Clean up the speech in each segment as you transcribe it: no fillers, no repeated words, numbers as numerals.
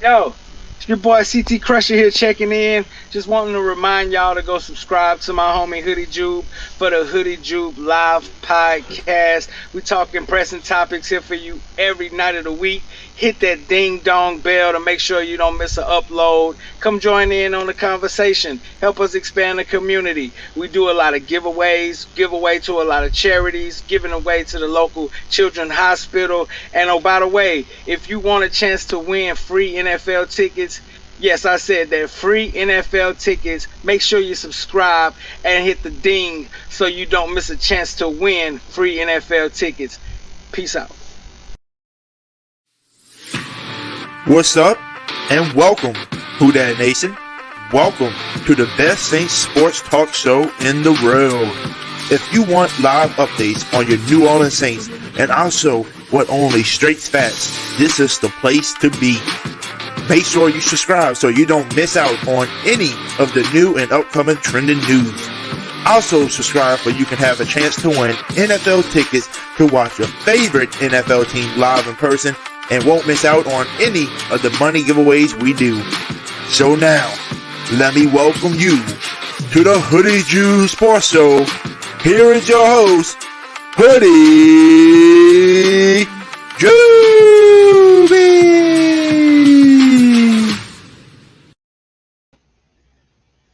Yo, it's your boy CT Crusha here checking in. Just wanting to remind y'all to go subscribe to my homie Hoodie Jube for the Hoodie Jube live podcast. We talking pressing topics here for you every night of the week. Hit that ding dong bell to make sure you don't miss an upload. Come join in on the conversation. Help us expand the community. We do a lot of giveaways, give away to a lot of charities, giving away to the local children's hospital. And oh, by the way, if you want a chance to win free NFL tickets, yes, I said that, free NFL tickets, make sure you subscribe and hit the ding so you don't miss a chance to win free NFL tickets. Peace out. What's up, and welcome, Who Dat Nation. Welcome to the best Saints sports talk show in the world. If you want live updates on your New Orleans Saints and also what only straight facts, this is the place to be. Make sure you subscribe so you don't miss out on any of the new and upcoming trending news. Also subscribe so you can have a chance to win NFL tickets to watch your favorite NFL team live in person and won't miss out on any of the money giveaways we do. So now, let me welcome you to the Hoodie Jube Sports Show. Here is your host, Hoodie Jube.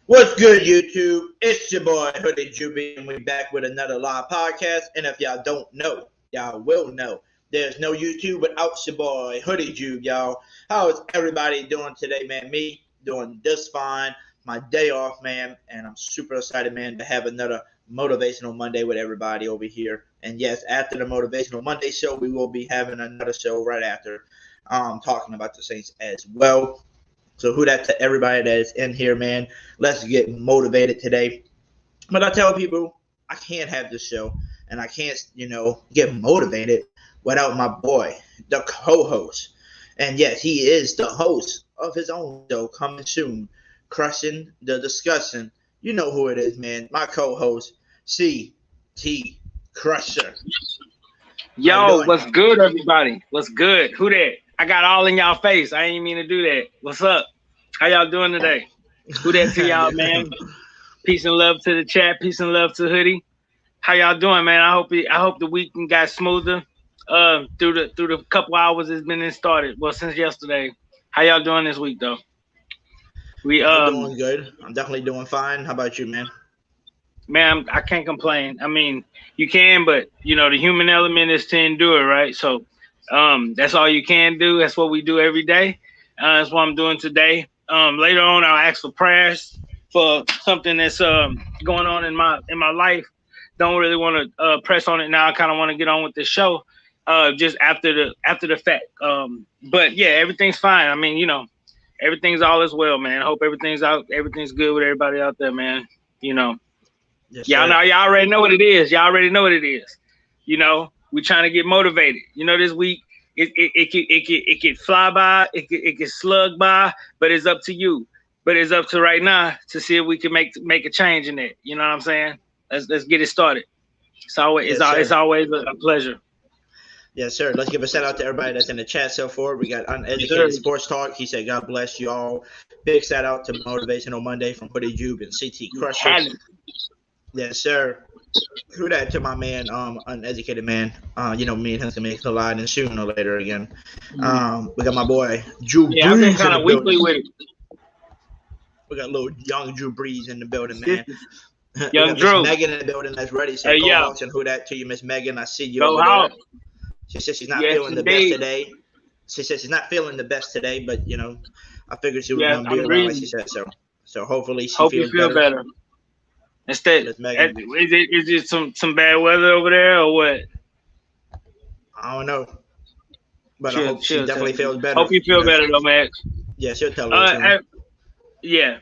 What's good, YouTube? It's your boy, Hoodie Jube, and we're back with another live podcast. And if y'all don't know, y'all will know. There's no YouTube without your boy, Hoodie Jube, y'all. How is everybody doing today, man? Me doing just fine. My day off, man, and I'm super excited, man, to have another Motivational Monday with everybody over here. And yes, after the Motivational Monday show, we will be having another show right after, talking about the Saints as well. So who that to everybody that is in here, man. Let's get motivated today. But I tell people, I can't have this show, and I can't, get motivated without my boy, the co-host. And yes, he is the host of his own show coming soon, Crushing the Discussion. You know who it is, man. My co-host, CT Crusha. Yo, what's good, everybody? What's good? Who that? I got all in y'all face. I ain't mean to do that. What's up? How y'all doing today? Who that to y'all, man? Peace and love to the chat. Peace and love to Hoodie. How y'all doing, man? I hope the weekend got smoother. Through the couple hours it's been started. Well, since yesterday. How y'all doing this week though? I'm doing good. I'm definitely doing fine. How about you, man? Man, I can't complain. I mean, you can, but the human element is to endure, right? So that's all you can do. That's what we do every day. That's what I'm doing today. Later on I'll ask for prayers for something that's going on in my life. Don't really want to press on it now. I kind of want to get on with the show. Just after the fact. But yeah, everything's fine. I mean, everything's all is well, man. I hope everything's good with everybody out there, man. Yes, y'all already know what it is. Y'all already know what it is. We're trying to get motivated. This week it could fly by, it could slug by, but it's up to you. But it's up to right now to see if we can make a change in it. You know what I'm saying? Let's get it started. It's always a pleasure. Yes, sir. Let's give a shout out to everybody that's in the chat so far. We got Uneducated Sports Talk. He said, God bless you all. Big shout out to Motivational Monday from Hoodie Jube and CT Crusha. Yes, sir. Who that to my man, Uneducated Man. Me and him can make a collide and sooner or later again. We got my boy, Jube. Yeah, I've been kind of weekly with it. We got little young Drew Brees in the building, man. Young Drew. Megan in the building that's ready. So hey, go yo. out and who that to you, Miss Megan. I see you go over out. there. She said she's not feeling the best today. She said she's not feeling the best today, but I figured she was going to be around like she said. So hopefully she feels better. Instead, is it some bad weather over there or what? I don't know, but I hope she definitely feels better. Hope you feel better though, Max. Yeah, she'll tell her. Yeah.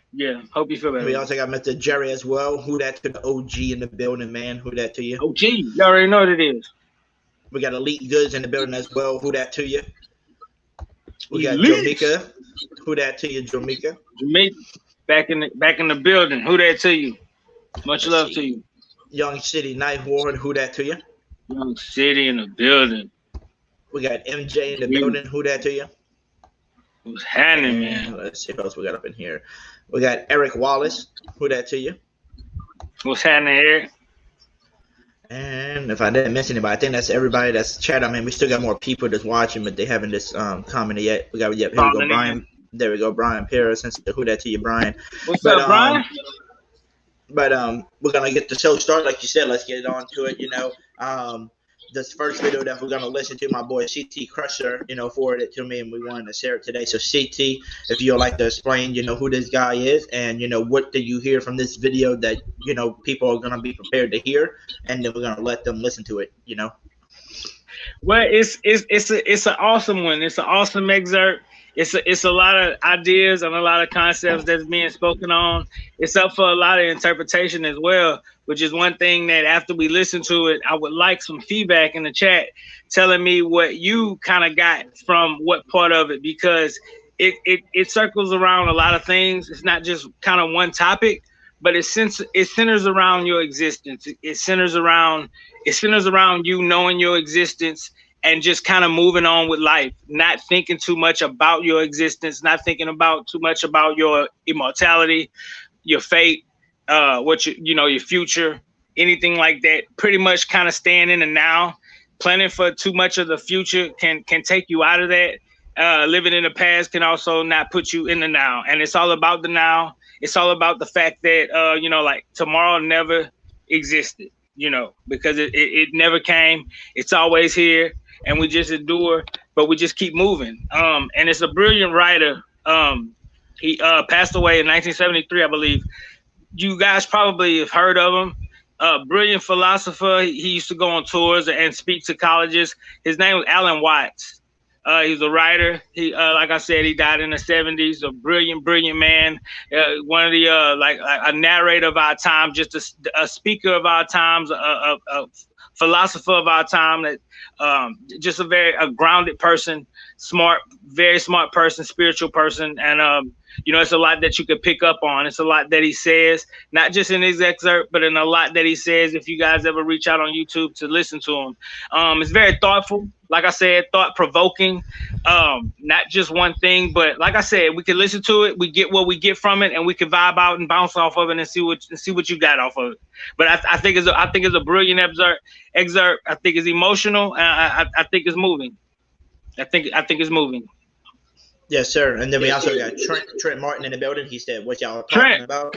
Hope you feel better. We also got Mr. Jerry as well. Who that to the OG in the building, man? Who that to you? OG, you already know what it is. We got Elite Goods in the building as well. Who that to you? We got Jamaica. Who that to you, Jamaica? Jamaica, back in the building. Who that to you? Much love to you. Young City Night Ward. Who that to you? Young City in the building. We got MJ in the building. Who that to you? What's happening, And man? let's see who else we got up in here. We got Eric Wallace. Who that to you? What's happening, Eric? And if I didn't miss anybody, I think that's everybody that's chat. I mean, we still got more people that's watching, but they haven't just commented yet. We got here we go, Brian. There we go, Brian Paris. Who that to you, Brian? What's up, Brian? But we're gonna get the show started, like you said. Let's get on to it. This first video that we're gonna listen to, my boy CT Crusha, forwarded it to me, and we wanted to share it today. So CT, if you'd like to explain, who this guy is, and what did you hear from this video that people are gonna be prepared to hear, and then we're gonna let them listen to it. Well, it's an awesome one. It's an awesome excerpt. It's a lot of ideas and a lot of concepts that's being spoken on. It's up for a lot of interpretation as well, which is one thing that after we listen to it, I would like some feedback in the chat telling me what you kind of got from what part of it, because it circles around a lot of things. It's not just kind of one topic, but it centers around your existence. It centers around you knowing your existence and just kind of moving on with life, not thinking too much about your existence, not thinking too much about your immortality, your fate, your future, anything like that. Pretty much kind of staying in the now. Planning for too much of the future can take you out of that. Living in the past can also not put you in the now. And it's all about the now. It's all about the fact that, like tomorrow never existed, because it never came. It's always here. And we just endure, but we just keep moving. And it's a brilliant writer. He passed away in 1973, I believe. You guys probably have heard of him. Brilliant philosopher. He used to go on tours and speak to colleges. His name was Alan Watts. He's a writer. He, like I said, he died in the 70s. A brilliant man. One of the a narrator of our time, just a speaker of our times, a philosopher of our time. That just a grounded person, very smart person, spiritual person, and it's a lot that you could pick up on. It's a lot that he says, not just in his excerpt, but in a lot that he says. If you guys ever reach out on YouTube to listen to him, it's very thoughtful. Like I said, thought-provoking. Not just one thing, but like I said, we can listen to it. We get what we get from it, and we can vibe out and bounce off of it and see what you got off of it. But I think it's a brilliant excerpt. I think it's emotional. And I think it's moving. I think it's moving. Yes, sir. And then we also got Trent Martin in the building. He said, "What y'all talking about?"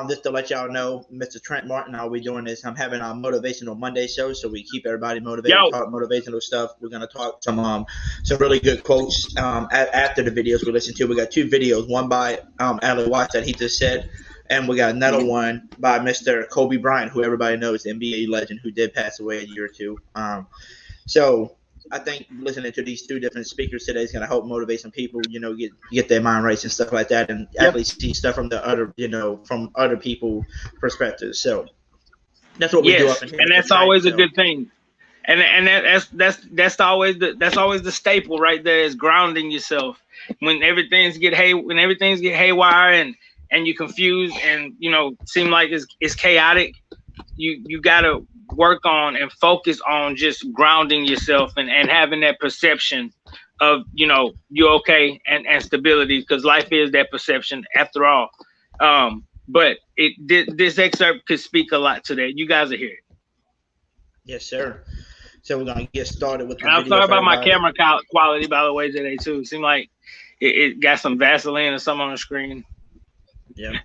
Just to let y'all know, Mr. Trent Martin, all we're doing is I'm having our Motivational Monday show, so we keep everybody motivated, talk motivational stuff. We're going to talk some really good quotes after the videos we listen to. We got two videos, one by Alan Watts that he just said, and we got another one by Mr. Kobe Bryant, who everybody knows, the NBA legend who did pass away a year or two. So I think listening to these two different speakers today is going to help motivate some people, get their mind right and stuff like that, and actually see stuff from the other, from other people's perspectives. So that's what we do up in here. And that's always a good thing. And that's always the staple right there, is grounding yourself when everything's get haywire and you're confused and seem like it's chaotic. You gotta work on and focus on just grounding yourself and having that perception of you're okay and stability, because life is that perception after all. But this excerpt could speak a lot to that. You guys are here. Yes, sir. So we're gonna get started with the I'm sorry about my camera quality, by the way, today too. It seemed like it got some Vaseline or something on the screen. Yeah.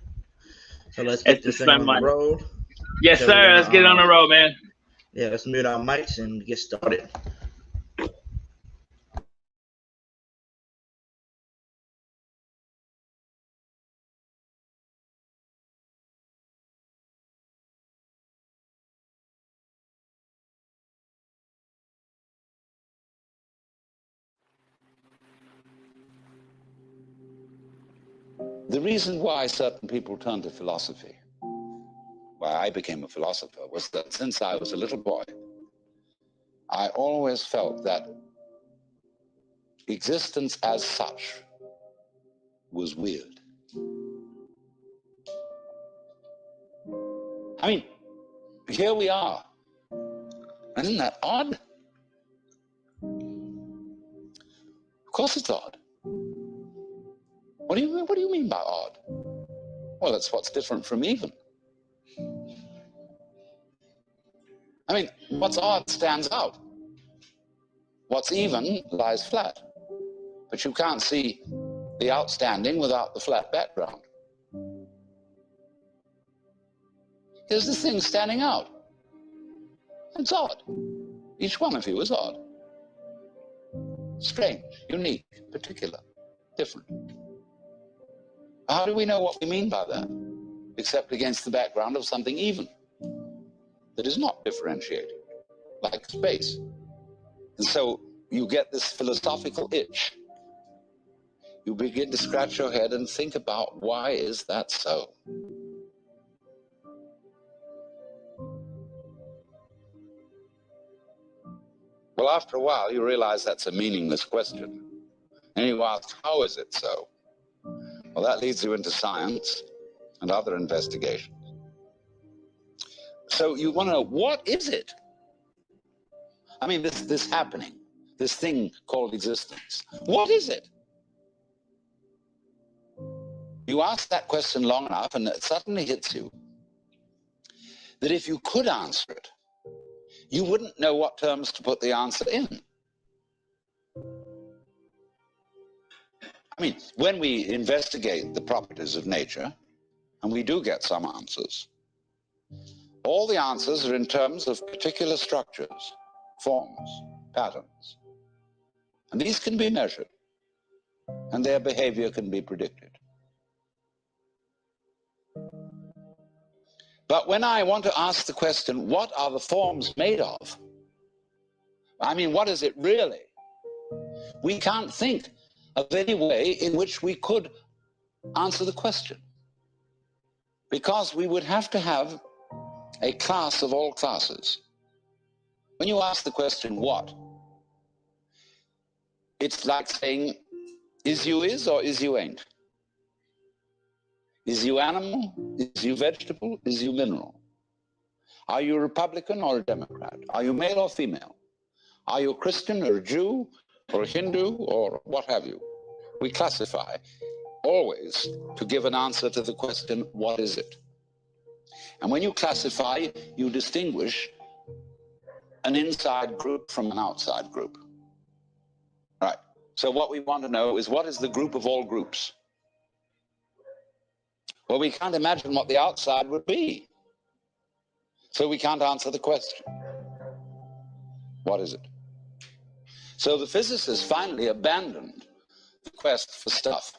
So let's get this thing on the road. Yes, sir. Let's get it on the road, man. Yeah, let's mute our mics and get started. The reason why certain people turn to philosophy, why I became a philosopher, was that since I was a little boy, I always felt that existence as such was weird. I mean, here we are. Isn't that odd? Of course it's odd. What do you mean by odd? Well, that's what's different from even. I mean, what's odd stands out. What's even lies flat. But you can't see the outstanding without the flat background. Here's the thing standing out. It's odd. Each one of you is odd. Strange, unique, particular, different. How do we know what we mean by that? Except against the background of something even, that is not differentiated, like space. And so you get this philosophical itch. You begin to scratch your head and think about, why is that so? Well, after a while, you realize that's a meaningless question. And you ask, how is it so? Well, that leads you into science and other investigations. So you want to know, what is it? I mean, this happening, this thing called existence. What is it? You ask that question long enough, and it suddenly hits you that if you could answer it, you wouldn't know what terms to put the answer in. I mean, when we investigate the properties of nature, and we do get some answers, all the answers are in terms of particular structures, forms, patterns. And these can be measured, and their behavior can be predicted. But when I want to ask the question, what are the forms made of? I mean, what is it really? We can't think of any way in which we could answer the question, because we would have to have a class of all classes. When you ask the question, what? It's like saying, is you is or is you ain't? Is you animal? Is you vegetable? Is you mineral? Are you a Republican or a Democrat? Are you male or female? Are you a Christian or a Jew or a Hindu or what have you? We classify always to give an answer to the question, what is it? And when you classify, you distinguish an inside group from an outside group. Right. So what we want to know is, what is the group of all groups? Well, we can't imagine what the outside would be. So we can't answer the question. What is it? So the physicists finally abandoned the quest for stuff.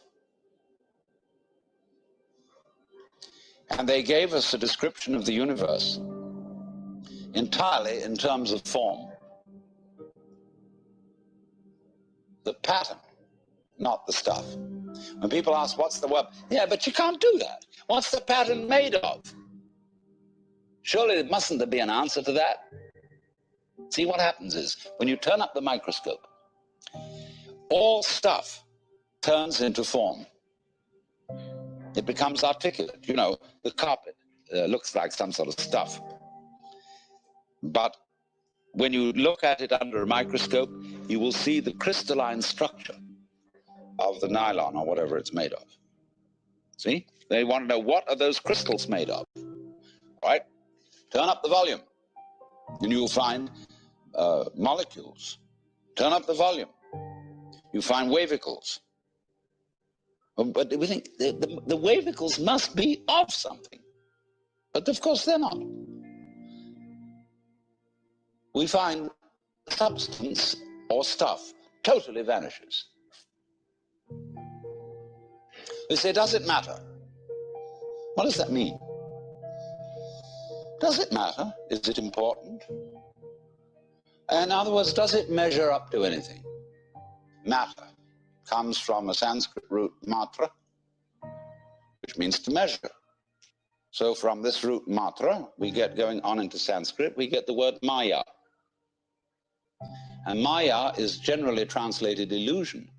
And they gave us a description of the universe entirely in terms of form. The pattern, not the stuff. When people ask, what's the word? Yeah, but you can't do that. What's the pattern made of? Surely mustn't there be an answer to that? See, what happens is, when you turn up the microscope, all stuff turns into form. It becomes articulate. You know, the carpet looks like some sort of stuff. But when you look at it under a microscope, you will see the crystalline structure of the nylon or whatever it's made of. See? They want to know, what are those crystals made of? Right? Turn up the volume, and you will find molecules. Turn up the volume, you find wavicles. But we think the wavicles must be of something. But of course they're not. We find substance or stuff totally vanishes. We say, does it matter? What does that mean? Does it matter? Is it important? In other words, does it measure up to anything? Matter comes from a Sanskrit root matra, which means to measure. So from this root matra, we get, going on into Sanskrit, we get the word maya. And maya is generally translated illusion,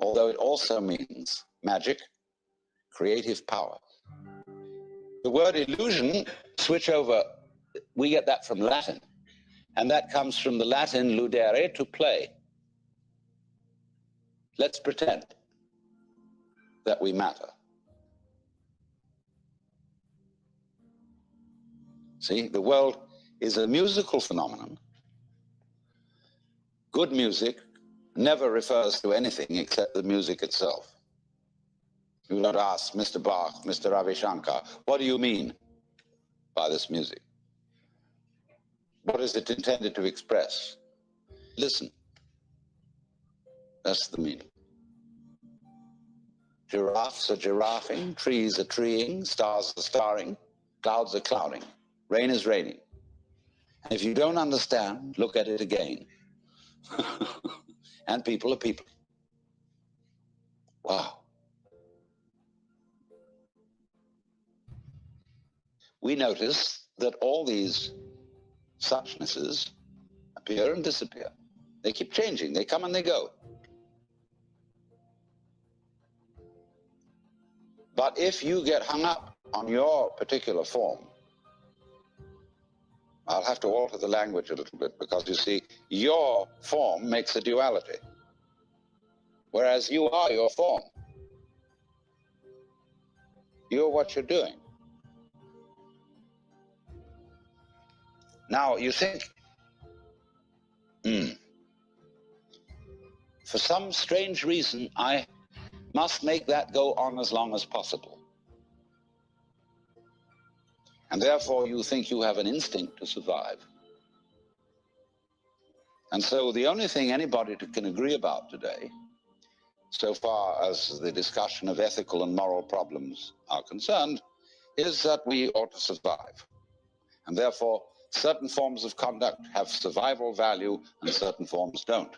although it also means magic, creative power. The word illusion, switch over, we get that from Latin. And that comes from the Latin ludere, to play. Let's pretend. that we matter. See, the world is a musical phenomenon. Good music never refers to anything except the music itself. You don't ask Mr. Bach, Mr. Ravi Shankar, what do you mean by this music? What is it intended to express? Listen. That's the meaning. Giraffes are giraffing, trees are treeing, stars are starring, clouds are clouding, rain is raining. And if you don't understand, look at it again. And people are people. Wow. We notice that all these suchnesses appear and disappear. They keep changing. They come and they go. But if you get hung up on your particular form, I'll have to alter the language a little bit, because you see, your form makes a duality, whereas you are your form. You're what you're doing. Now, you think, for some strange reason, I must make that go on as long as possible. And therefore, you think you have an instinct to survive. And so the only thing anybody can agree about today, so far as the discussion of ethical and moral problems are concerned, is that we ought to survive. And therefore, certain forms of conduct have survival value and certain forms don't.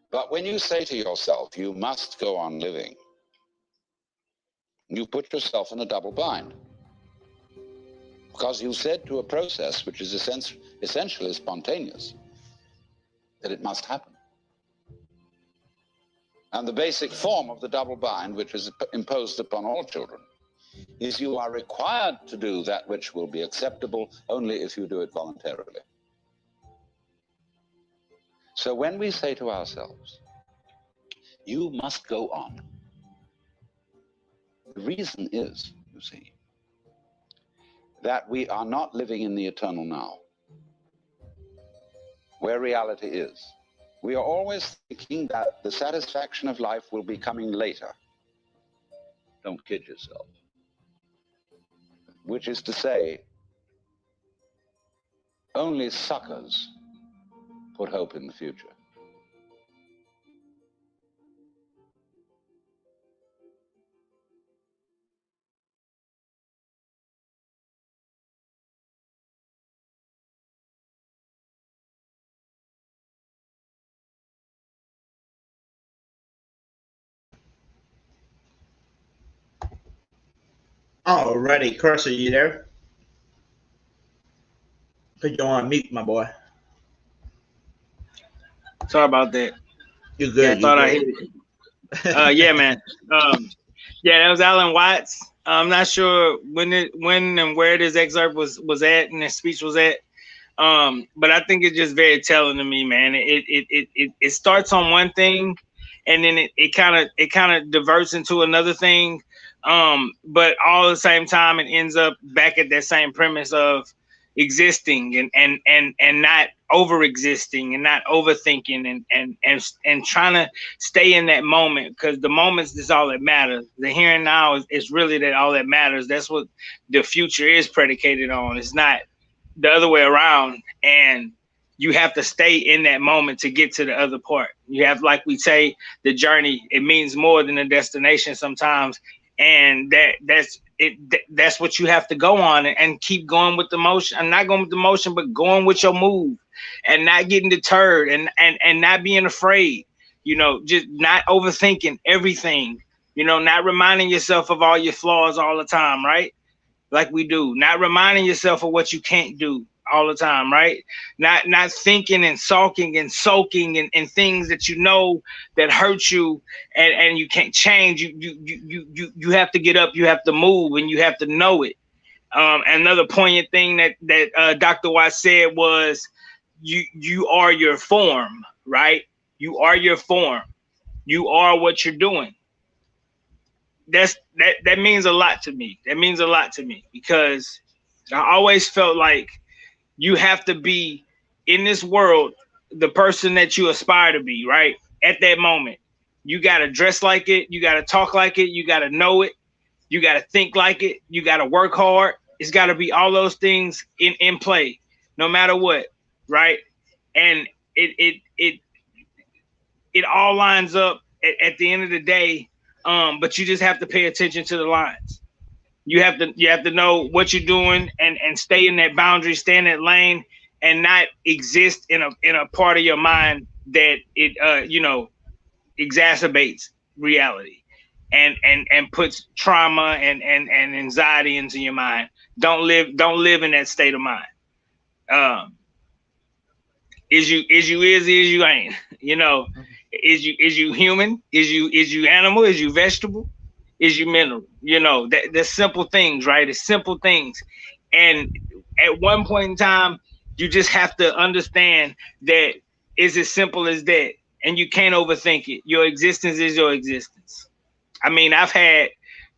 But when you say to yourself, you must go on living, you put yourself in a double bind. Because you said to a process which is essentially spontaneous that it must happen. And the basic form of the double bind, which is imposed upon all children, is you are required to do that which will be acceptable only if you do it voluntarily. So when we say to ourselves, you must go on, the reason is, you see, that we are not living in the eternal now, where reality is. We are always thinking that the satisfaction of life will be coming later. Don't kid yourself. Which is to say, only suckers put hope in the future. Alrighty, Crusha, you there? Put you on mute, my boy. Sorry about that. You good? Yeah, I thought I hit it. Yeah, man. Yeah, that was Alan Watts. I'm not sure when and where this excerpt was at and his speech was at. But I think it's just very telling to me, man. It starts on one thing, and then it kind of diverts into another thing. But all at the same time, it ends up back at that same premise of existing and not over existing and not overthinking and trying to stay in that moment, because the moments is all that matters. The here and now is really that all that matters. That's what the future is predicated on. It's not the other way around. And you have to stay in that moment to get to the other part. You have, like we say, the journey, it means more than the destination sometimes. And that's what you have to go on and keep going with the motion. I'm not going with the motion, but going with your move and not getting deterred and not being afraid, just not overthinking everything, not reminding yourself of all your flaws all the time, right? Like we do, not reminding yourself of what you can't do all the time, right? Not thinking and sulking and soaking and things that that hurt you and you can't change. You have to get up, you have to move, and you have to know it. Another poignant thing that Dr. Watts said was, you are your form, right? You are your form. You are what you're doing. That means a lot to me. That means a lot to me because I always felt like you have to be in this world the person that you aspire to be, right? At that moment. You got to dress like it. You got to talk like it. You got to know it. You got to think like it. You got to work hard. It's got to be all those things in play, no matter what, right? And it all lines up at the end of the day. But you just have to pay attention to the lines. You have to know what you're doing and stay in that boundary, stay in that lane, and not exist in a part of your mind that it exacerbates reality and puts trauma and anxiety into your mind. Don't live in that state of mind. Is you ain't. Is you human? Is you animal? Is you vegetable? Is you mineral? There's simple things, right? It's simple things. And at one point in time, you just have to understand that it's as simple as that. And you can't overthink it. Your existence is your existence. I mean, I've had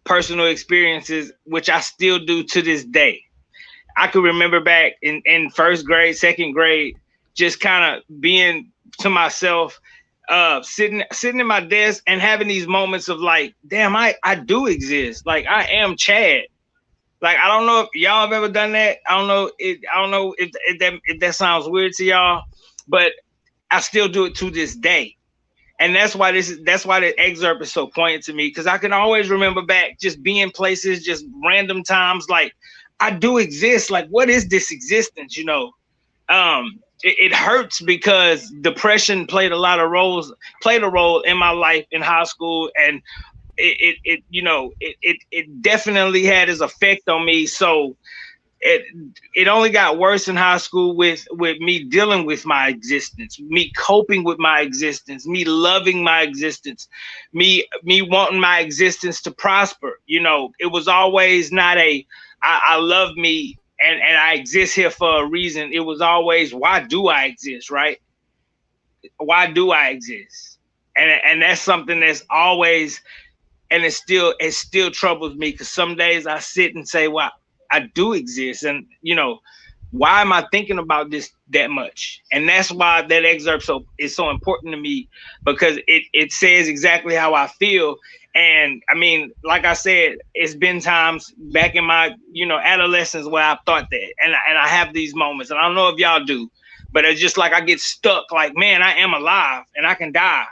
personal experiences, which I still do to this day. I could remember back in first grade, second grade, just kind of being to myself, sitting in my desk and having these moments of like, damn, I do exist. Like I am Chad. Like, I don't know if y'all have ever done that. I don't know if that sounds weird to y'all, but I still do it to this day. And that's why the excerpt is so poignant to me, because I can always remember back just being places, just random times, like I do exist. Like, what is this existence? It hurts because depression played a role in my life in high school, and it definitely had its effect on me. So it only got worse in high school with me dealing with my existence, me coping with my existence, me loving my existence, me wanting my existence to prosper. It was always not I love me and I exist here for a reason. It was always, why do I exist, right? Why do I exist? And that's something that's always, and it still troubles me, because some days I sit and say, well, I do exist. And, why am I thinking about this that much? And that's why that excerpt is so important to me, because it says exactly how I feel. And I mean, like I said, it's been times back in my, adolescence where I thought that, and I have these moments, and I don't know if y'all do, but it's just like I get stuck, like, man, I am alive and I can die.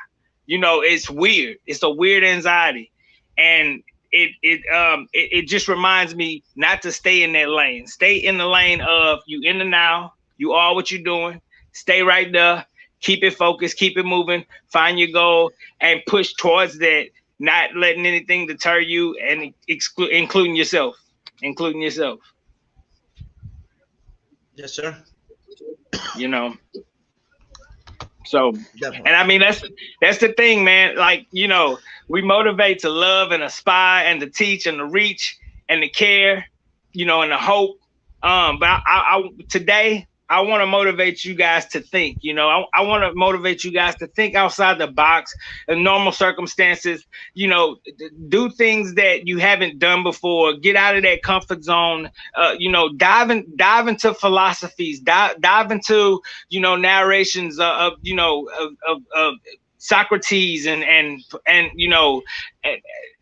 It's weird. It's a weird anxiety. And it just reminds me not to stay in that lane. Stay in the lane of you in the now. You are what you're doing. Stay right there. Keep it focused. Keep it moving. Find your goal and push towards that. Not letting anything deter you, and including yourself. Yes, sir. So, Definitely. and I mean, that's the thing, man. Like, we motivate to love and aspire and to teach and to reach and to care, and to hope. But I today, I want to motivate you guys to think. I want to motivate you guys to think outside the box in normal circumstances. Do things that you haven't done before. Get out of that comfort zone. Dive into philosophies. Dive into narrations of Socrates and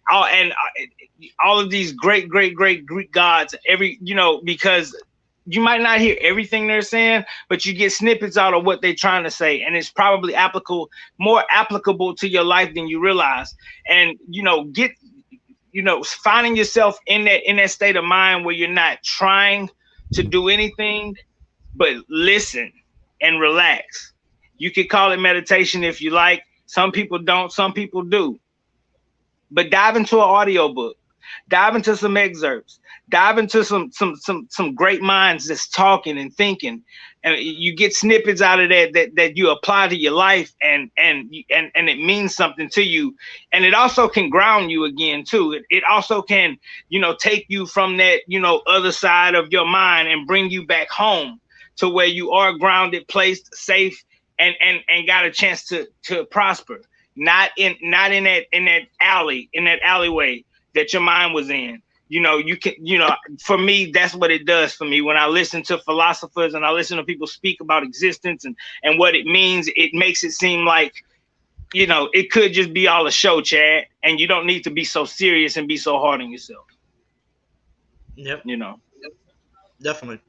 all of these great Greek gods. Because you might not hear everything they're saying, but you get snippets out of what they're trying to say. And it's probably more applicable to your life than you realize. And, finding yourself in that state of mind where you're not trying to do anything, but listen and relax. You could call it meditation if you like. Some people don't, some people do. But dive into an audiobook. Dive into some excerpts. Dive into some great minds that's talking and thinking, and you get snippets out of that you apply to your life, and it means something to you, and it also can ground you again too. It also can take you from that other side of your mind and bring you back home to where you are grounded, placed, safe, and got a chance to prosper. not in that alleyway that your mind was in. You can, for me, that's what it does for me. When I listen to philosophers and I listen to people speak about existence and what it means, it makes it seem like, it could just be all a show, Chad, and you don't need to be so serious and be so hard on yourself. Yep. Definitely.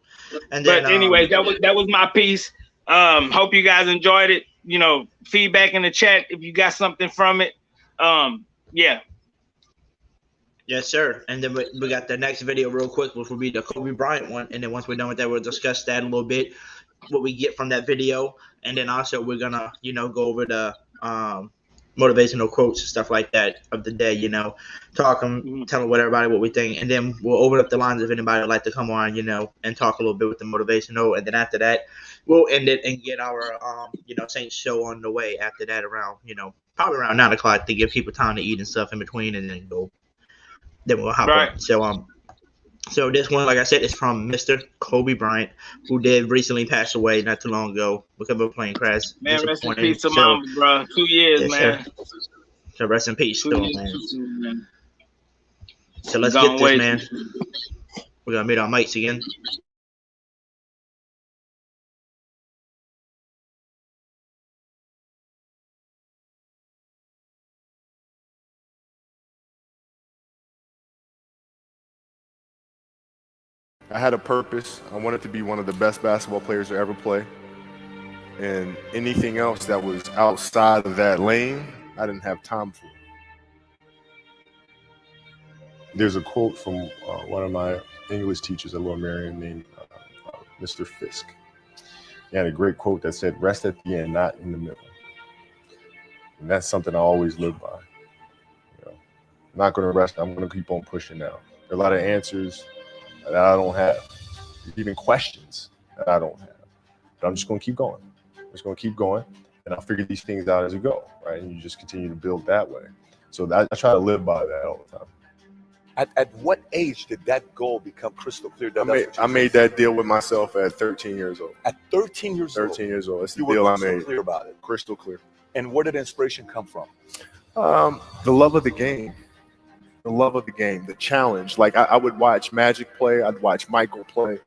And But then, anyways, that was my piece. Hope you guys enjoyed it. Feedback in the chat if you got something from it. Yeah. Yes, sir. And then we got the next video real quick, which will be the Kobe Bryant one. And then once we're done with that, we'll discuss that a little bit, what we get from that video. And then also we're gonna, go over the motivational quotes and stuff like that of the day, talk them, tell what we think. And then we'll open up the lines if anybody would like to come on, and talk a little bit with the motivational. And then after that, we'll end it and get our, Saints show on the way after that around, probably around 9 o'clock to give people time to eat and stuff in between and then go. Then we'll hop on. So this one, like I said, is from Mr. Kobe Bryant, who did recently pass away not too long ago because of a plane crash. Man, rest in peace to mama, bro. 2 years, yes, man. Sir. So rest in peace, still, man. So let's get this, man. We're gonna meet our mates again. I had a purpose. I wanted to be one of the best basketball players to ever play. And anything else that was outside of that lane, I didn't have time for. There's a quote from one of my English teachers at Lower Merion named Mr. Fisk. He had a great quote that said, "Rest at the end, not in the middle." And that's something I always live by. I'm not going to rest. I'm going to keep on pushing now. There are a lot of answers that I don't have. There's even questions that I don't have. But I'm just going to keep going. I'm just going to keep going, and I'll figure these things out as we go, right? And you just continue to build that way. So I try to live by that all the time. At what age did that goal become crystal clear? I made that deal with myself at 13 years old. At 13 years old? 13 years old. That's the deal I made. Crystal clear about it. Crystal clear. And where did inspiration come from? The love of the game. The love of the game, the challenge. Like I would watch Magic play, I'd watch Michael play,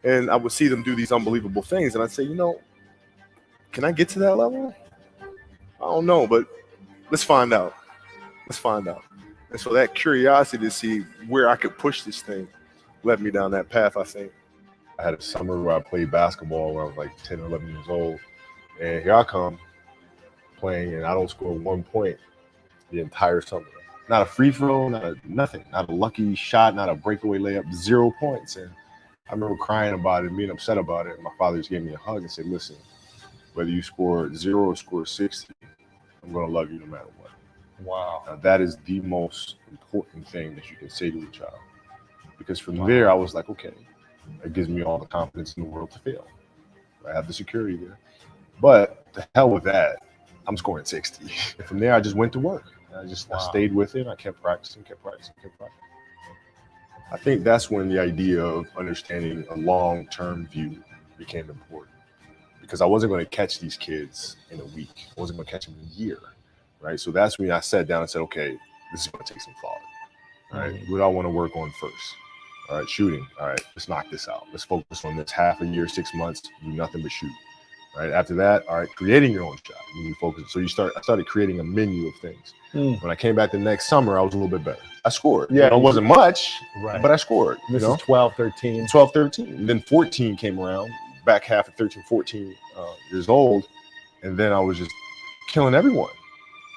and I would see them do these unbelievable things. And I'd say, can I get to that level? I don't know, but let's find out. Let's find out. And so that curiosity to see where I could push this thing led me down that path, I think. I had a summer where I played basketball when I was like 10 or 11 years old. And here I come playing, and I don't score 1 point the entire summer. Not a free throw, nothing. Not a lucky shot, not a breakaway layup, 0 points. And I remember crying about it, being upset about it. And my father just gave me a hug and said, "Listen, whether you score 0 or score 60, I'm going to love you no matter what." Wow. Now, that is the most important thing that you can say to a child. Because from there, I was like, okay, it gives me all the confidence in the world to fail. I have the security there. But the hell with that, I'm scoring 60. And from there, I just went to work. I stayed with it. I kept practicing. I think that's when the idea of understanding a long-term view became important. Because I wasn't going to catch these kids in a week. I wasn't going to catch them in a year. Right. So that's when I sat down and said, okay, this is going to take some thought. All right. What do I want to work on first? All right. Shooting. All right. Let's knock this out. Let's focus on this half a year, 6 months, do nothing but shoot. All right. After that, all right, creating your own shot. You focus. So I started creating a menu of things. When I came back the next summer, I was a little bit better. I scored. Yeah. It wasn't much, right, but I scored. This is 12, 13. 12, 13. And then 14 came around, back half of 13, 14 years old. And then I was just killing everyone.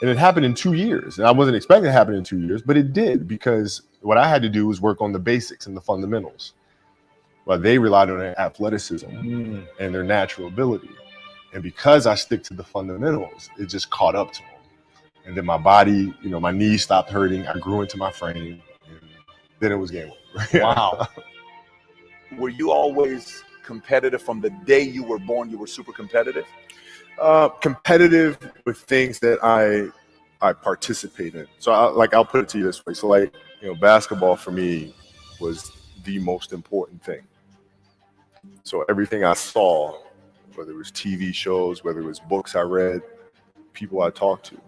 And it happened in 2 years. And I wasn't expecting it to happen in 2 years, but it did, because what I had to do was work on the basics and the fundamentals. Well, they relied on their athleticism and their natural ability. And because I stick to the fundamentals, it just caught up to them. And then my body, my knees stopped hurting. I grew into my frame. And then it was game over. Wow. Were you always competitive from the day you were born? You were super competitive? Competitive with things that I participate in. So I'll put it to you this way. So basketball for me was the most important thing. So everything I saw, whether it was TV shows, whether it was books I read, people I talked to,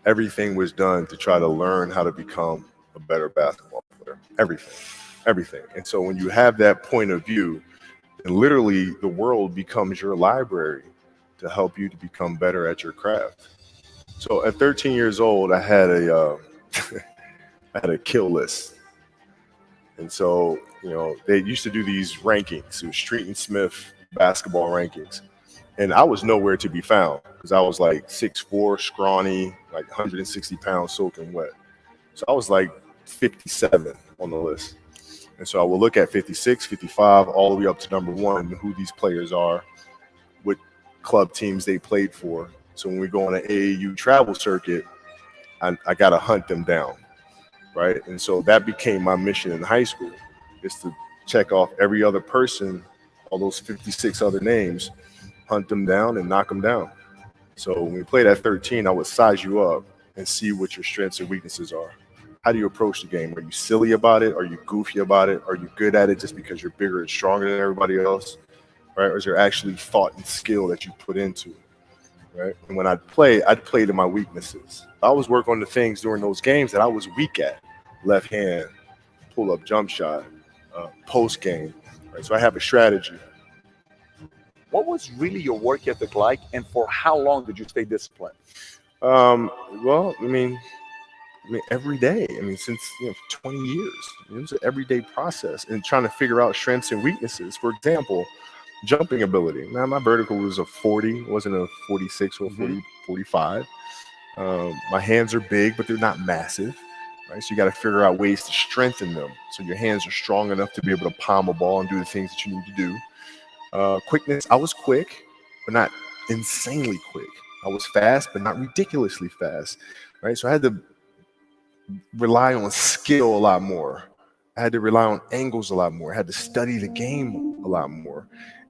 everything was done to try to learn how to become a better basketball player. Everything. And so when you have that point of view, and literally the world becomes your library to help you to become better at your craft. So at 13 years old, I had a I had a kill list. And so, they used to do these rankings. It was Street and Smith basketball rankings. And I was nowhere to be found because I was like 6'4", scrawny, like 160 pounds soaking wet. So I was like 57 on the list. And so I will look at 56, 55, all the way up to number 1, who these players are, what club teams they played for. So when we go on an AAU travel circuit, I got to hunt them down, right? And so that became my mission in high school, is to check off every other person, all those 56 other names, hunt them down and knock them down. So when we played at 13, I would size you up and see what your strengths and weaknesses are. How do you approach the game? Are you silly about it? Are you goofy about it? Are you good at it just because you're bigger and stronger than everybody else, right? Or is there actually thought and skill that you put into it, right? And when I'd play to my weaknesses. I always work on the things during those games that I was weak at. Left hand, pull-up jump shot, post game, right? So I have a strategy. What was really your work ethic like, and for how long did you stay disciplined? Well, I mean, every day. Since 20 years, it was an everyday process and trying to figure out strengths and weaknesses. For example, jumping ability. Now, my vertical was a 40, it wasn't a 46 or a 40, 45. My hands are big, but they're not massive, right? So you got to figure out ways to strengthen them so your hands are strong enough to be able to palm a ball and do the things that you need to do. Quickness, I was quick, but not insanely quick. I was fast, but not ridiculously fast, right? So I had to rely on skill a lot more. I had to rely on angles a lot more. I had to study the game a lot more.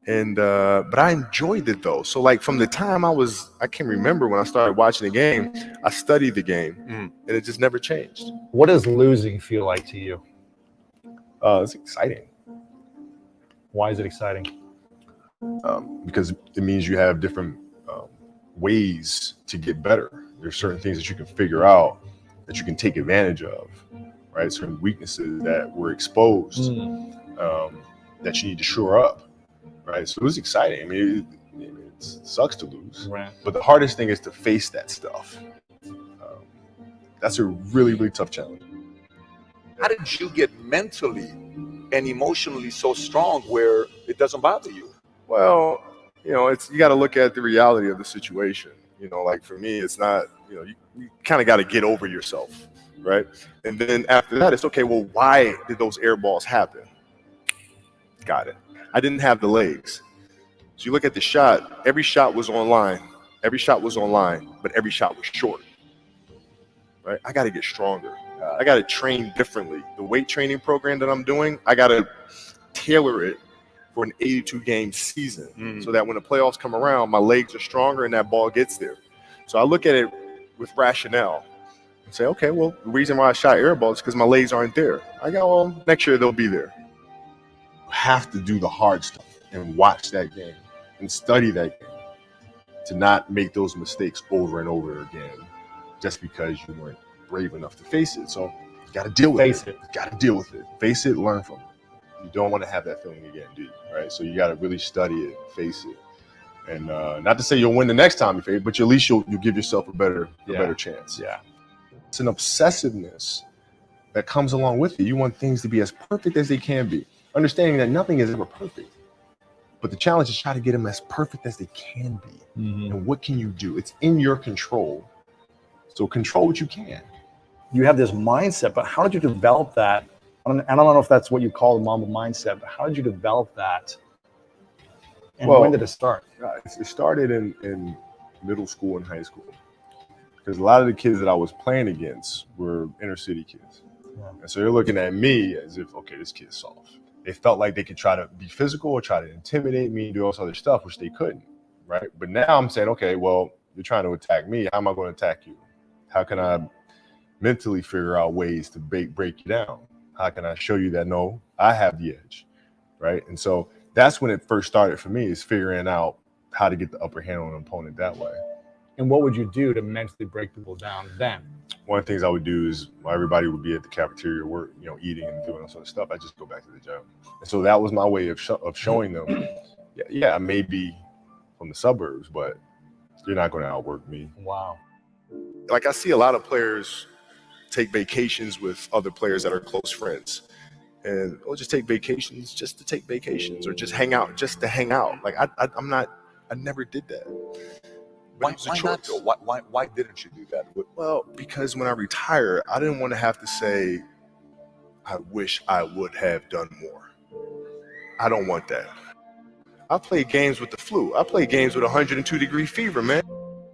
And but I enjoyed it though. So like from the time I can remember when I started watching the game, I studied the game and it just never changed. What does losing feel like to you? It's exciting. Why is it exciting? Because it means you have different ways to get better. There's certain things that you can figure out that you can take advantage of, right? Certain weaknesses that were exposed that you need to shore up, right? So it was exciting. It sucks to lose, right? But the hardest thing is to face that stuff. That's a really, really tough challenge. How did you get mentally and emotionally so strong where it doesn't bother you? Well, you got to look at the reality of the situation. Like for me, it's not, you kind of got to get over yourself, right? And then after that, it's okay, well, why did those air balls happen? Got it. I didn't have the legs. So you look at the shot, every shot was online, but every shot was short, right? I got to get stronger. I got to train differently. The weight training program that I'm doing, I got to tailor it for an 82-game season so that when the playoffs come around, my legs are stronger and that ball gets there. So I look at it with rationale and say, okay, well, the reason why I shot air balls is because my legs aren't there. I go, well, next year they'll be there. You have to do the hard stuff and watch that game and study that game to not make those mistakes over and over again just because you weren't brave enough to face it. So you got to deal with it. You got to deal with it. Face it, learn from it. You don't want to have that feeling again, do you? Right? So you got to really study it, face it. And not to say you'll win the next time you face it, but at least you'll give yourself a better chance. Yeah. It's an obsessiveness that comes along with it. You want things to be as perfect as they can be, understanding that nothing is ever perfect. But the challenge is try to get them as perfect as they can be. And what can you do? It's in your control. So control what you can. You have this mindset, but how did you develop that? I don't know if that's what you call the Mamba mindset, but how did you develop that? And when did it start? It started in middle school and high school. Because a lot of the kids that I was playing against were inner city kids. Yeah. And so they're looking at me as if, okay, this kid's soft. They felt like they could try to be physical or try to intimidate me and do all this other stuff, which they couldn't, right? But now I'm saying, okay, well, you're trying to attack me. How am I going to attack you? How can I mentally figure out ways to break you down? How can I show you that, no, I have the edge, right? And so that's when it first started for me, is figuring out how to get the upper hand on an opponent that way. And what would you do to mentally break people down then? One of the things I would do is while everybody would be at the cafeteria work, eating and doing all sort of stuff, I just go back to the gym. And so that was my way of showing them, yeah, I may be from the suburbs, but you're not going to outwork me. Wow. Like I see a lot of players take vacations with other players that are close friends. And we'll just take vacations just to take vacations, or just hang out just to hang out. Like I never did that. Why not though? Why didn't you do that? Well, because when I retire, I didn't want to have to say, I wish I would have done more. I don't want that. I played games with the flu. I played games with 102-degree fever, man.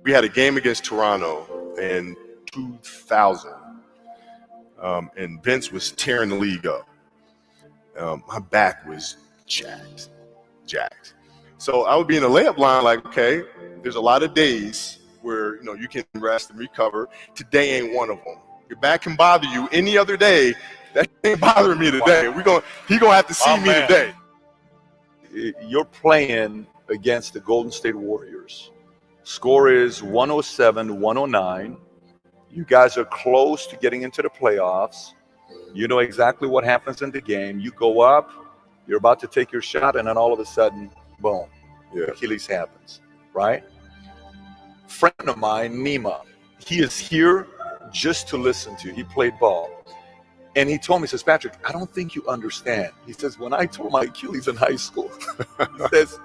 We had a game against Toronto in 2000, and Vince was tearing the league up. My back was jacked. So I would be in the layup line like, okay, there's a lot of days where, you can rest and recover. Today ain't one of them. Your back can bother you any other day. That ain't bothering me today. He gonna have to see me today. You're playing against the Golden State Warriors. Score is 107-109. You guys are close to getting into the playoffs. You know exactly what happens in the game. You go up, you're about to take your shot, and then all of a sudden, boom, Achilles happens, right? Friend of mine, Nima, he is here just to listen to you. He played ball. And he told me, he says, Patrick, I don't think you understand. He says, when I tore my Achilles in high school, he says,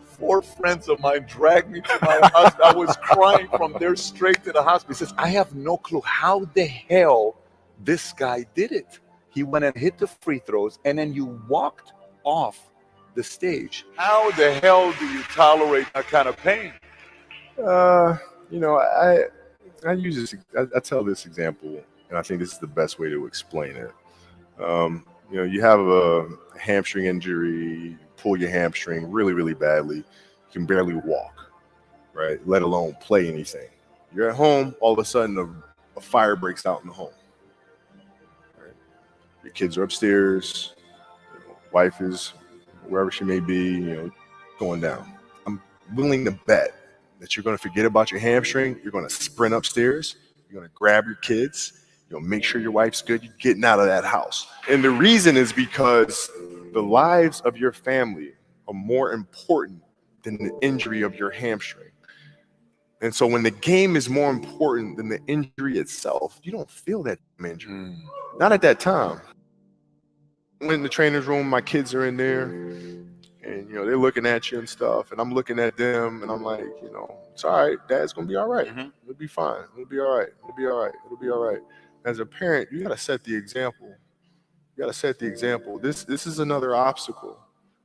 4 friends of mine dragged me to my hospital. I was crying from there straight to the hospital. He says, I have no clue how the hell this guy did it. He went and hit the free throws, and then you walked off the stage. How the hell do you tolerate that kind of pain? I use this. I tell this example, and I think this is the best way to explain it. You have a hamstring injury, pull your hamstring really, really badly. You can barely walk, right? Let alone play anything. You're at home, all of a sudden a fire breaks out in the home. Right? Your kids are upstairs, wife is wherever she may be, going down. I'm willing to bet that you're going to forget about your hamstring. You're going to sprint upstairs. You're going to grab your kids. You're going to make sure your wife's good. You're getting out of that house. And the reason is because the lives of your family are more important than the injury of your hamstring. And so when the game is more important than the injury itself, you don't feel that injury. Not at that time. I went in the trainer's room, my kids are in there, and they're looking at you and stuff, and I'm looking at them, and I'm like, it's all right, Dad's gonna be all right. It'll be fine. It'll be all right. It'll be all right. It'll be all right. As a parent, you gotta set the example. This is another obstacle.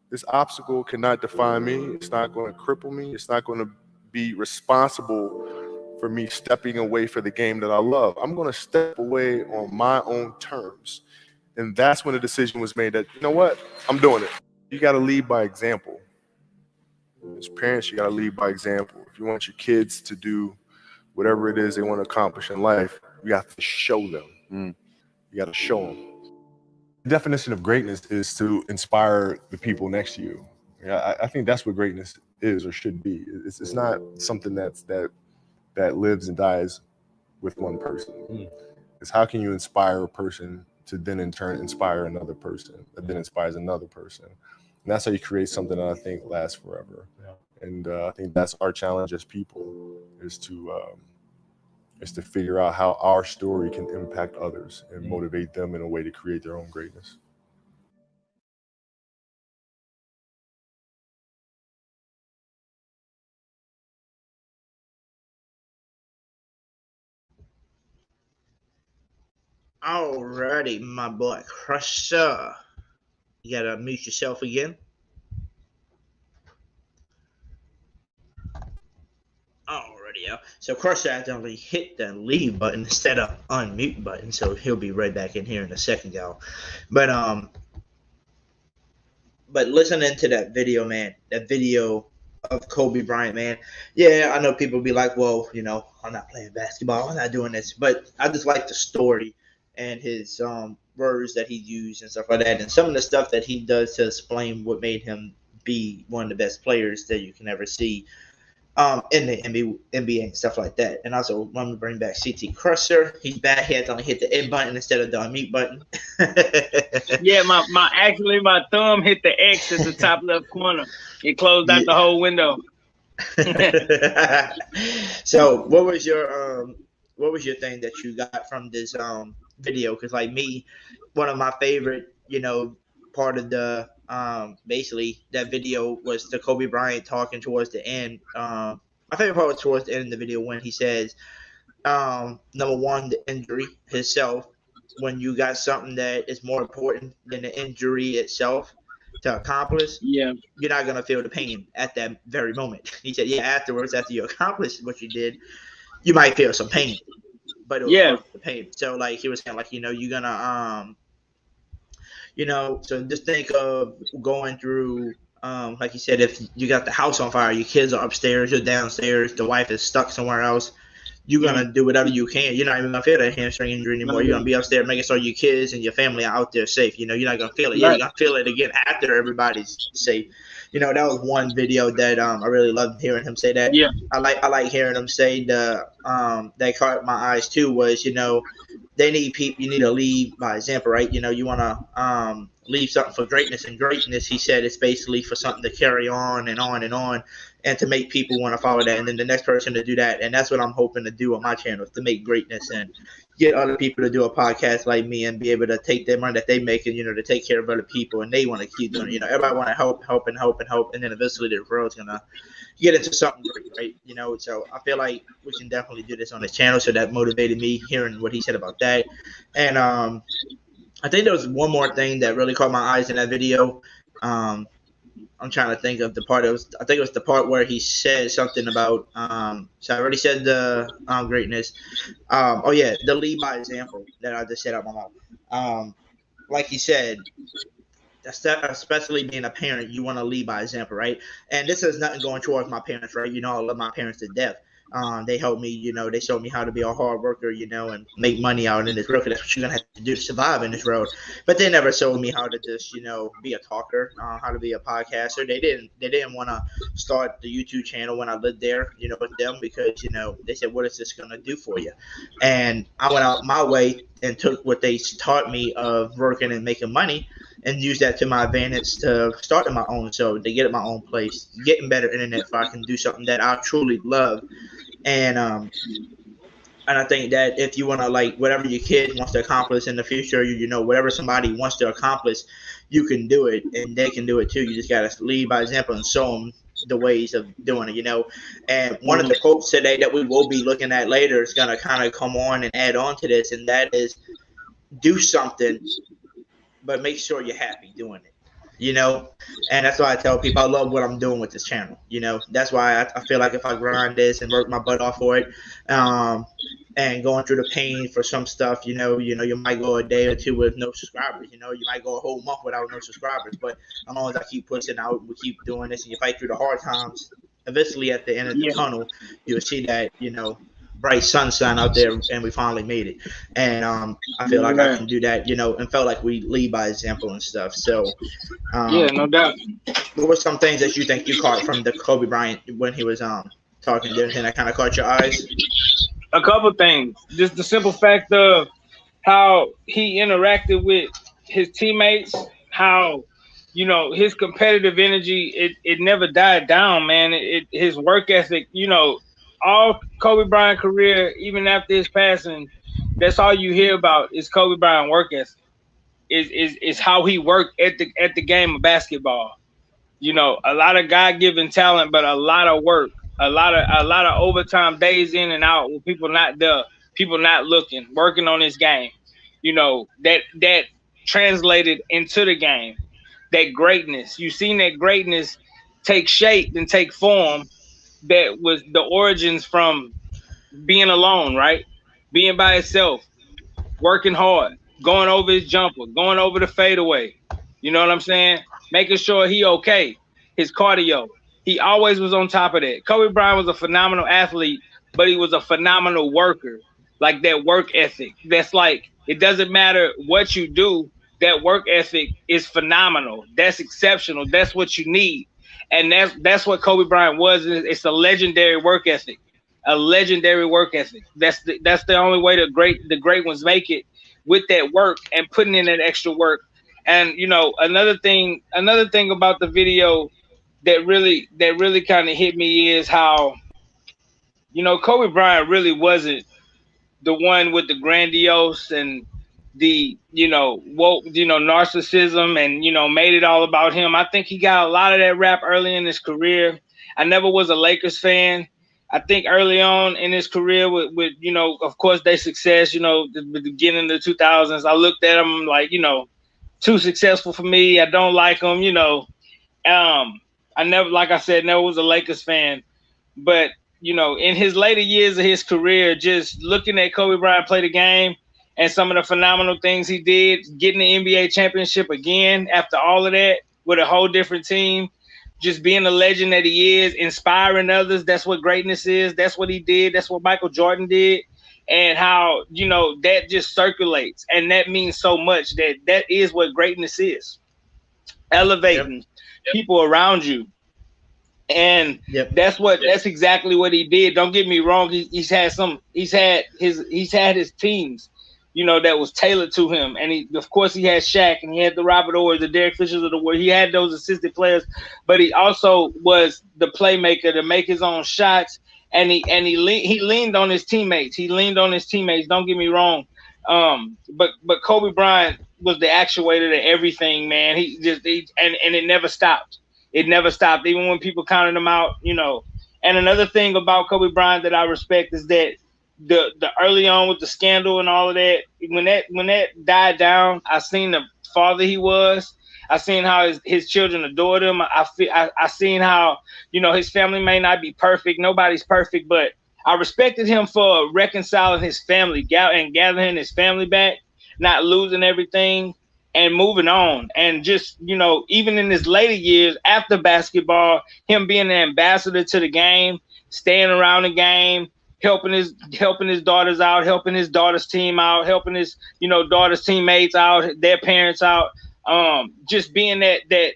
This obstacle cannot define me. It's not going to cripple me. It's not going to be responsible for me stepping away for the game that I love. I'm going to step away on my own terms. And that's when the decision was made that, you know what, I'm doing it. You got to lead by example. As parents, you got to lead by example. If you want your kids to do whatever it is they want to accomplish in life, you have to show them. You got to show them. The definition of greatness is to inspire the people next to you. I think that's what greatness is or should be. It's not something that lives and dies with one person. It's how can you inspire a person to then in turn inspire another person that then inspires another person. And that's how you create something that I think lasts forever. And I think that's our challenge as people is to figure out how our story can impact others and motivate them in a way to create their own greatness. Alrighty, my boy Crusha. You gotta mute yourself again. Alrighty, yo. So Crusha accidentally hit the leave button instead of unmute button, so he'll be right back in here in a second, y'all. But listening to that video, man, that video of Kobe Bryant, man. Yeah, I know people be like, well, I'm not playing basketball, I'm not doing this, but I just like the story and his words that he used and stuff like that, and some of the stuff that he does to explain what made him be one of the best players that you can ever see. in the NBA and stuff like that. And also want to bring back CT Crusher. He's back. He had to only hit the end button instead of the unmute button. Yeah, my thumb hit the X at the top left corner. It closed out the whole window. So what was your thing that you got from this video? Because like me, one of my favorite, part of the basically that video was the Kobe Bryant talking towards the end. My favorite part was towards the end of the video when he says, number one, the injury itself. When you got something that is more important than the injury itself to accomplish, yeah, you're not gonna feel the pain at that very moment. He said, yeah, afterwards, after you accomplish what you did, you might feel some pain, but it was worth the pain. So like he was saying, like, you're gonna so just think of going through, like you said, if you got the house on fire, your kids are upstairs, you're downstairs, the wife is stuck somewhere else, you're going to do whatever you can. You're not even going to feel that hamstring injury anymore. You're going to be upstairs making sure your kids and your family are out there safe. You're not going to feel it. Yeah, you're going to feel it again after everybody's safe. That was one video that I really loved hearing him say that. Yeah. I like hearing him say that caught my eyes too was, they need people, you need to lead by example, right? You want to leave something for greatness, and greatness, he said, it's basically for something to carry on and on and on, and to make people want to follow that, and then the next person to do that. And that's what I'm hoping to do on my channel, is to make greatness and get other people to do a podcast like me and be able to take their money that they make and, to take care of other people, and they want to keep doing it. Everybody want to help, and then eventually the world's going to get into something great, right? So I feel like we can definitely do this on the channel. So that motivated me hearing what he said about that. And I think there was one more thing that really caught my eyes in that video. I'm trying to think of the part. I think it was the part where he said something about. So I already said the greatness. The lead by example that I just said out my mouth. Like he said, especially being a parent, you want to lead by example, right? And this is nothing going towards my parents, right? I love my parents to death. They helped me, they showed me how to be a hard worker, and make money out in this world. That's what you're going to have to do to survive in this world. But they never showed me how to just, be a talker, how to be a podcaster. They didn't want to start the YouTube channel when I lived there, with them, because, they said, what is this going to do for you? And I went out my way and took what they taught me of working and making money and use that to my advantage to start my own show, to get at my own place, getting better internet so I can do something that I truly love. And I think that if you want to, like, whatever your kid wants to accomplish in the future, whatever somebody wants to accomplish, you can do it, and they can do it too. You just got to lead by example and show them the ways of doing it, And one of the quotes today that we will be looking at later is going to kind of come on and add on to this, and that is, do something, but make sure you're happy doing it, and that's why I tell people I love what I'm doing with this channel. That's why I feel like if I grind this and work my butt off for it, and going through the pain for some stuff, you might go a day or two with no subscribers, you might go a whole month without no subscribers, but as long as I keep pushing out, we keep doing this, and you fight through the hard times, eventually at the end of the tunnel, you'll see that, bright sunshine out there, and we finally made it. And I feel like I can do that, and felt like we lead by example and stuff. So no doubt. What were some things that you think you caught from the Kobe Bryant when he was talking? Did anything that kind of caught your eyes? A couple things. Just the simple fact of how he interacted with his teammates, how his competitive energy, it never died down, man. His work ethic, all Kobe Bryant career, even after his passing, that's all you hear about is Kobe Bryant work ethic. Is how he worked at the game of basketball. A lot of God-given talent, but a lot of work, a lot of overtime, days in and out with people not there, people not looking, working on his game. That translated into the game. That greatness, you seen that greatness take shape and take form. That was the origins from being alone, right? Being by himself, working hard, going over his jumper, going over the fadeaway. You know what I'm saying? Making sure he okay. His cardio. He always was on top of that. Kobe Bryant was a phenomenal athlete, but he was a phenomenal worker. Like that work ethic. That's like, it doesn't matter what you do. That work ethic is phenomenal. That's exceptional. That's what you need. And that's what Kobe Bryant was. It's a legendary work ethic. A legendary work ethic. That's the only way the great ones make it, with that work and putting in that extra work. And another thing about the video that really kind of hit me is how Kobe Bryant really wasn't the one with the grandiose and the narcissism and made it all about him. I think he got a lot of that rap early in his career. I never was a Lakers fan. I think early on in his career with of course their success, the beginning of the 2000s, I looked at him like, too successful for me. I don't like him, I never, like I said, never was a Lakers fan. But in his later years of his career, just looking at Kobe Bryant play the game and some of the phenomenal things he did, getting the NBA championship again after all of that with a whole different team, just being the legend that he is, inspiring others. That's what greatness is. That's what he did. That's what Michael Jordan did. And how, that just circulates. And that means so much. That is what greatness is. Elevating people around you. And that's exactly what he did. Don't get me wrong. He's had his teams, that was tailored to him. And he had Shaq and he had the Robert Orrs, the Derek Fishers of the world. He had those assistant players, but he also was the playmaker to make his own shots. And he leaned on his teammates. Don't get me wrong. But Kobe Bryant was the actuator to everything, man. And it never stopped. It never stopped, even when people counted him out, And another thing about Kobe Bryant that I respect is that the early on with the scandal and all of that, when that died down, I seen the father he was. I seen how his children adored him. I seen how, his family may not be perfect. Nobody's perfect, but I respected him for reconciling his family and gathering his family back, not losing everything and moving on. And just, even in his later years after basketball, him being an ambassador to the game, staying around the game, helping his daughters out, helping his daughter's team out, helping his, daughter's teammates out, their parents out. Just being that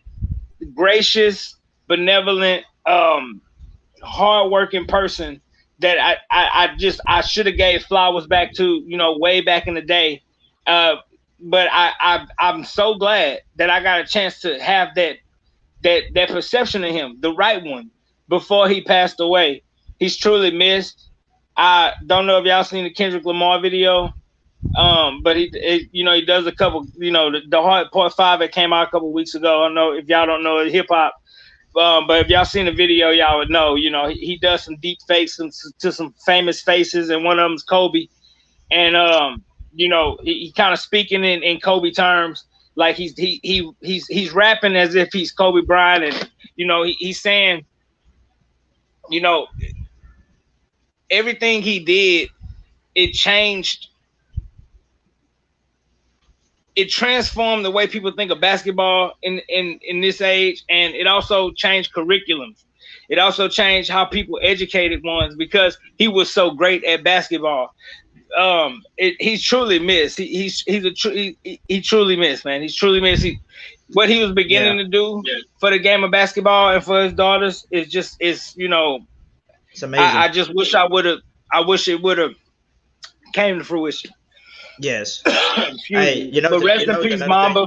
gracious, benevolent, hardworking person that I should have gave flowers back to, way back in the day. But I'm so glad that I got a chance to have that perception of him, the right one, before he passed away. He's truly missed. I don't know if y'all seen the Kendrick Lamar video, but he does a couple, the Hard Part 5 that came out a couple weeks ago. I don't know if y'all don't know hip hop, but if y'all seen the video, y'all would know. He does some deep fakes to some famous faces, and one of them's Kobe, and he kind of speaking in Kobe terms, like he's rapping as if he's Kobe Bryant, and he's saying, everything he did, it transformed the way people think of basketball in this age, and it also changed curriculums. It also changed how people educated ones, because he was so great at basketball. He's truly missed. He truly missed, man. He's truly missed. What he was beginning to do for the game of basketball and for his daughters is it's amazing. I just wish I wish it would have came to fruition. Yes. Hey, but rest in peace, Mamba.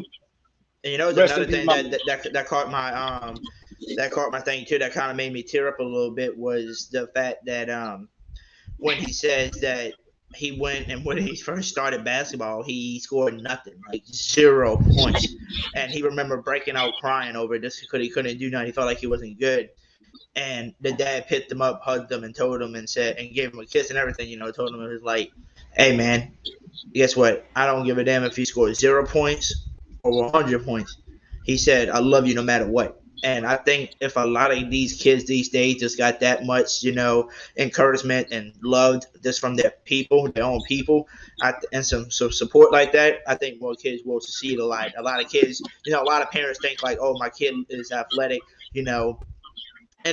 And another thing that caught my thing too, that kind of made me tear up a little bit, was the fact that when he says that he went, and when he first started basketball, he scored nothing, like 0 points. And he remembered breaking out crying over it just because he couldn't do nothing. He felt like he wasn't good. And the dad picked him up, hugged him, and told him and gave him a kiss and everything, told him, it was like, hey, man, guess what? I don't give a damn if you score 0 points or 100 points. He said, I love you no matter what. And I think if a lot of these kids these days just got that much, encouragement and love just from their own people, and some support like that, I think more kids will succeed a lot. A lot of kids, a lot of parents think like, oh, my kid is athletic, and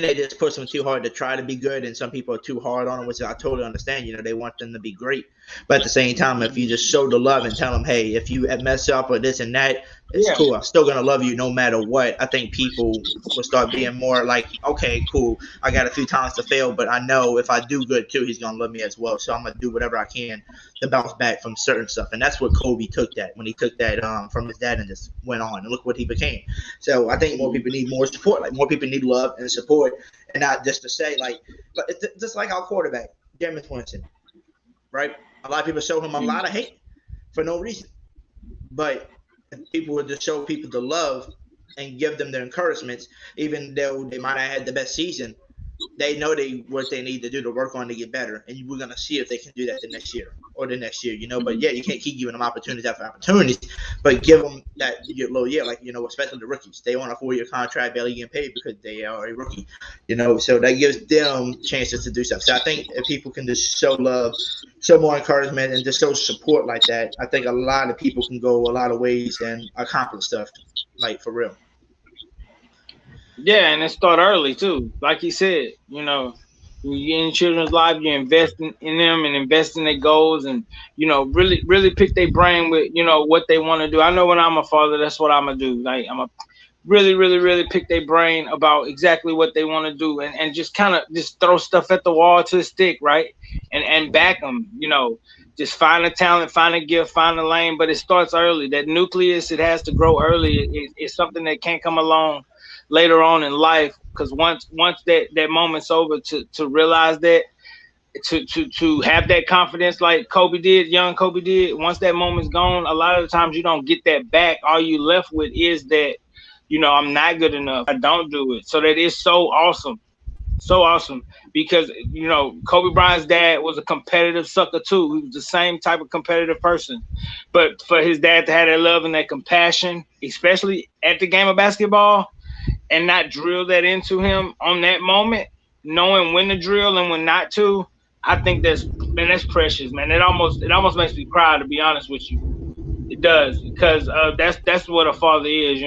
they just push them too hard to try to be good. And some people are too hard on them, which I totally understand. They want them to be great. But at the same time, if you just show the love and tell them, hey, if you mess up or this and that, it's Yeah. cool. I'm still gonna love you no matter what. I think people will start being more like, okay, cool. I got a few times to fail, but I know if I do good too, he's gonna love me as well. So I'm gonna do whatever I can to bounce back from certain stuff. And that's what Kobe took that when he took that from his dad and just went on and look what he became. So I think more people need more support. Like more people need love and support, and not just to say like, but just like our quarterback, Jameis Winston, right? A lot of people show him a lot of hate for no reason, but if people would just show people the love and give them the encouragements, even though they might not have had the best season, they know what they need to do to work on to get better, and we're gonna see if they can do that the next year or the next year, But yeah, you can't keep giving them opportunities after opportunities, but give them that little year, like especially the rookies. They on a 4-year contract, barely getting paid because they are a rookie, So that gives them chances to do stuff. So I think if people can just show love, show more encouragement, and just show support like that, I think a lot of people can go a lot of ways and accomplish stuff, like for real. Yeah, and it start early too. Like you said, when you get in children's life, you invest in them and invest in their goals, and really pick their brain with what they want to do. I know when I'm a father, that's what I'm gonna do. Like I'm a really pick their brain about exactly what they want to do, and just kind of just throw stuff at the wall to stick, right? And back them, just find a talent, find a gift, find a lane. But it starts early. That nucleus, it has to grow early. It's something that can't come along later on in life, because once that moment's over, to realize that, to have that confidence like young Kobe did, once that moment's gone, a lot of the times you don't get that back. All you left with is that, I'm not good enough, I don't do it. So that is so awesome because Kobe Bryant's dad was a competitive sucker too. He was the same type of competitive person, but for his dad to have that love and that compassion, especially at the game of basketball, and not drill that into him on that moment, knowing when to drill and when not to, I think that's precious, man. It almost makes me cry, to be honest with you. It does, because that's what a father is,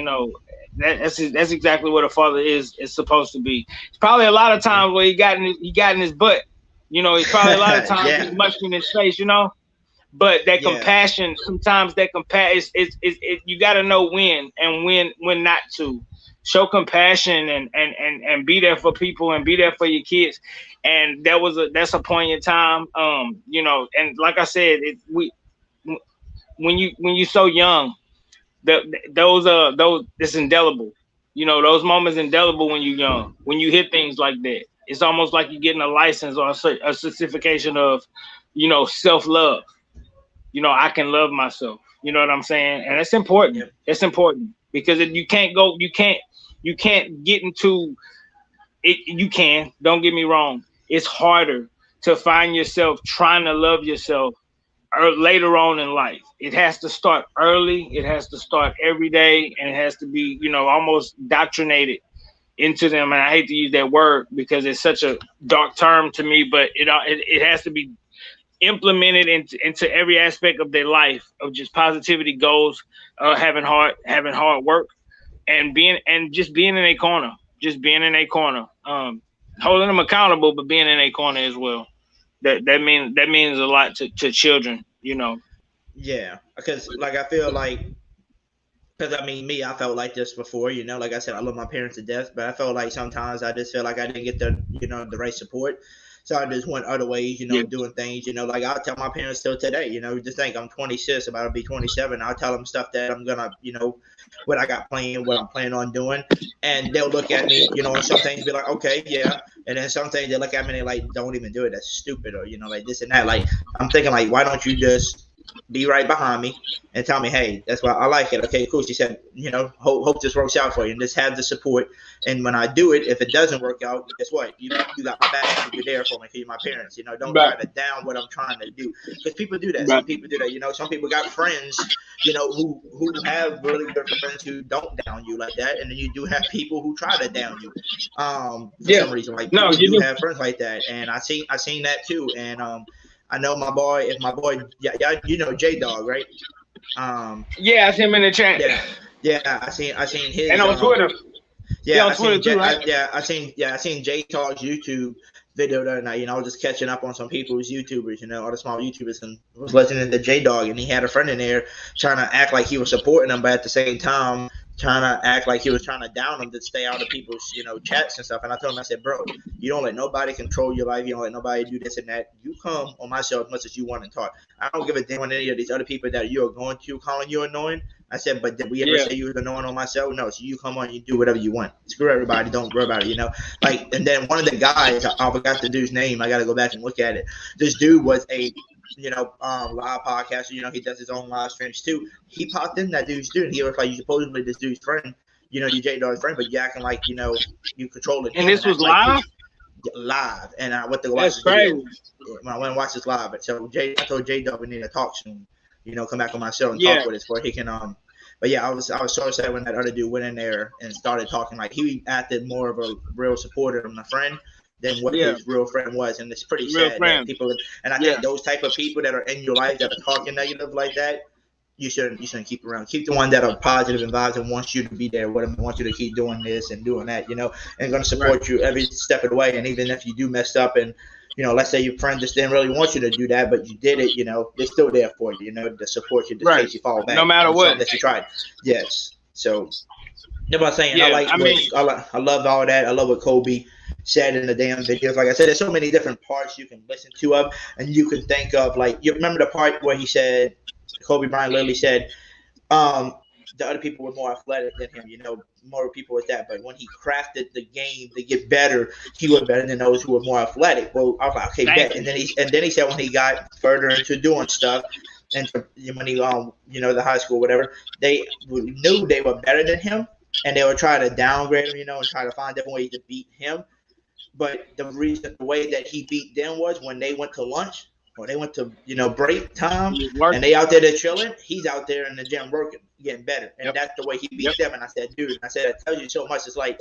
That's exactly what a father is supposed to be. It's probably a lot of times where he got in his butt, It's probably a lot of times he's much in his face, But that compassion, sometimes that compassion is you got to know when and when not to. Show compassion and be there for people and be there for your kids. And that's a point in time, and like I said, when you're so young, those it's indelible. Those moments indelible when you're young. When you hit things like that, it's almost like you're getting a license or a certification of, self-love. I can love myself. You know what I'm saying? And it's important. Yep. It's important because you can't get into it. You can, don't get me wrong. It's harder to find yourself trying to love yourself later on in life. It has to start early. It has to start every day, and it has to be, almost indoctrinated into them. And I hate to use that word because it's such a dark term to me, but it has to be implemented into every aspect of their life, of just positivity, goals, having hard work, and being in a corner, holding them accountable, but being in a corner as well. That means a lot to children, Yeah, because I feel like, because I felt like this before, like I said, I love my parents to death, but I felt like sometimes I just felt like I didn't get the right support. So I just went other ways, doing things, like I'll tell my parents still today, just think I'm 26, about to be 27. I'll tell them stuff that I'm going to, what I got planned, what I'm planning on doing. And they'll look at me, and some things be like, okay, yeah. And then some things they look at me and they like, don't even do it. That's stupid. Or, like this and that. Like, I'm thinking like, why don't you just be right behind me and tell me, hey, that's why I like it. Okay, cool. She said, hope this works out for you and just have the support. And when I do it, if it doesn't work out, guess what? You got my back. You're there for me. You're my parents. Don't try to down what I'm trying to do. Because people do that. Some people do that. Some people got friends, who have really good friends who don't down you like that. And then you do have people who try to down you for some reason. Like, you do have friends like that. And I seen that too. And I know my boy, J Dog, right? Yeah, I seen him in the chat. Yeah, I seen his, and on Twitter. Yeah, on Twitter too, right? I seen J Dog's YouTube video the other night. I was just catching up on some people's YouTubers, all the small YouTubers, and was listening to J Dog, and he had a friend in there trying to act like he was supporting them, but at the same time trying to act like he was trying to down them to stay out of people's, chats and stuff. And I told him, I said, bro, you don't let nobody control your life. You don't let nobody do this and that. You come on my show as much as you want and talk. I don't give a damn on any of these other people that you are going to calling you annoying. I said, but did we ever say you was annoying on my show? No. So you come on, you do whatever you want. Screw everybody. Don't worry about it, And then one of the guys, I forgot the dude's name. I got to go back and look at it. This dude was a live podcaster. He does his own live streams too. He popped in that dude's dude. He was like, you supposedly this dude's friend, you J Dog's friend, but you acting like, you control it. And this was live? Live. And I went to watch this video. When I went and watched this live. So I told J Dog we need to talk soon. Come back on my show and talk with us before he can But yeah, I was so sad when that other dude went in there and started talking. Like he acted more of a real supporter of my friend than what his real friend was, and it's pretty sad that people. And I think those type of people that are in your life that are talking negative like that, you shouldn't keep around. Keep the one that are positive and vibes and wants you to be there with them, and want you to keep doing this and doing that, and going to support you every step of the way. And even if you do mess up and let's say your friend just didn't really want you to do that, but you did it, they're still there for you, to support you, just in case you fall back. No matter what. That you tried. Yes. So, that's what I'm saying. I love all that. I love what Kobe said in the damn videos. Like I said, there's so many different parts you can listen to of, and you can think of, like, you remember the part where he said, Kobe Bryant literally said, the other people were more athletic than him, more people with that. But when he crafted the game to get better, he was better than those who were more athletic. Well, I was like, okay, bet. And then he said when he got further into doing stuff, and when he the high school, whatever, they knew they were better than him, and they would try to downgrade him, and try to find different ways to beat him. But the way that he beat them was when they went to lunch or they went to break time, and they out there chilling. He's out there in the gym working, getting better, and that's the way he beat them. And I said, dude, that tells you so much. It's like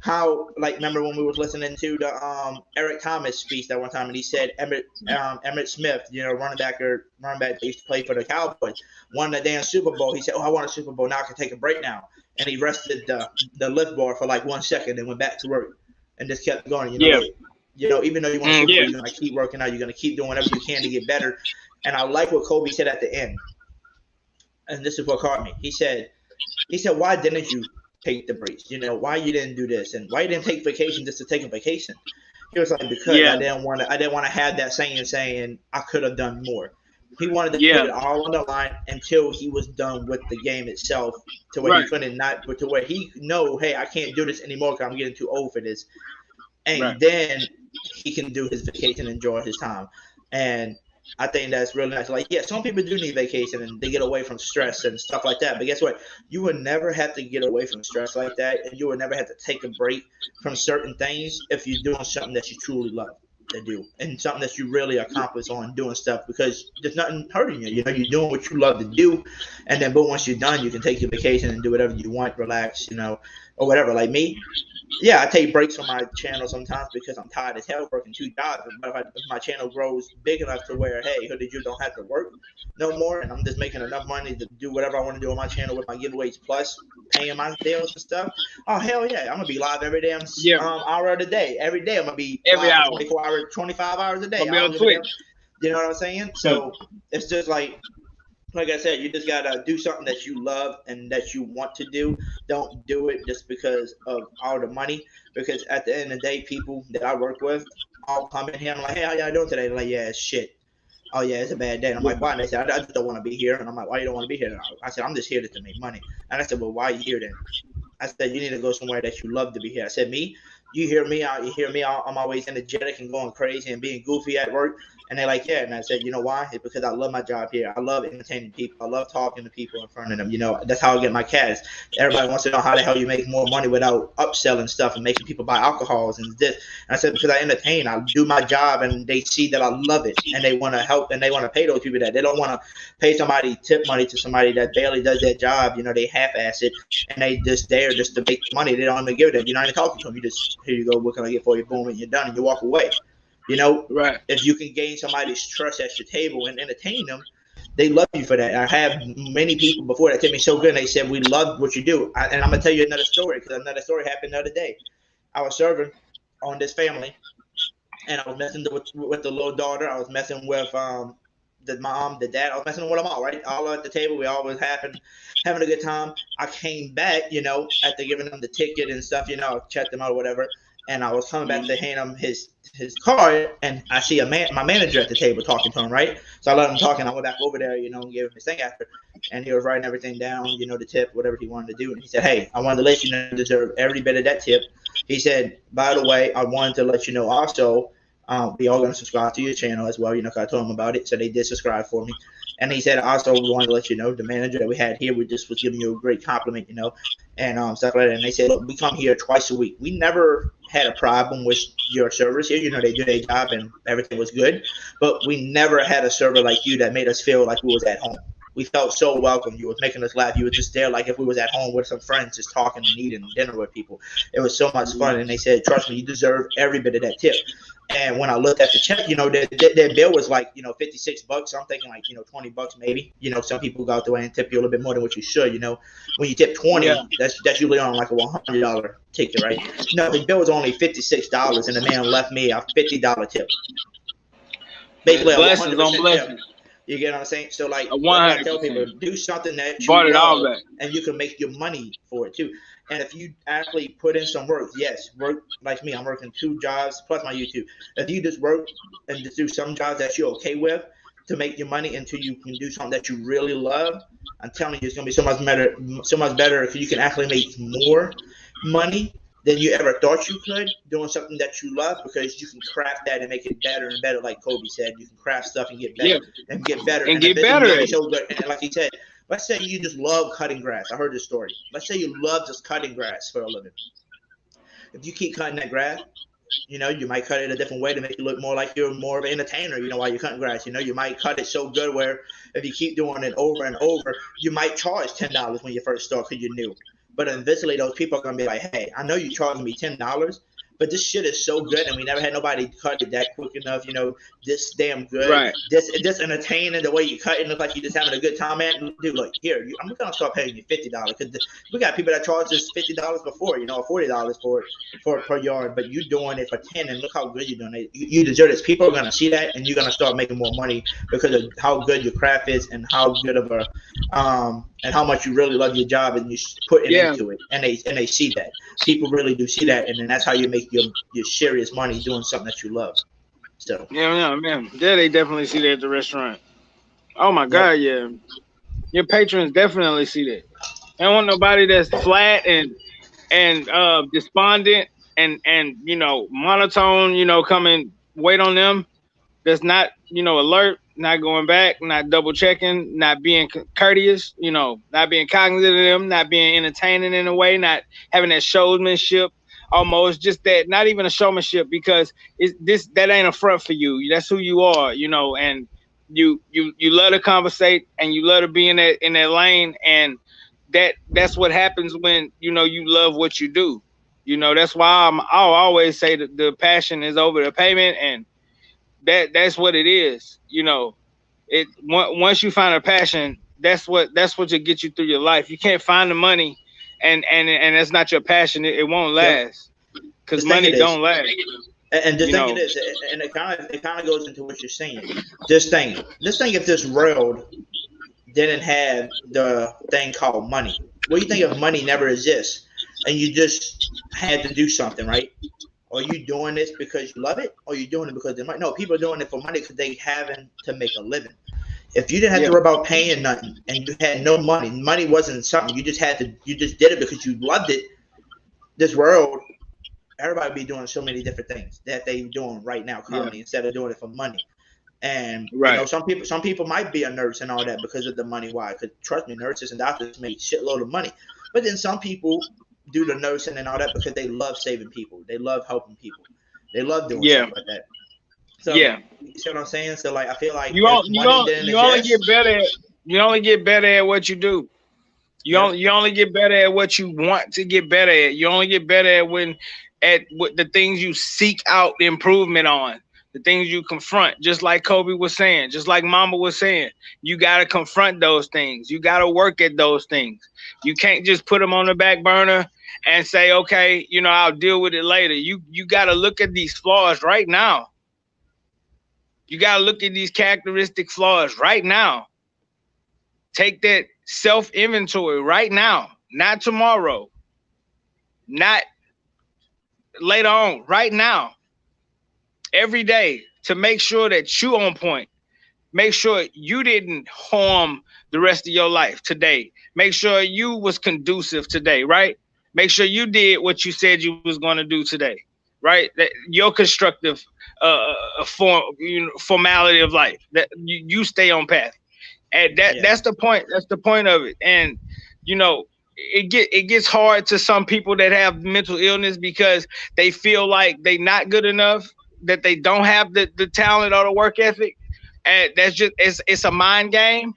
how, like, remember when we was listening to the Eric Thomas speech that one time, and he said Emmitt Smith, running back that used to play for the Cowboys, won the damn Super Bowl. He said, I won a Super Bowl. Now I can take a break now. And he rested the lift bar for like 1 second and went back to work and just kept going. Even though you want to, you're going to keep working out. You're going to keep doing whatever you can to get better. And I like what Kobe said at the end. And this is what caught me. He said, why didn't you take the breaks? Why you didn't do this, and why you didn't take vacation just to take a vacation? He was like, because I didn't want to have that saying I could have done more. He wanted to put it all on the line until he was done with the game itself, to where he couldn't but to where he know, hey, I can't do this anymore because I'm getting too old for this. And then he can do his vacation and enjoy his time. And I think that's really nice. Like, some people do need vacation and they get away from stress and stuff like that. But guess what? You would never have to get away from stress like that, and you would never have to take a break from certain things if you're doing something that you truly love to do, and something that you really accomplish on doing stuff, because there's nothing hurting you. You're doing what you love to do, and then once you're done, you can take your vacation and do whatever you want, relax, or whatever. Like me, I take breaks from my channel sometimes because I'm tired as hell working 2 jobs. But if my channel grows big enough to where, hey, Hoodie, you don't have to work no more, and I'm just making enough money to do whatever I want to do on my channel with my giveaways plus paying my bills and stuff. Oh, hell yeah. I'm going to be live every damn hour of the day. Every day I'm going to be every live hour. 24 hours, 25 hours a day. Be on Twitch. You know what I'm saying? So it's just like I said, you just got to do something that you love and that you want to do. Don't do it just because of all the money, because at the end of the day, people that I work with all come in here. I'm like, hey, how y'all doing today? They're like, yeah, it's shit. Oh, yeah, it's a bad day. And I'm like, why? And they said, I just don't want to be here. And I'm like, why you don't want to be here? And I said, I'm just here to make money. And I said, well, why are you here then? I said, you need to go somewhere that you love to be here. I said, me? You hear me out. You hear me out. I'm always energetic and going crazy and being goofy at work. And they're like, yeah. And I said, you know why? It's because I love my job here. I love entertaining people. I love talking to people in front of them. That's how I get my cash. Everybody wants to know how the hell you make more money without upselling stuff and making people buy alcohols and this. And I said, because I entertain. I do my job, and they see that I love it, and they want to help, and they want to pay those people that. They don't want to pay somebody tip money to somebody that barely does their job. They half-ass it, and they just there just to make money. They don't even give it. You're not even talking to them. You just, here you go, what can I get for you? Boom, and you're done, and you walk away. Right. If you can gain somebody's trust at your table and entertain them, they love you for that. I have many people before that did me so good, and they said, we love what you do. And I'm going to tell you another story, because another story happened the other day. I was serving on this family, and I was messing with the little daughter. I was messing with the mom, the dad. I was messing with them all, right? All at the table. We all was having a good time. I came back, after giving them the ticket and stuff, I checked them out or whatever. And I was coming back to hand him his card, and I see my manager at the table talking to him, right? So I let him talk, and I went back over there, and gave him his thing after. And he was writing everything down, the tip, whatever he wanted to do. And he said, hey, I wanted to let you know you deserve every bit of that tip. He said, by the way, I wanted to let you know also, we all going to subscribe to your channel as well, because I told him about it. So they did subscribe for me. And he said, also, we wanted to let you know, the manager that we had here, we just was giving you a great compliment, and stuff like that. And they said, look, we come here twice a week. We never had a problem with your servers here. They do their job and everything was good. But we never had a server like you that made us feel like we was at home. We felt so welcome. You was making us laugh. You were just there like if we was at home with some friends just talking and eating dinner with people. It was so much fun. And they said, trust me, you deserve every bit of that tip. And when I looked at the check, their bill was like, $56. So I'm thinking like, $20 maybe. Some people go out the way and tip you a little bit more than what you should. When you tip 20, that's usually on like a $100 ticket, right? No, the bill was only $56, and the man left me a $50 tip. Basically, blessings on blessings. You get what I'm saying? So like, I tell people, do something that you bought it all love, back, and you can make your money for it too. And if you actually put in some work, work like me, I'm working 2 jobs plus my YouTube. If you just work and just do some jobs that you're okay with to make your money until you can do something that you really love, I'm telling you, it's gonna be so much better if you can actually make more money than you ever thought you could doing something that you love, because you can craft that and make it better and better. Like Kobe said, you can craft stuff and get better and get better and get better. So good. And like he said, let's say you just love cutting grass. I heard this story. Let's say you love just cutting grass for a living. If you keep cutting that grass, you might cut it a different way to make it look more like you're more of an entertainer, while you're cutting grass. You might cut it so good where if you keep doing it over and over, you might charge $10 when you first start because you're new. But eventually those people are going to be like, hey, I know you charging me $10, but this shit is so good, and we never had nobody cut it that quick enough, this damn good. Right. This entertaining, the way you cut it look like you're just having a good time, man. Dude, look, here, I'm going to start paying you $50, because we got people that charge us $50 before, or $40 for per yard, but you doing it for 10, and look how good you're doing it. You deserve this. People are going to see that, and you're going to start making more money because of how good your craft is and how good of a and how much you really love your job and you put into it, and they see that. People really do see that, and then that's how you make your serious money doing something that you love. So man. Yeah, they definitely see that at the restaurant. Oh my God, yeah. Your patrons definitely see that. They don't want nobody that's flat and despondent and monotone, come and wait on them. That's not, alert, not going back, not double checking, not being courteous, not being cognizant of them, not being entertaining in a way, not having that showmanship. Almost just that, not even a showmanship, because that ain't a front for you. That's who you are, and you love to conversate and you love to be in that lane, and that's what happens when you love what you do. That's why I'll always say that the passion is over the payment, and that's what it is. Once you find a passion, that's what will get you through your life. You can't find the money and that's not your passion, it won't last, because money don't last. And just think it is, and it kind of goes into what you're saying. Just think if this world didn't have the thing called money. What do you think if money never exists and you just had to do something, right? Are you doing this because you love it, or are you doing it because they might? No, people are doing it for money because they having to make a living. If you didn't have to worry about paying nothing and you had no money wasn't something, you just did it because you loved it. This world, everybody be doing so many different things that they doing right now currently instead of doing it for money. And some people might be a nurse and all that because of the money. Why? Because trust me, nurses and doctors make shitload of money. But then some people do the nursing and all that because they love saving people. They love helping people. They love doing stuff like that. So you see what I'm saying? So like I feel like you only get better at what you do. You only get better at what you want to get better at. You only get better at the things you seek out the improvement on, the things you confront. Just like Kobe was saying, just like Mama was saying, you got to confront those things. You got to work at those things. You can't just put them on the back burner and say, okay, I'll deal with it later. You got to look at these flaws right now. You got to look at these characteristic flaws right now. Take that self-inventory right now, not tomorrow, not later on, right now, every day, to make sure that you on point. Make sure you didn't harm the rest of your life today. Make sure you was conducive today, right? Make sure you did what you said you was going to do today, right? That your constructive formality of life, that you stay on path. And that's the point. That's the point of it. And you know, it gets hard to some people that have mental illness because they feel like they not good enough, that they don't have the talent or the work ethic. And that's just it's a mind game,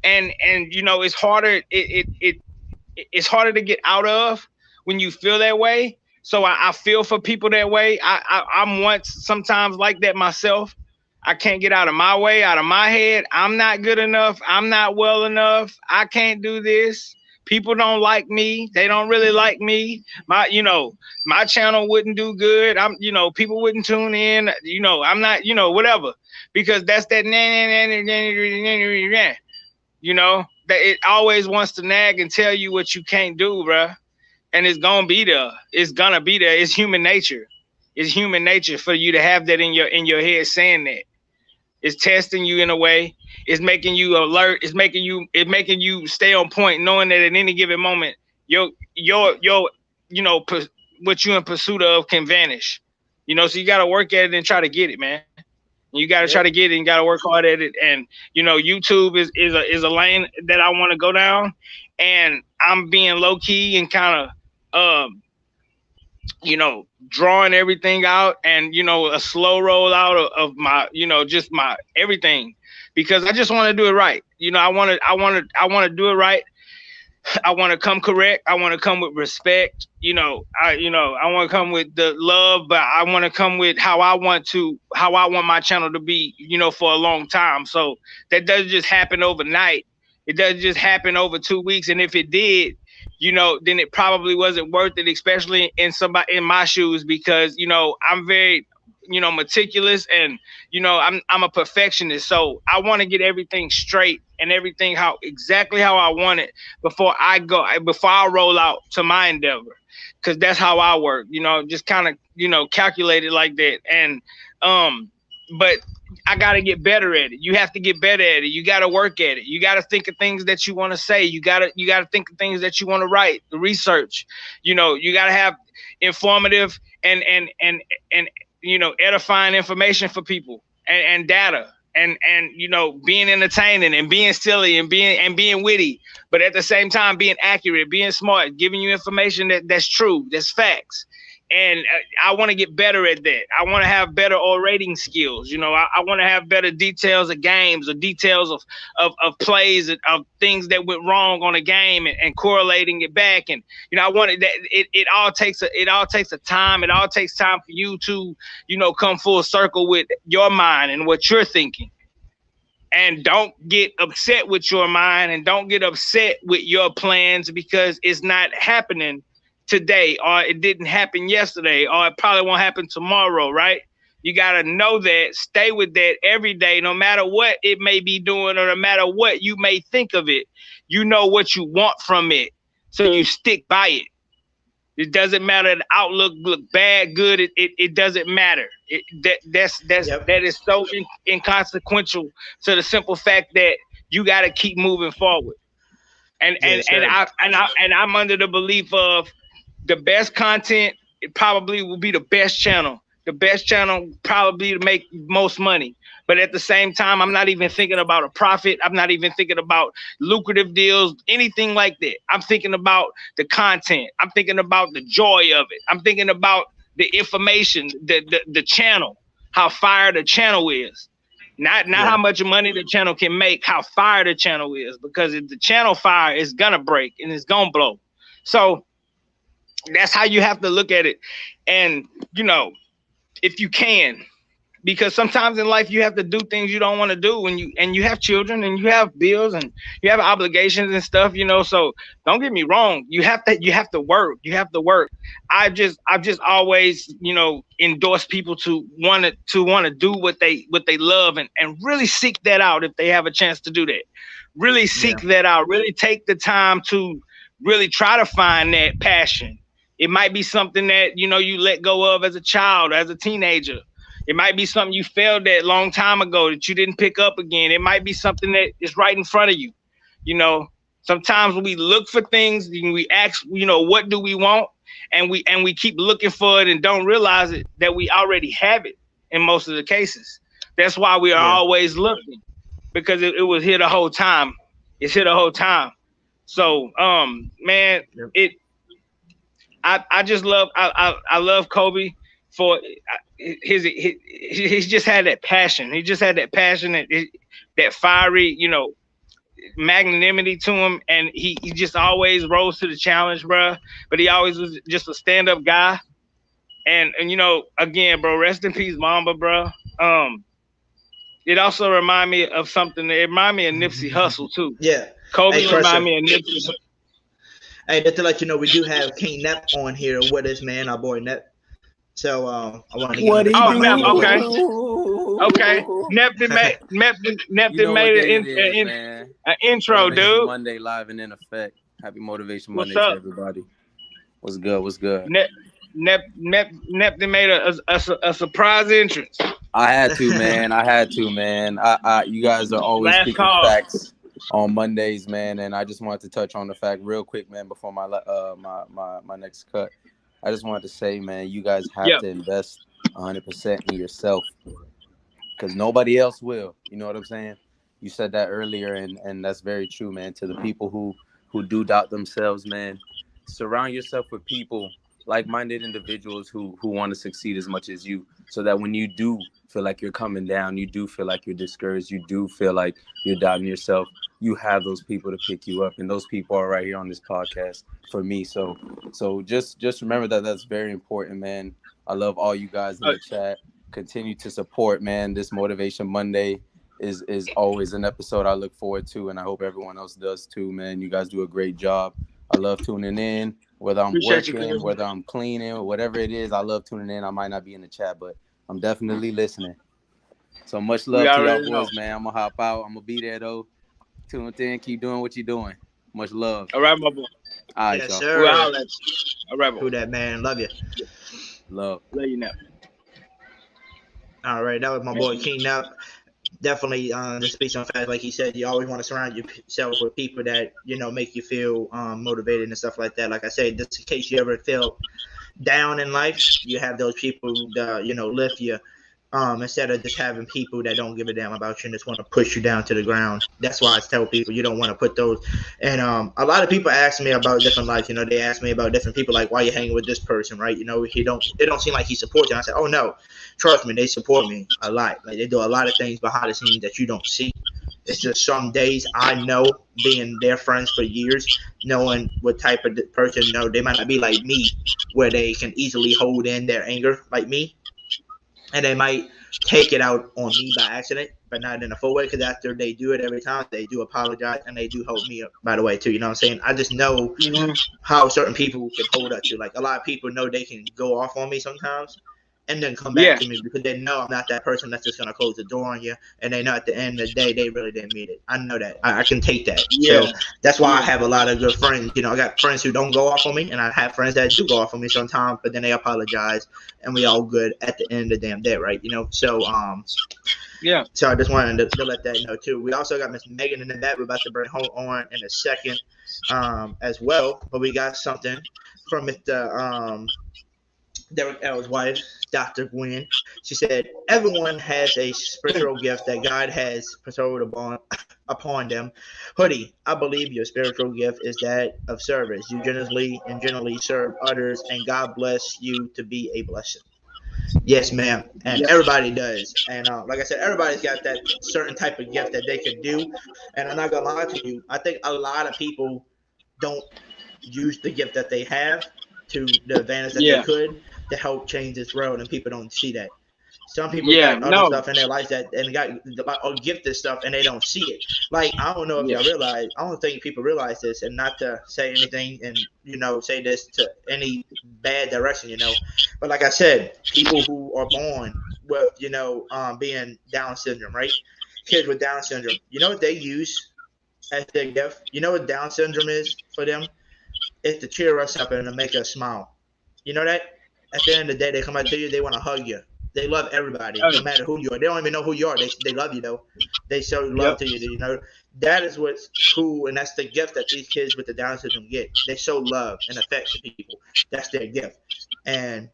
and you know, it's harder it's harder to get out of when you feel that way. So I feel for people that way. I'm once sometimes like that myself. I can't get out of my way, out of my head. I'm not good enough. I'm not well enough. I can't do this. People don't like me. They don't really like me. My channel wouldn't do good. People wouldn't tune in. I'm not, whatever, because that's that, that it always wants to nag and tell you what you can't do, bruh. And it's gonna be there. It's gonna be there. It's human nature. It's human nature for you to have that in your head saying that. It's testing you in a way. It's making you alert. It's making you stay on point, knowing that at any given moment, what you're in pursuit of can vanish. So you got to work at it and try to get it, man. You got to try to get it and got to work hard at it. And YouTube is a lane that I want to go down, and I'm being low key and kind of drawing everything out, and a slow roll out of my just my everything, because I just want to do it right. I want to do it right. I want to come correct. I want to come with respect. I want to come with the love, but I want to come with how I want my channel to be, for a long time. So that doesn't just happen overnight. It doesn't just happen over 2 weeks. And if it did, then it probably wasn't worth it, especially in my shoes, because, I'm very, meticulous, and, I'm a perfectionist. So I want to get everything straight and everything exactly how I want it before I roll out to my endeavor. Cause that's how I work, just kind of, calculate it like that. And, but I got to get better at it. You have to get better at it. You got to work at it. You got to think of things that you want to say. You got to think of things that you want to write, the research. You got to have informative and edifying information for people, and data, and being entertaining and being silly and being witty, but at the same time being accurate, being smart, giving you information that's true, that's facts. And I want to get better at that. I want to have better orating skills. I want to have better details of games, or details of plays, of things that went wrong on a game, and correlating it back. And I want that. It all takes a time. It all takes time for you to come full circle with your mind and what you're thinking. And don't get upset with your mind, and don't get upset with your plans because it's not happening today, or it didn't happen yesterday, or it probably won't happen tomorrow, right? You got to know that, stay with that every day, no matter what it may be doing, or no matter what you may think of it. You know what you want from it, so you stick by it. It doesn't matter the outlook look bad, good. It doesn't matter. That is so inconsequential to the simple fact that you got to keep moving forward. And I'm under the belief of, the best content, it probably will be the best channel. The best channel probably to make most money. But at the same time, I'm not even thinking about a profit. I'm not even thinking about lucrative deals, anything like that. I'm thinking about the content. I'm thinking about the joy of it. I'm thinking about the information, the channel, how fire the channel is. Not how much money the channel can make, how fire the channel is. Because if the channel fire, is gonna break and it's gonna blow. So that's how you have to look at it. And, if you can, because sometimes in life you have to do things you don't want to do when you have children and you have bills and you have obligations and stuff, so don't get me wrong, you have to work. I've just always, endorse people to want to do what they love and really seek that out if they have a chance to do that. Really seek that out, really take the time to really try to find that passion. It might be something that, you let go of as a child, as a teenager. It might be something you failed at a long time ago that you didn't pick up again. It might be something that is right in front of you. Sometimes when we look for things and we ask, what do we want? And we keep looking for it and don't realize it, that we already have it in most of the cases. That's why we are always looking, because it was here the whole time. It's here the whole time. So, man, I just love, I love Kobe for he's just had that passion. He just had that passion, that fiery, magnanimity to him, and he just always rose to the challenge, bro. But he always was just a stand-up guy. And again, bro, rest in peace, Mamba, bro. It also remind me of something. It remind me of Nipsey Hussle too. Yeah, Kobe remind me of Nipsey. Hey, just to let you know, we do have King Nep on here with us, man, our boy Nep. So I want to what get he do? Okay. Nep made an intro, dude. Monday live and in effect. Happy Motivation Monday to everybody. What's good? Nep made a surprise entrance. I had to, man. I you guys are always Last speaking call. facts on Mondays, man, and I just wanted to touch on the fact real quick, man, before my my next cut. I just wanted to say, man, you guys have to invest 100% in yourself, because nobody else will. You know what I'm saying? You said that earlier, and that's very true, man. To the people who do doubt themselves, man, surround yourself with people, like-minded individuals who want to succeed as much as you, so that when you do feel like you're coming down, you do feel like you're discouraged, you do feel like you're doubting yourself, you have those people to pick you up, and those people are right here on this podcast for me. So just remember that that's very important, man. I love all you guys in the chat. Continue to support, man. This Motivation Monday is always an episode I look forward to, and I hope everyone else does too, man. You guys do a great job. I love tuning in, whether I'm working, whether I'm cleaning, whatever it is. I love tuning in. I might not be in the chat, but I'm definitely listening. So much love to y'all boys, man. I'm gonna hop out. I'm gonna be there though. Tuned in. Keep doing what you're doing. Much love. All right, my boy. All right, yes, y'all. sir. All right, Who that, man? Love you. Love you now. All right, that was my boy King Nep. Definitely, just speak some facts. Like he said, you always want to surround yourself with people that make you feel motivated and stuff like that. Like I said, just in case you ever feel down in life, you have those people that lift you. Instead of just having people that don't give a damn about you and just want to push you down to the ground. That's why I tell people you don't want to put those. And a lot of people ask me about different life. They ask me about different people, like, why you hanging with this person, right? It don't seem like he supports you. And I said, oh no, trust me, they support me a lot. Like, they do a lot of things behind the scenes that you don't see. It's just some days I know, being their friends for years, knowing what type of person, they might not be like me, where they can easily hold in their anger like me. And they might take it out on me by accident, but not in a full way, because after they do it every time, they do apologize and they do hold me up, by the way, too. You know what I'm saying? I just know how certain people can hold up to. Like, a lot of people know they can go off on me sometimes and then come back to me, because they know I'm not that person that's just going to close the door on you. And they know at the end of the day, they really didn't mean it. I know that. I can take that. Yeah. So that's why I have a lot of good friends. I got friends who don't go off on me, and I have friends that do go off on me sometimes, but then they apologize, and we all good at the end of the damn day, right? So, So I just wanted to let that know, too. We also got Miss Megan in the back. We're about to bring home on in a second as well. But we got something from Mr. Derek L's wife, Dr. Gwen. She said, everyone has a spiritual gift that God has bestowed upon them. Hoodie, I believe your spiritual gift is that of service. You generally serve others, and God bless you to be a blessing. Yes, ma'am. And everybody does. And like I said, everybody's got that certain type of gift that they can do. And I'm not going to lie to you, I think a lot of people don't use the gift that they have to the advantage that they could to help change this world, and people don't see that. Some people got other stuff in their life and got gifted stuff and they don't see it. Like, I don't know if y'all realize, I don't think people realize this, and not to say anything and, say this to any bad direction, but like I said, people who are born with, being Down syndrome, right? Kids with Down syndrome, you know what they use as their gift? You know what Down syndrome is for them? It's to cheer us up and to make us smile. You know that? At the end of the day, they come out to you, they want to hug you. They love everybody, no matter who you are. They don't even know who you are. They love you, though. They show love to you, That is what's cool, and that's the gift that these kids with the Down syndrome get. They show love and affection to people. That's their gift. And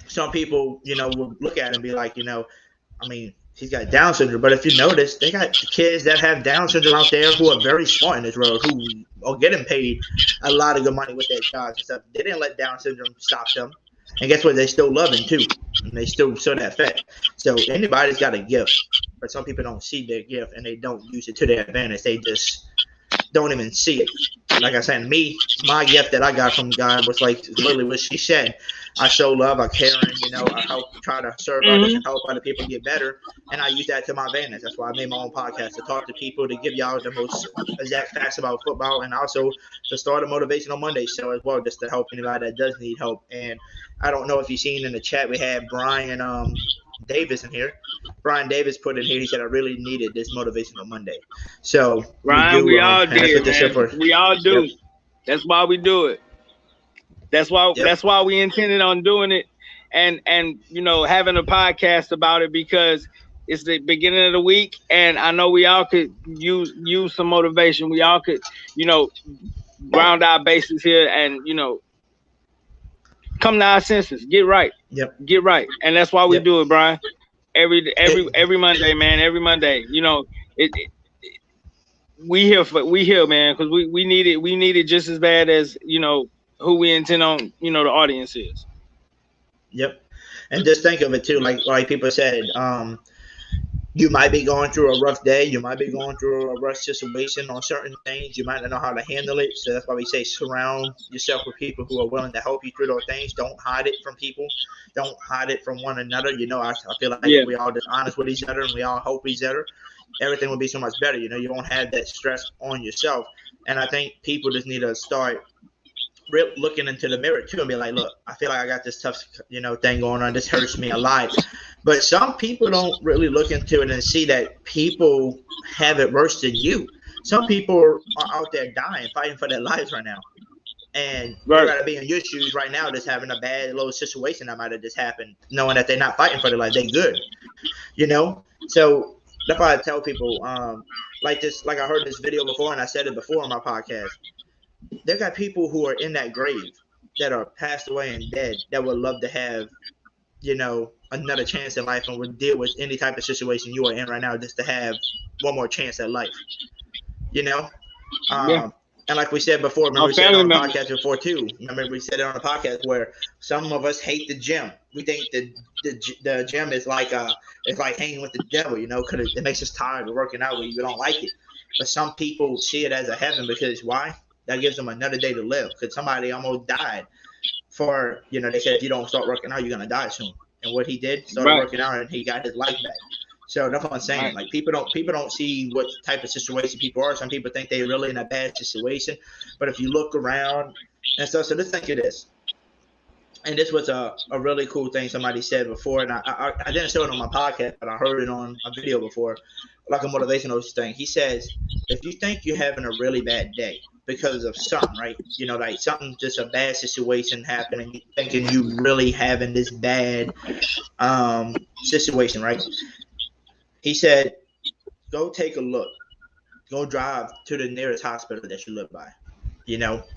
some people, will look at it and be like, he's got Down syndrome. But if you notice, they got kids that have Down syndrome out there who are very smart in this world, who are getting paid a lot of good money with their jobs and stuff. They didn't let Down syndrome stop them. And guess what? They still love him too. And they still show that fact. So anybody's got a gift. But some people don't see their gift and they don't use it to their advantage. They just don't even see it. Like I said, my gift that I got from God was like literally what she said. I show love, I care, and I help try to serve others and help other people get better. And I use that to my advantage. That's why I made my own podcast, to talk to people, to give y'all the most exact facts about football, and also to start a Motivational Monday show as well, just to help anybody that does need help. And I don't know if you've seen in the chat, we had Brian Davis in here. Brian Davis put in here, he said, I really needed this Motivational Monday. So Brian, we all did, man. We all do. Yep. That's why we do it. That's why we intended on doing it and having a podcast about it, because it's the beginning of the week and I know we all could use some motivation. We all could, ground our bases here and, come to our senses, get right. Yep. Get right. And that's why we do it, Brian. Every Monday, man, every Monday, we here, man, because we need it just as bad as, who we intend on, the audience is. Yep. And just think of it too, like people said, you might be going through a rough day. You might be going through a rough situation on certain things. You might not know how to handle it. So that's why we say surround yourself with people who are willing to help you through those things. Don't hide it from people. Don't hide it from one another. I feel like if we all just honest with each other and we all help each other, everything will be so much better. You won't have that stress on yourself. And I think people just need to start looking into the mirror too and be like, look, I feel like I got this tough, thing going on. This hurts me a lot. But some people don't really look into it and see that people have it worse than you. Some people are out there dying, fighting for their lives right now. And you got to be in your shoes right now, just having a bad little situation that might have just happened, knowing that they're not fighting for their life. They're good, So that's why I tell people, like I heard this video before and I said it before on my podcast. They've got people who are in that grave that are passed away and dead that would love to have, another chance in life and would deal with any type of situation you are in right now just to have one more chance at life, And like we said before, remember we said it on the podcast before too. Remember we said it on the podcast where some of us hate the gym. We think the gym is like it's like hanging with the devil, because it makes us tired of working out when you don't like it. But some people see it as a heaven because why? That gives them another day to live. Because somebody almost died for, they said if you don't start working out, you're gonna die soon. And what he did, started working out, and he got his life back. So that's what I'm saying. Like people don't see what type of situation people are. Some people think they're really in a bad situation, but if you look around and stuff, so let's think of this. And this was a really cool thing somebody said before, and I didn't show it on my podcast, but I heard it on a video before, like a motivational thing. He says, if you think you're having a really bad day because of something, right? Like something, just a bad situation happening, you thinking you really having this bad situation, right? He said, go take a look. Go drive to the nearest hospital that you live by,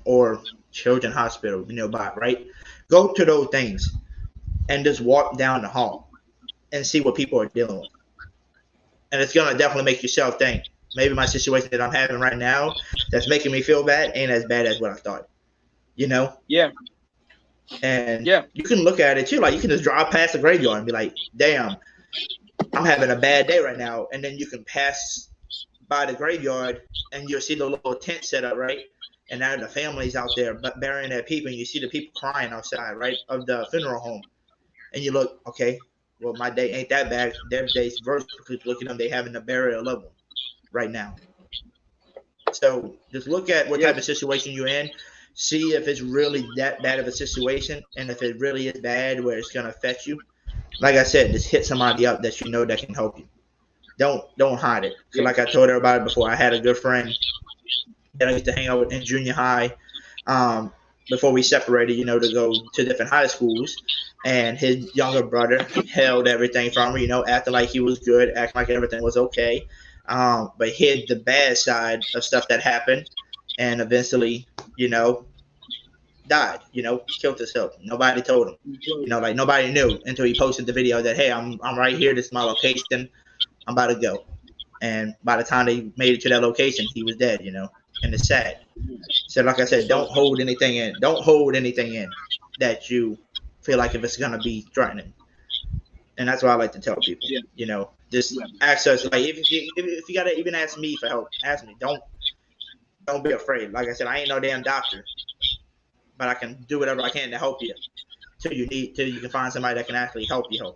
or children's hospital nearby, right? Go to those things and just walk down the hall and see what people are dealing with. And it's going to definitely make yourself think, maybe my situation that I'm having right now that's making me feel bad ain't as bad as what I thought, Yeah. And you can look at it too. Like you can just drive past the graveyard and be like, damn, I'm having a bad day right now. And then you can pass by the graveyard and you'll see the little tent set up, right? And now the family's out there burying their people, and you see the people crying outside, right, of the funeral home. And you look, okay, well, my day ain't that bad. Their day's worse because look at them, they having to bury a loved one right now. So just look at what type of situation you're in, see if it's really that bad of a situation, and if it really is bad where it's gonna affect you. Like I said, just hit somebody up that you know that can help you. Don't hide it. So like I told everybody before, I had a good friend that I used to hang out with in junior high. Before we separated, to go to different high schools. And his younger brother held everything from her, acting like he was good, acting like everything was okay, but hid the bad side of stuff that happened, and eventually, died. Killed himself. Nobody told him. Like nobody knew until he posted the video that, hey, I'm right here. This is my location. I'm about to go. And by the time they made it to that location, he was dead. And it's sad. So like I said, don't hold anything in. Don't hold anything in that you feel like if it's gonna be threatening. And that's what I like to tell people. Just ask us. Like if you gotta even ask me for help, ask me. Don't be afraid. Like I said, I ain't no damn doctor, but I can do whatever I can to help you till you can find somebody that can actually help you.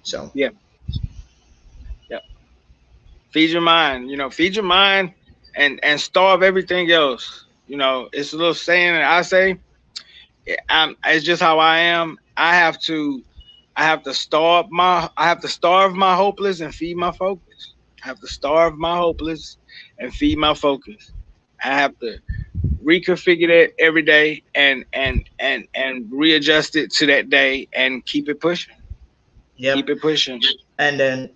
So yeah. Feed your mind. Feed your mind. And starve everything else. It's a little saying that I say. It's just how I am. I have to starve my hopeless and feed my focus. I have to starve my hopeless and feed my focus. I have to reconfigure that every day and readjust it to that day and keep it pushing. Yep. Keep it pushing. And then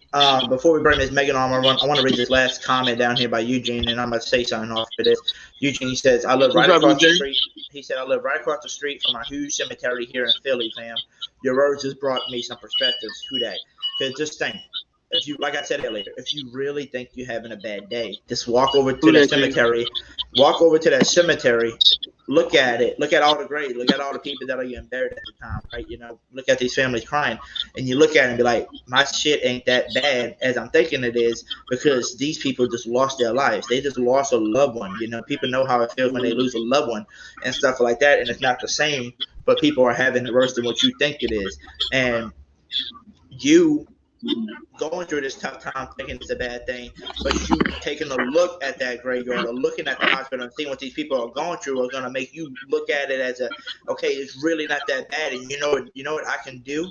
before we bring Ms. Megan on, I want to read this last comment down here by Eugene, and I'm going to say something off of this. Eugene says, I live right across the street. He said, I live right across the street from a huge cemetery here in Philly, fam. Your words just brought me some perspectives. Who that? Because just think, if you, like I said earlier, if you really think you're having a bad day, just walk over to the cemetery. Walk over to that cemetery. Look at it. Look at all the graves. Look at all the people that are getting buried at the time, right? Look at these families crying, and you look at it and be like, my shit ain't that bad as I'm thinking it is, because these people just lost their lives. They just lost a loved one. People know how it feels when they lose a loved one and stuff like that, and it's not the same, but people are having it worse than what you think it is. And you going through this tough time thinking it's a bad thing, but you taking a look at that graveyard or looking at the hospital and seeing what these people are going through are going to make you look at it as okay, it's really not that bad. And you know what I can do?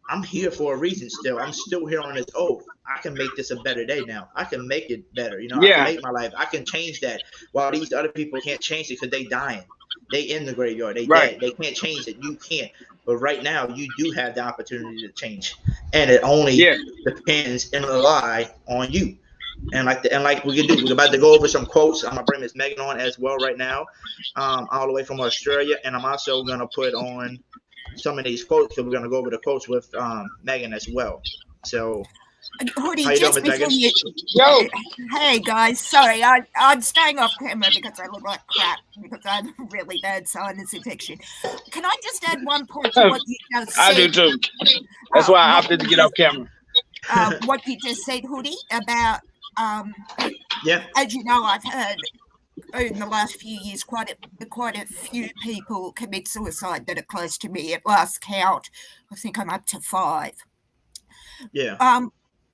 I'm here for a reason still. I'm still here on this oath. I can make this a better day now. I can make it better. I can make my life. I can change that, while these other people can't change it because they dying. They in the graveyard. They dead. They can't change it. You can't. But right now, you do have the opportunity to change, and it only depends and rely on you. And like we can do, we're about to go over some quotes. I'm gonna bring Ms. Megan on as well right now, all the way from Australia, and I'm also gonna put on some of these quotes. So we're gonna go over the quotes with Megan as well. So. Hoodie, how you just doing, before you, Yo. Hey guys, sorry, I'm staying off camera because I look like crap because I have a really bad sinus infection. Can I just add one point to what you just said? I do too. That's why I opted to get off camera. What you just said, Hoodie, about yeah. As you know, I've heard in the last few years quite a few people commit suicide that are close to me. At last count, I think I'm up to 5. Yeah.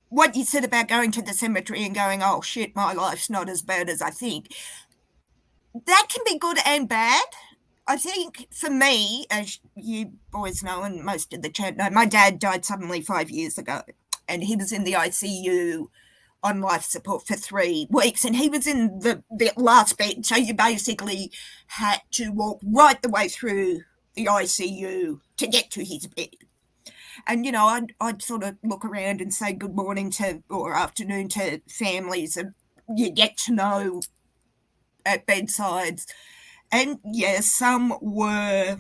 What you said about going to the cemetery and going, oh shit, my life's not as bad as I think. That can be good and bad. I think for me, as you boys know, and most of the chat know, my dad died suddenly 5 years ago, and he was in the ICU on life support for 3 weeks, and he was in the last bed. So you basically had to walk right the way through the ICU to get to his bed. And, I'd sort of look around and say good morning or afternoon to families, and you get to know at bedsides. And, yes, some were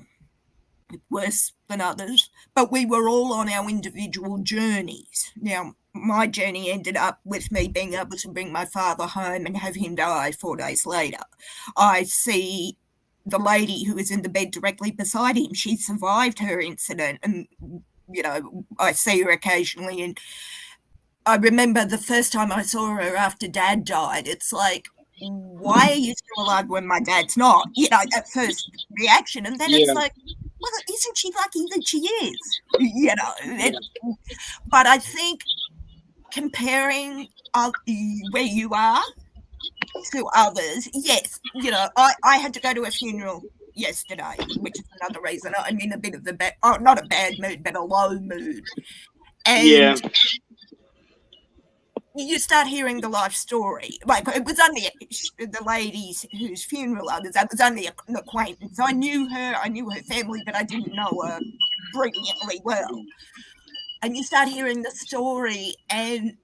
worse than others, but we were all on our individual journeys. Now, my journey ended up with me being able to bring my father home and have him die 4 days later. I see the lady who was in the bed directly beside him. She survived her incident, and I see her occasionally, and I remember the first time I saw her after Dad died. It's like, why are you still alive when my dad's not? That first reaction. And then it's like, well, isn't she lucky that she is? You know, but I think comparing where you are to others, yes, you know, I had to go to a funeral yesterday, which is another reason I'm in a bit of not a bad mood, but a low mood. And you start hearing the life story. Like, it was only the ladies whose funeral I was at, was only an acquaintance. I knew her family, but I didn't know her brilliantly well. And you start hearing the story and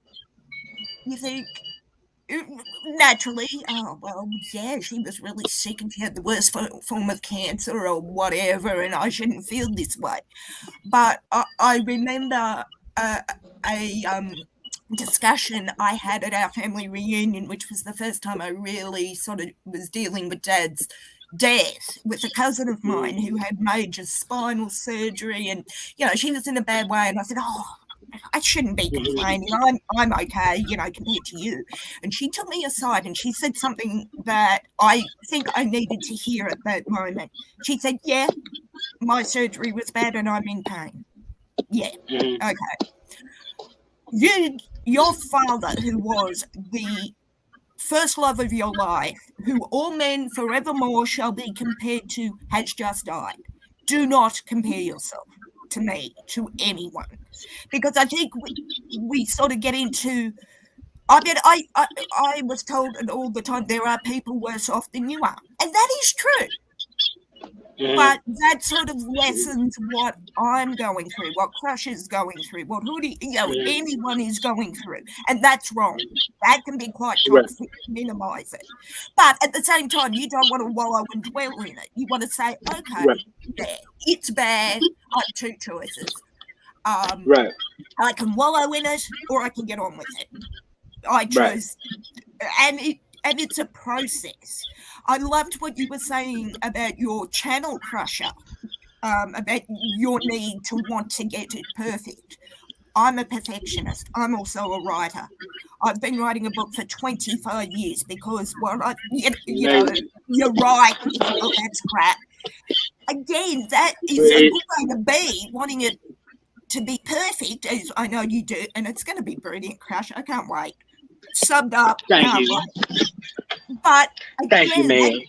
you think, naturally, oh, well, yeah, she was really sick and she had the worst form of cancer or whatever, and I shouldn't feel this way. But I remember a discussion I had at our family reunion, which was the first time I really sort of was dealing with Dad's death, with a cousin of mine who had major spinal surgery, and, you know, she was in a bad way, and I said, oh, I shouldn't be complaining. I'm okay, you know, compared to you. And she took me aside and she said something that I think I needed to hear at that moment. She said, yeah, my surgery was bad and I'm in pain. Yeah, okay. Your father, who was the first love of your life, who all men forevermore shall be compared to, has just died. Do not compare yourself to me, to anyone. Because I think we sort of get into, I mean, I was told all the time, there are people worse off than you are. And that is true. But that sort of lessens what I'm going through, what Crusha's going through, what Hoodie, you know, anyone is going through. And that's wrong. That can be quite toxic, minimize it. But at the same time, you don't want to wallow and dwell in it. You want to say, okay, yeah, it's bad. I have two choices. I can wallow in it or I can get on with it. I chose, and it's a process. I loved what you were saying about your channel, Crusha, about your need to want to get it perfect. I'm a perfectionist. I'm also a writer. I've been writing a book for 25 years because, well, you know, you're right. Oh, that's crap. Again, that is a good way to be, wanting it to be perfect, as I know you do, and it's going to be brilliant, Crush. I can't wait. Subbed up. Thank you. But again, thank you, man.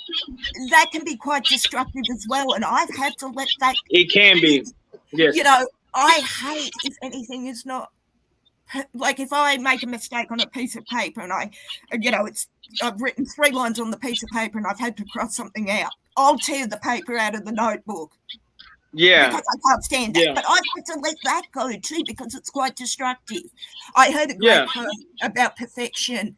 That can be quite destructive as well, and I've had to let that. It can be. Yes. You know, I hate if anything is not like if I make a mistake on a piece of paper and I've written 3 lines on the piece of paper and I've had to cross something out. I'll tear the paper out of the notebook. Yeah. Because I can't stand that. But I've had to let that go too because it's quite destructive. I heard a great quote about perfection.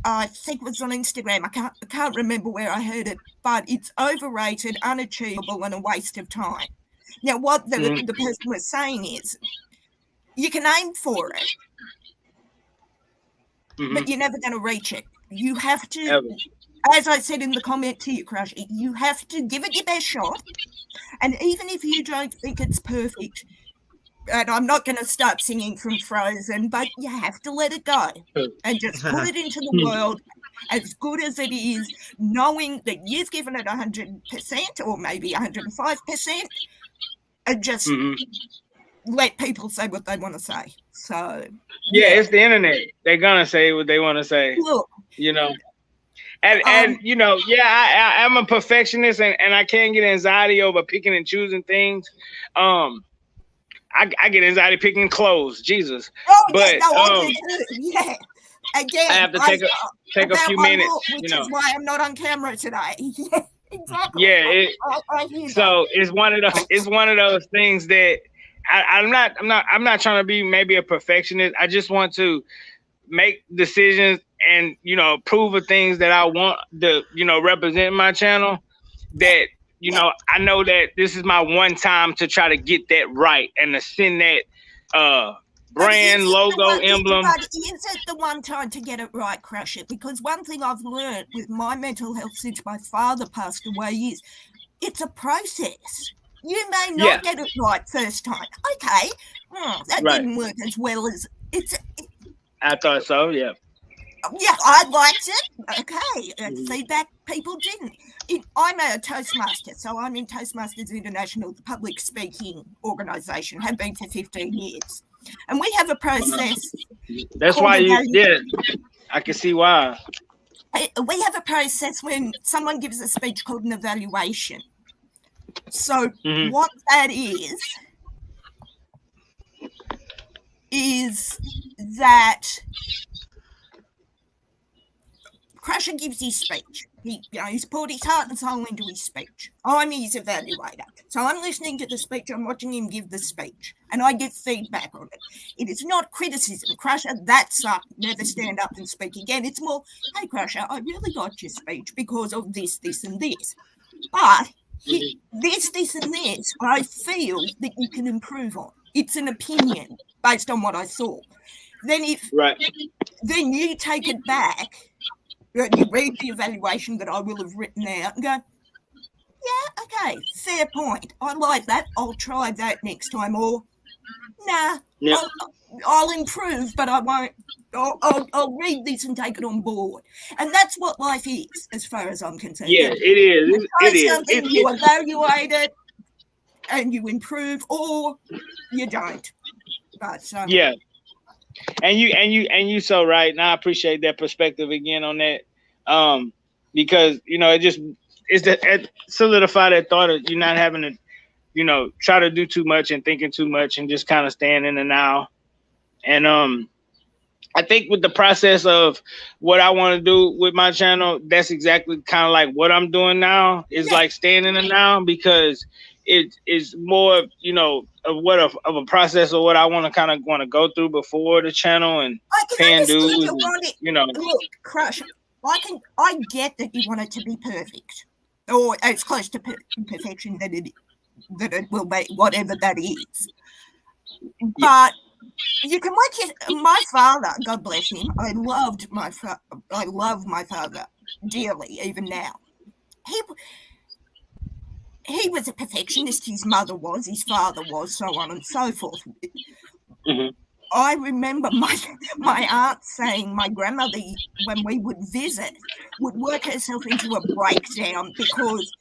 I think it was on Instagram. I can't remember where I heard it, but it's overrated, unachievable, and a waste of time. Now, what the person was saying is, you can aim for it, but you're never going to reach it. You have to, as I said in the comment to you, Crush, you have to give it your best shot. And even if you don't think it's perfect, and I'm not going to start singing from Frozen, but you have to let it go and just put it into the world as good as it is, knowing that you've given it 100% or maybe 105%, and just let people say what they want to say. So it's the internet. They're gonna say what they want to say. Look, you know. And you know, I'm a perfectionist and I can't get anxiety over picking and choosing things. I get anxiety picking clothes, Jesus. Again, I have to take a few minutes, which is why I'm not on camera today. Exactly. Yeah, so it's one of those things that I'm not trying to be maybe a perfectionist. I just want to make decisions and prove the things that I want to represent my channel. That I know that this is my one time to try to get that right and to send that brand logo emblem. Is it the one time to get it right, Crusha? Because one thing I've learned with my mental health since my father passed away is it's a process. You may not get it right first time. Okay, that didn't work as well as it's. I thought so. Yeah. Yeah, I liked it. Okay, feedback people didn't. I'm a Toastmaster, so I'm in Toastmasters International, the public speaking organisation, have been for 15 years. And we have a process. That's why I can see why. We have a process when someone gives a speech called an evaluation. So what that is that Crusha gives his speech. He's poured his heart and soul into his speech. I'm his evaluator. So I'm listening to the speech, I'm watching him give the speech, and I give feedback on it. It is not criticism. Crusha, that's up. Never stand up and speak again. It's more, hey, Crusha, I really got your speech because of this, this, and this. But this, and this, I feel that you can improve on. It's an opinion based on what I saw. Then then you take it back, you read the evaluation that I will have written out and go, yeah, okay, fair point. I like that. I'll try that next time. Or, nah, I'll improve, but I won't. I'll read this and take it on board. And that's what life is, as far as I'm concerned. Yeah, it is. You evaluate it and you improve, or you don't. But yeah. And you so right. And I appreciate that perspective again on that. Because it solidify that thought of you not having to, try to do too much and thinking too much and just kind of staying in the now. And I think with the process of what I want to do with my channel, that's exactly kind of like what I'm doing now is like staying in the now, because it is more, of a process of what I want to go through before the channel and paying dues. Look, Crusha, I get that you want it to be perfect, or as close to perfection that it will be, whatever that is. But you can watch it. My father, God bless him, I love my father dearly, even now. He was a perfectionist. His mother was, his father was, so on and so forth. I remember my aunt saying my grandmother, when we would visit, would work herself into a breakdown because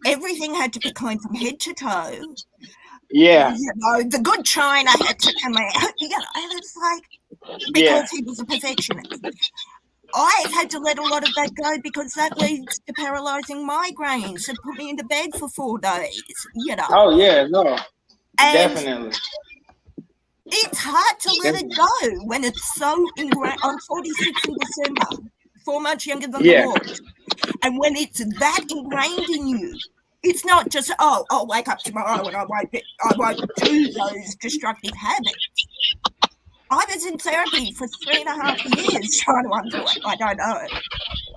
everything had to be clean from head to toe. Yeah. The good china had to come out. And it's like, because he was a perfectionist. I've had to let a lot of that go because that leads to paralyzing migraines and put me into bed for 4 days, Oh, yeah, no, and definitely. It's hard to let it go when it's so ingrained. I'm 46 in December, 4 months younger than the Lord. And when it's that ingrained in you, it's not just, I'll wake up tomorrow and I won't do those destructive habits. I was in therapy for 3.5 years trying to undo it. I don't know.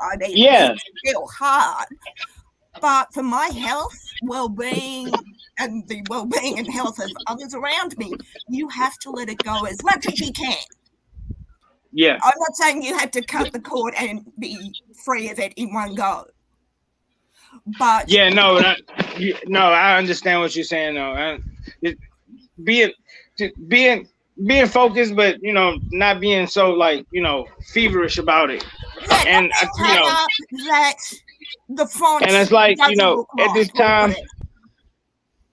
I mean, it's still hard. But for my health, well-being, and the well-being and health of others around me, you have to let it go as much as you can. Yeah. I'm not saying you have to cut the cord and be free of it in one go. But I understand what you're saying though. Being focused, but not being so feverish about it. Yeah, and that the font, and it's like at this time.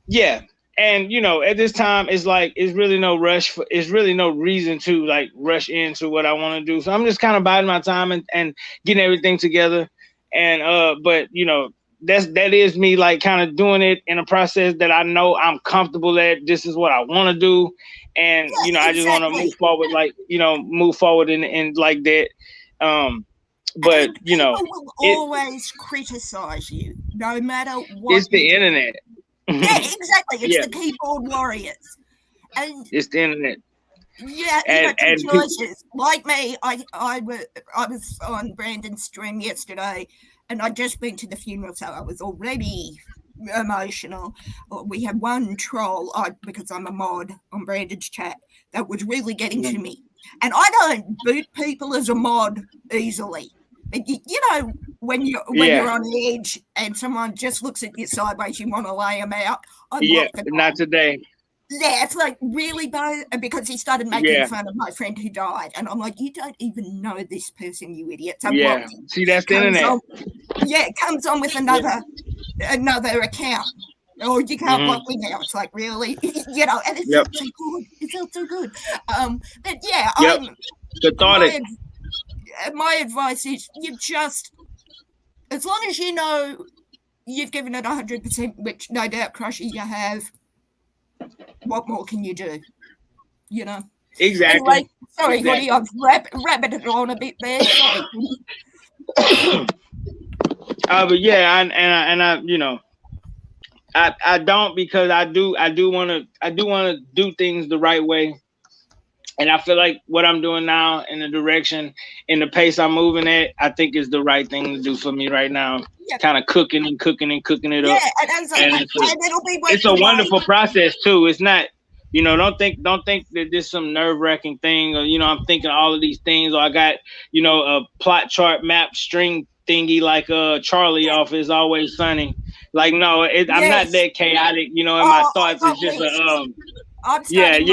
Yeah, and at this time, it's like it's really no rush. It's really no reason to rush into what I want to do. So I'm just kind of biding my time and getting everything together. And but that is me kind of doing it in a process that I know I'm comfortable at. This is what I want to do, and I just want to move forward, move forward in like that. But people will always criticize you, no matter what. It's the internet. Yeah, exactly. It's the keyboard warriors, and it's the internet. Yeah, and choices. Like me, I was on Brandon's stream yesterday, and I'd just been to the funeral, so I was already emotional. We had one troll, because I'm a mod on Brandon's chat, that was really getting to me, and I don't boot people as a mod easily. When you're on edge and someone just looks at you sideways, you want to lay them out. Not today. Yeah, it's like, really, Bo? Because he started making fun of my friend who died. And I'm like, you don't even know this person, you idiot. So Yeah. See, that's the internet. It comes on with another account. Oh, you can't block me now. It's like, really? You know, and it felt so good. It felt so good. But yeah, cathartic. My advice is you just, as long as you know you've given it 100%, which no doubt, Crusha, you have, what more can you do? You know? Exactly. Anyway, sorry, Hoodie, I've rabbited on a bit there. Sorry. But yeah, and I, you know, I don't, because I do want to do things the right way. And I feel like what I'm doing now, in the direction, in the pace I'm moving at, I think is the right thing to do for me right now. Yeah. Kind of cooking it up. Yeah, and it's a wonderful process too. It's not, you know, don't think that this is some nerve-wracking thing, or, you know, I'm thinking all of these things, or I got, you know, a plot chart map string thingy like Charlie off Is Always Sunny. Like, no, I'm not that chaotic, you know, in my thoughts. It's just I'm starting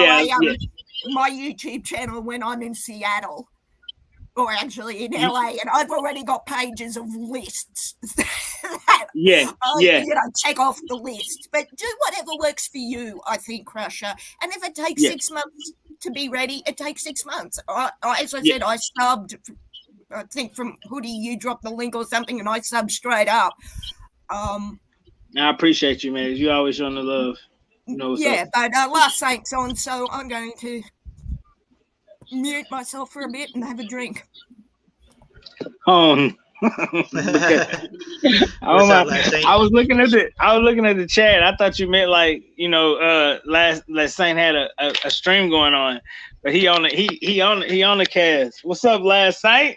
my YouTube channel when I'm in Seattle, or actually in LA, and I've already got pages of lists. You know, check off the list, but do whatever works for you, I think, Crusha. And if it takes 6 months to be ready, it takes 6 months. As I said, I subbed, I think from Hoodie, you dropped the link or something, and I subbed straight up. I appreciate you, man. You always showing the love. You know what's up. But Last Saint's on, so I'm going to mute myself for a bit and have a drink. I was looking at the chat. I thought you meant, like, you know, last Saint had a stream going on, but he on the cast. What's up, Last Saint?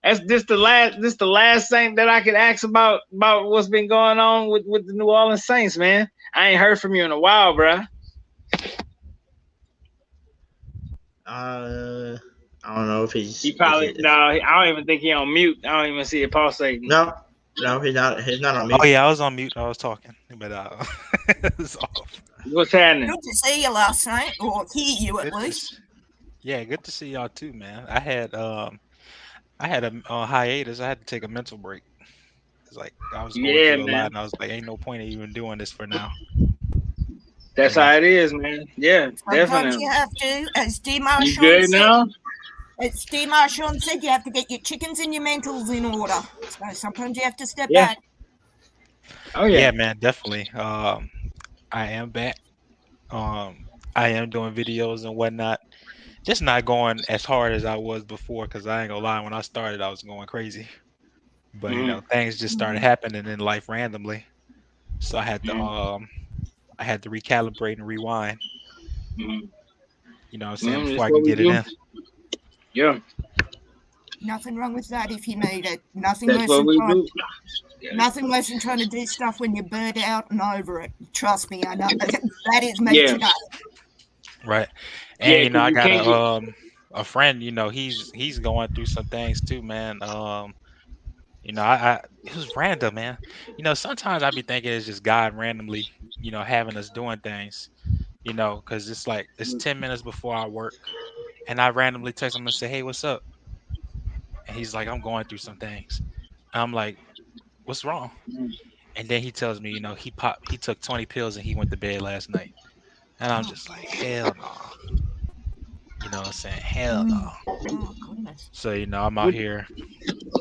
That's the last Saint that I could ask about what's been going on with the New Orleans Saints, man. I ain't heard from you in a while, bro. I don't know if he probably I don't even think he on mute. I don't even see it pulsating. No, he's not on mute. Oh yeah, I was on mute. I was talking, but it's off. What's happening? Good to see you last night, or hear you at least. Yeah, good to see y'all too, man. I had a hiatus. I had to take a mental break. It's like I was going through a lot, and I was like, ain't no point in even doing this for now. That's how it is, man. Yeah, sometimes definitely. You have to, as D. Marshawn you good said, now? As D. Marshawn said, you have to get your chickens and your mentals in order. So sometimes you have to step back. Oh yeah, man, definitely. I am back. I am doing videos and whatnot. Just not going as hard as I was before, because I ain't gonna lie, when I started, I was going crazy. But you know, things just started happening in life randomly, so I had to recalibrate and rewind. You know what I'm saying, before I can get it in. Yeah. Nothing wrong with that if you need it. Nothing less than trying to do stuff when you're burnt out and over it. Trust me, I know. That is me today. Right. And you know, I got a friend, you know, he's going through some things too, man. You know, it was random, man. You know, sometimes I be thinking it's just God randomly, you know, having us doing things, you know, because it's like it's 10 minutes before I work, and I randomly text him and say, hey, what's up? And he's like, I'm going through some things. And I'm like, what's wrong? And then he tells me, you know, he took 20 pills and he went to bed last night. And I'm just like, hell no. You know what I'm saying? Hell no. Oh, goodness. So, you know, I'm out here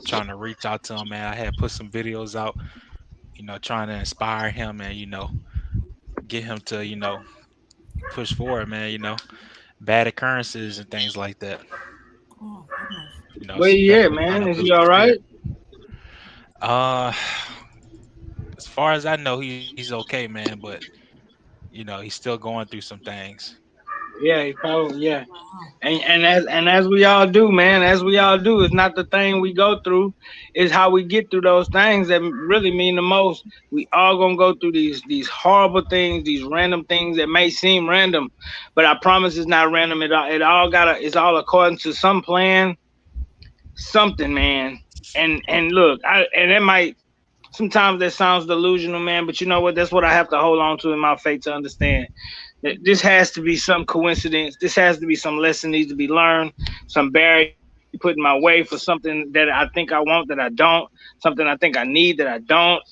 trying to reach out to him, man. I had put some videos out, you know, trying to inspire him and, you know, get him to, you know, push forward, man, you know, bad occurrences and things like that. Oh, goodness. You know, where you at, man? Is he all right? As far as I know, he's okay, man, but you know, he's still going through some things. Yeah, he probably and as we all do, man, it's not the thing we go through, it's how we get through those things that really mean the most. We all gonna go through these horrible things, these random things that may seem random, but I promise it's not random. It's all according to some plan, something, man. And look, it might sometimes that sounds delusional, man. But you know what? That's what I have to hold on to in my faith to understand. That this has to be some coincidence. This has to be some lesson needs to be learned. Some barrier put in my way for something that I think I want that I don't. Something I think I need that I don't.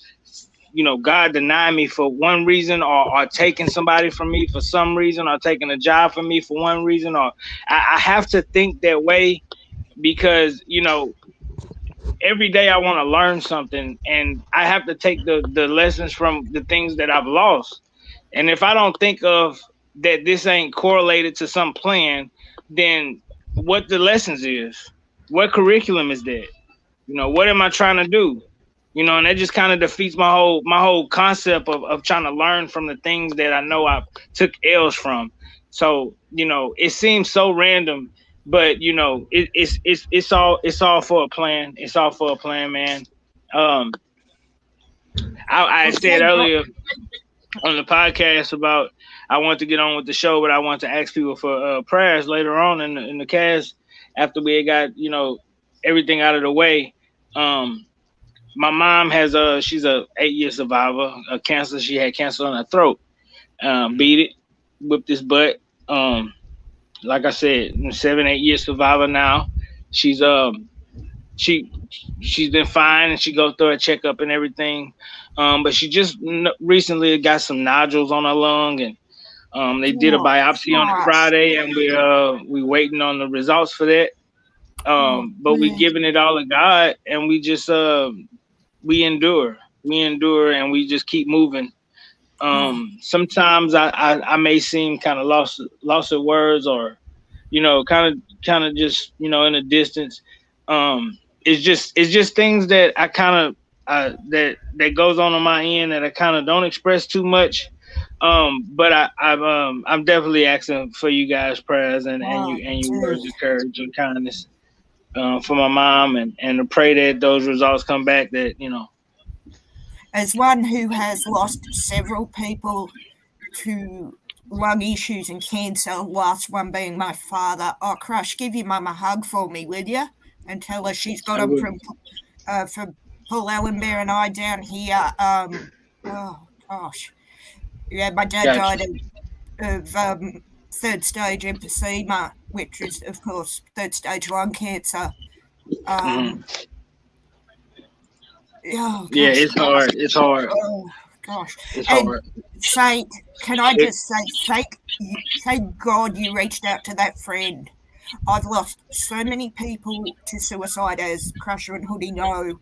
You know, God denied me for one reason, or taking somebody from me for some reason, or taking a job from me for one reason, or I have to think that way because, you know, every day I want to learn something, and I have to take the lessons from the things that I've lost. And if I don't think of that this ain't correlated to some plan, then what the lessons is, what curriculum is that? You know, what am I trying to do? You know, and that just kind of defeats my whole concept of trying to learn from the things that I know I took L's from. So, you know, it seems so random, but you know, it's all for a plan. It's all for a plan, man. Um, I said earlier on the podcast about I want to get on with the show, but I want to ask people for prayers later on in the cast after we got, you know, everything out of the way. My mom has she's a 8-year survivor of cancer. She had cancer on her throat. Beat it, whipped his butt. Like I said, 7-8 year survivor now. She's she's been fine, and she goes through a checkup and everything. But she just recently got some nodules on her lung, and they did a biopsy on Friday, and we waiting on the results for that. But we giving it all to God, and we just we endure, and we just keep moving. Sometimes I may seem kind of lost at words, or, you know, kind of just, you know, in a distance. It's just things that I kind of that goes on my end that I kind of don't express too much. But I'm definitely asking for you guys' prayers and your words of courage and kindness for my mom, and to pray that those results come back, that, you know. As one who has lost several people to lung issues and cancer, last one being my father, Crush, give your mum a hug for me, will you? And tell her she's got them from Paul Ellenbear and I down here. Oh, gosh. Yeah, my dad died of third stage emphysema, which is, of course, third stage lung cancer. Oh, yeah, it's hard. It's hard. Oh, gosh. It's hard. Saint, can I just say, thank God you reached out to that friend. I've lost so many people to suicide, as Crusha and Hoodie know.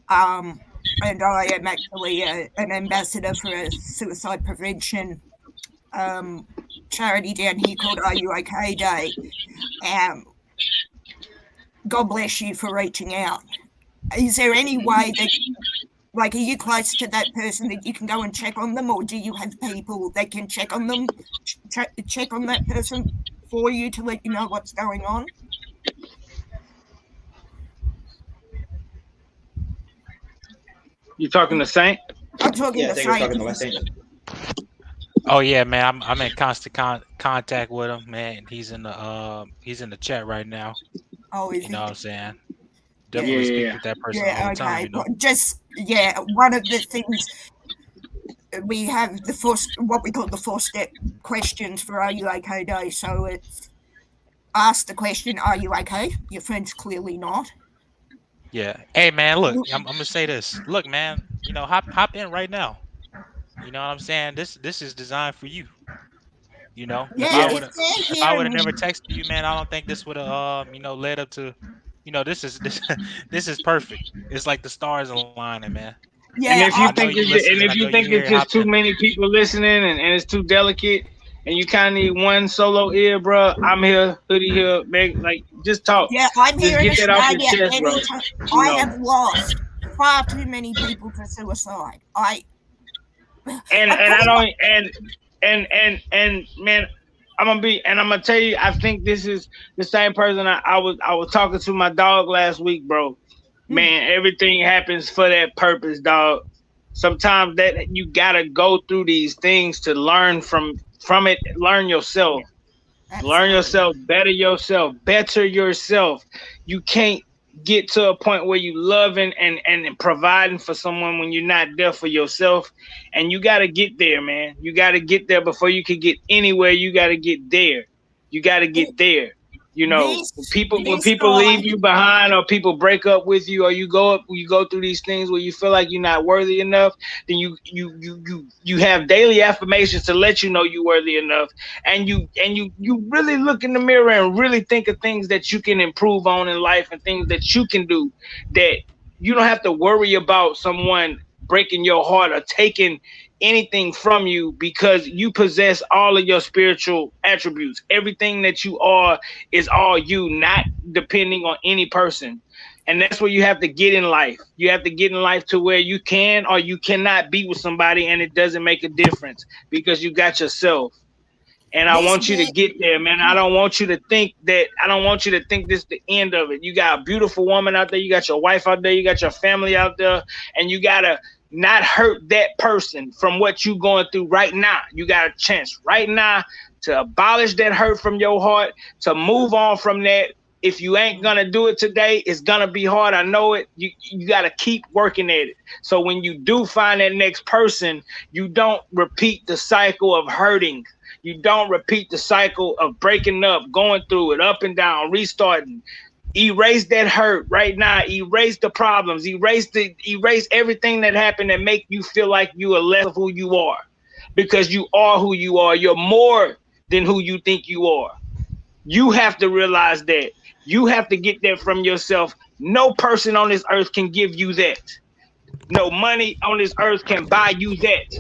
And I am actually an ambassador for a suicide prevention charity down here called Are You OK Day. God bless you for reaching out. Is there any way that, like, are you close to that person that you can go and check on them, or do you have people that can check on them, check on that person for you to let you know what's going on? You talking to Saint? I'm talking to Saint. Oh yeah, man, I'm in constant contact with him, man. He's in the chat right now. Oh, is you he? know what I'm saying? Definitely speak with that person all the time. You know? Just one of the things we have what we call the 4-step questions for Are You OK Day. So it's ask the question, are you okay? Your friend's clearly not. Yeah. Hey man, look, I'm gonna say this. Look, man, you know, hop in right now. You know what I'm saying? This is designed for you. You know, if I would have never texted you, man, I don't think this would have led up to, you know, this is perfect. It's like the stars aligning, man. Yeah, and if you think it's just too many people listening and it's too delicate, and you kind of need one solo ear, bro, I'm here, Hoodie here, Meg, like, just talk. Yeah, I'm here in Australia. I have lost far too many people to suicide. Man, I'm gonna tell you, I think this is the same person I was talking to my dog last week, bro. Man, everything happens for that purpose, dog. Sometimes that you gotta go through these things to learn from it. Learn yourself. Absolutely. Learn yourself. Better yourself. You can't get to a point where you loving and providing for someone when you're not there for yourself. And you got to get there, man. You got to get there before you can get anywhere. You got to get there. You got to get there. You know, when people leave you behind, or people break up with you, or you go through these things where you feel like you're not worthy enough, then you have daily affirmations to let you know you're worthy enough, and you really look in the mirror and really think of things that you can improve on in life and things that you can do, that you don't have to worry about someone breaking your heart or taking anything from you, because you possess all of your spiritual attributes. Everything that you are is all you, not depending on any person. And that's where you have to get in life. You have to get in life to where you can or you cannot be with somebody, and it doesn't make a difference because you got yourself. And I want you to get there, man. I don't want you to think this is the end of it. You got a beautiful woman out there. You got your wife out there. You got your family out there. And you got to not hurt that person from what you going through right now. You got a chance right now to abolish that hurt from your heart, to move on from that. If you ain't going to do it today, it's going to be hard. I know it. You got to keep working at it. So when you do find that next person, you don't repeat the cycle of hurting. You don't repeat the cycle of breaking up, going through it, up and down, restarting. Erase that hurt right now. Erase the problems. Erase everything that happened that make you feel like you are less of who you are, because you are who you are. You're more than who you think you are. You have to realize that. You have to get that from yourself. No person on this earth can give you that. No money on this earth can buy you that.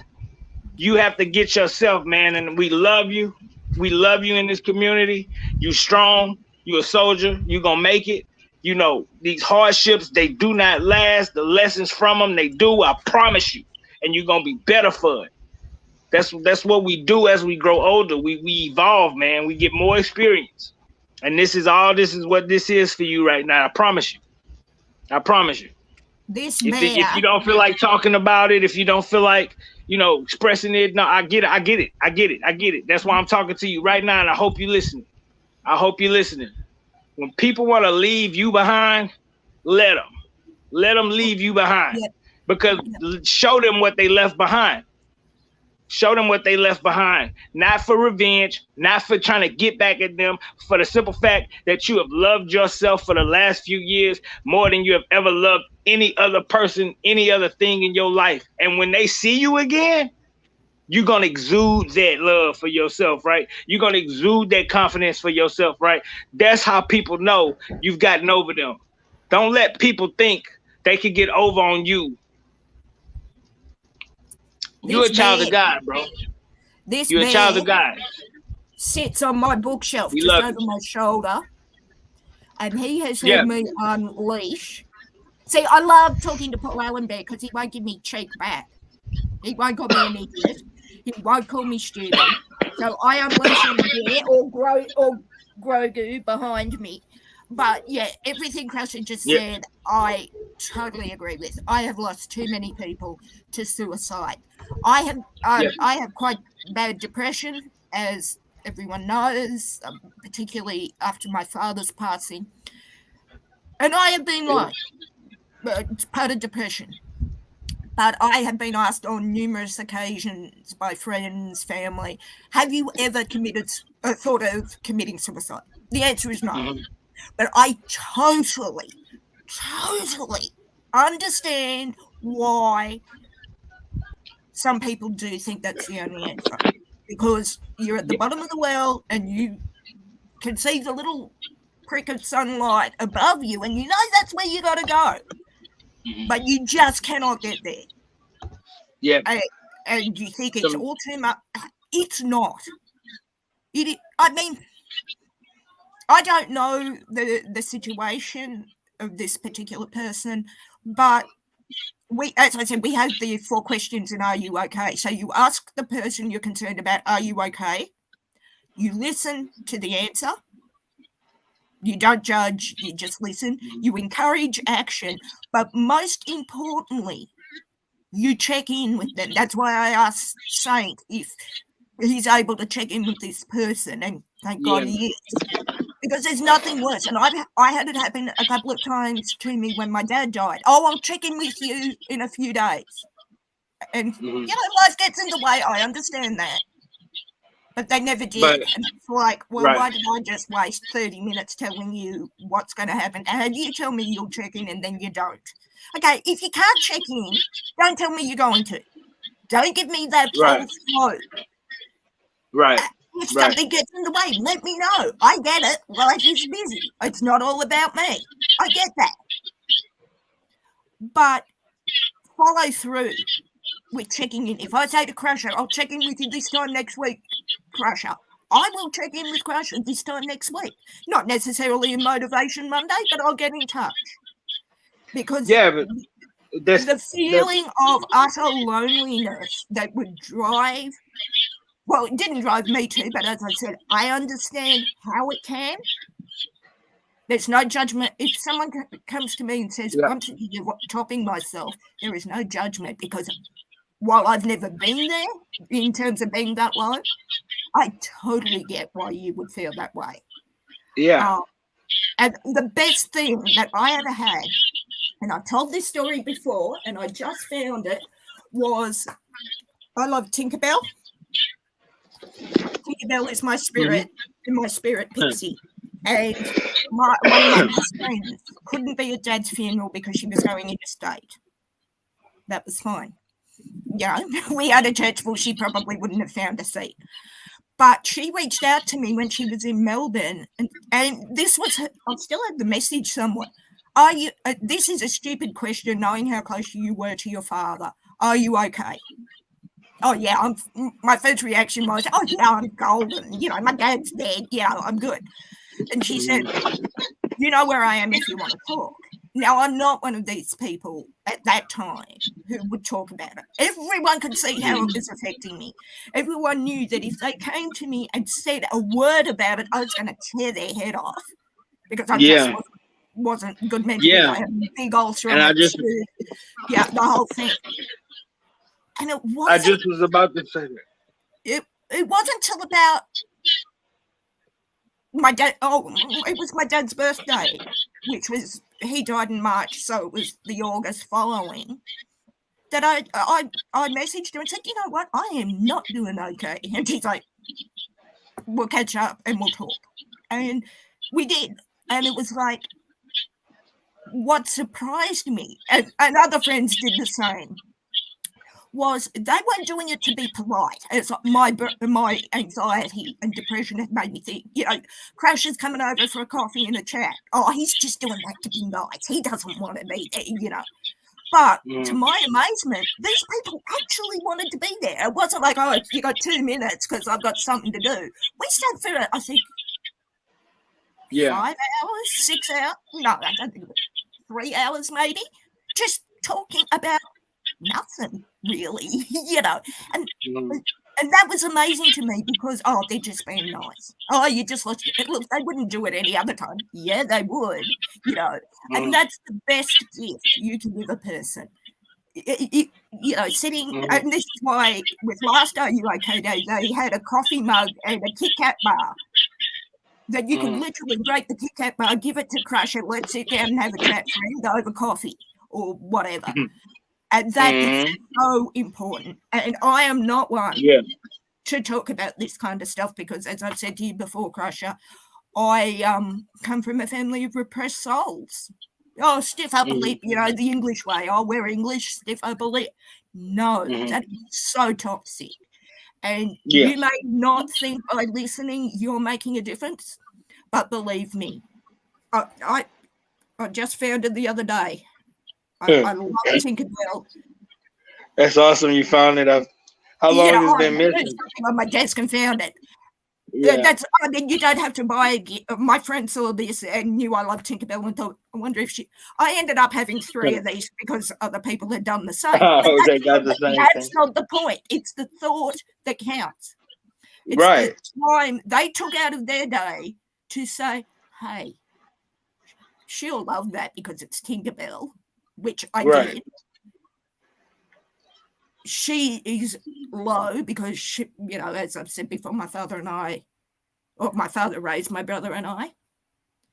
You have to get yourself, man. And we love you. We love you in this community. You strong. You a soldier. You gonna make it. You know, these hardships, they do not last. The lessons from them, they do. I promise you. And you're gonna be better for it. That's what we do as we grow older. We evolve, man. We get more experience. And this is what this is for you right now. I promise you. I promise you. If you don't feel like talking about it, if you don't feel like, expressing it, no, I get it. That's why I'm talking to you right now, and I hope you listen. I hope you're listening. When people want to leave you behind, let them leave you behind. Yeah. Because show them what they left behind. Show them what they left behind. Not for revenge, not for trying to get back at them, for the simple fact that you have loved yourself for the last few years more than you have ever loved any other person, any other thing in your life. And when they see you again, you're going to exude that love for yourself, right? You're going to exude that confidence for yourself, right? That's how people know you've gotten over them. Don't let people think they can get over on you. You're a child of God, bro. You're a child of God. Sits on my bookshelf just over my shoulder, and he has heard me unleash. See, I love talking to Paul Allen Bear because he won't give me cheek back. He won't call me an idiot. He won't call me stupid. So I unleash on Bear or Grogu behind me. But yeah, everything Crusha just said, I totally agree with. I have lost too many people to suicide. I have quite bad depression, as everyone knows, particularly after my father's passing. And I have been like, it's part of depression. But I have been asked on numerous occasions by friends, family, have you ever thought of committing suicide? The answer is no. Mm-hmm. But I totally understand why some people do think that's the only answer. Because you're at the bottom of the well and you can see the little prick of sunlight above you and you know that's where you got to go. But you just cannot get there. Yeah. And you think it's all too much. It's not. I mean, I don't know the situation of this particular person, but as I said, we have the 4 questions in Are You Okay? So you ask the person you're concerned about, are you okay? You listen to the answer. You don't judge, you just listen. You encourage action, but most importantly, you check in with them. That's why I asked Saint if he's able to check in with this person, and thank God he is. Because there's nothing worse. And I had it happen a couple of times to me when my dad died. Oh, I'll check in with you in a few days. And, life gets in the way. I understand that. But they never did. But, and it's like, well, right. why did I just waste 30 minutes telling you what's going to happen? And you tell me you'll check in and then you don't. Okay, if you can't check in, don't tell me you're going to. Don't give me that false hope. Right. If something gets in the way, let me know. I get it. Life is busy. It's not all about me. I get that. But follow through with checking in. If I say to Crusha, I'll check in with you this time next week, Crusha, I will check in with Crusha this time next week. Not necessarily in Motivation Monday, but I'll get in touch. Because the feeling of utter loneliness that would drive, well, it didn't drive me to, but as I said, I understand how it can. There's no judgment. If someone comes to me and says, I'm topping myself, there is no judgment, because while I've never been there in terms of being that low, I totally get why you would feel that way. Yeah. And the best thing that I ever had, and I've told this story before, and I just found it, was I love Tinkerbell. Tinkerbell is my spirit, and my spirit pixie. And one of my best friends couldn't be at Dad's funeral because she was going interstate. That was fine. We had a church full, she probably wouldn't have found a seat. But she reached out to me when she was in Melbourne, and this was I still have the message somewhat. Are you? This is a stupid question, knowing how close you were to your father. Are you okay? Oh yeah, my first reaction was, oh yeah, I'm golden. My dad's dead. Yeah, I'm good. And she said, you know where I am if you want to talk. Now, I'm not one of these people at that time who would talk about it. Everyone could see how it was affecting me. Everyone knew that if they came to me and said a word about it, I was going to tear their head off, because I just wasn't good mentally. I had big old throat. And the whole thing. And it wasn't. I just was about to say that. It wasn't till about my dad. Oh, it was my dad's birthday, which was, he died in March, so it was the August following, that I messaged her and said, you know what, I am not doing okay. And she's like, we'll catch up and we'll talk. And we did. And it was like, what surprised me, and other friends did the same, was they weren't doing it to be polite. It's like my anxiety and depression had made me think, Crusha's coming over for a coffee and a chat. Oh, he's just doing that to be nice. He doesn't want to be there, But to my amazement, these people actually wanted to be there. It wasn't like, oh, you got 2 minutes because I've got something to do. We sat for, I think, 5 hours, 6 hours. No, I don't think it was 3 hours maybe, just talking about nothing really, and that was amazing to me, because they're just being nice. Oh, you just lost it. Look, they wouldn't do it any other time. Yeah, they would, and that's the best gift you can give a person. Sitting, and this is why with last Are You OK Day, they had a coffee mug and a Kit Kat bar that you could literally break the Kit Kat bar, give it to Crusha, let's sit down and have a chat, friend, over coffee or whatever. And that is so important. And I am not one to talk about this kind of stuff, because, as I've said to you before, Crusha, I come from a family of repressed souls. Oh, stiff upper lip, the English way. Oh, we're English, stiff upper lip. No, that is so toxic. And you may not think by listening you're making a difference, but believe me, I just found it the other day. I love Tinkerbell. That's awesome. You found it. How long has it been missing? On my desk and found it. Yeah. You don't have to buy it. My friend saw this and knew I loved Tinkerbell and thought, I wonder if I ended up having 3 of these because other people had done the same. They got the same. That's not the point. It's the thought that counts. It's the time they took out of their day to say, hey, she'll love that because it's Tinkerbell. Which I did. She is low because she, as I've said before, my father raised my brother and I.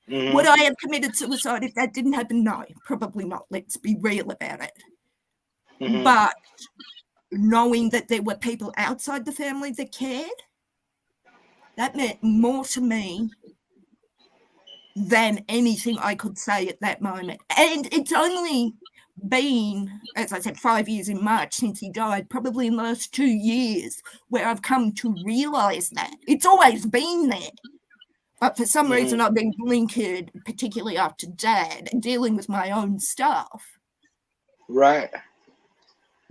Would I have committed suicide if that didn't happen? No, probably not. Let's be real about it. But knowing that there were people outside the family that cared, that meant more to me than anything I could say at that moment. And it's only been, as I said, 5 years in March since he died, probably in the last 2 years, where I've come to realise that. It's always been there. But for some reason, I've been blinkered, particularly after Dad, and dealing with my own stuff. Right.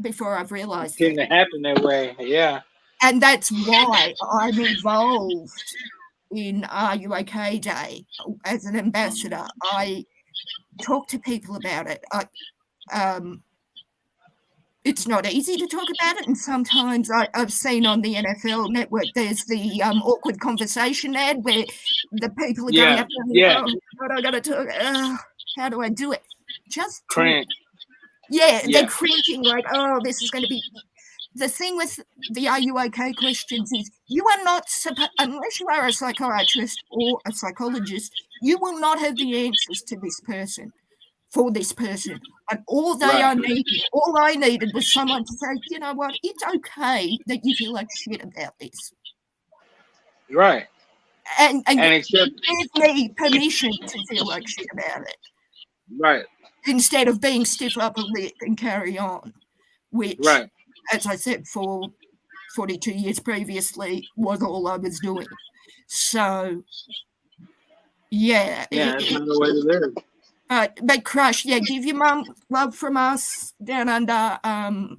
Before I've realised it. It didn't happen that way, yeah. And that's why I'm involved in Are You OK Day as an ambassador. I talk to people about it. It's not easy to talk about it, and sometimes I've seen on the NFL Network there's the awkward conversation ad where the people are going up there, what I got to talk, how do I do it? Just cringe. They're cringing like, oh, this is going to be. The thing with the Are You OK questions is you are not unless you are a psychiatrist or a psychologist, you will not have the answers to this person. For this person, and all I needed was someone to say, you know what, it's okay that you feel like shit about this, right? And give me permission to feel like shit about it, right? Instead of being stiff upper lip and carry on, which, as I said, for 42 years previously was all I was doing. So, that's not the way to live. But Crush, give your mum love from us down under. All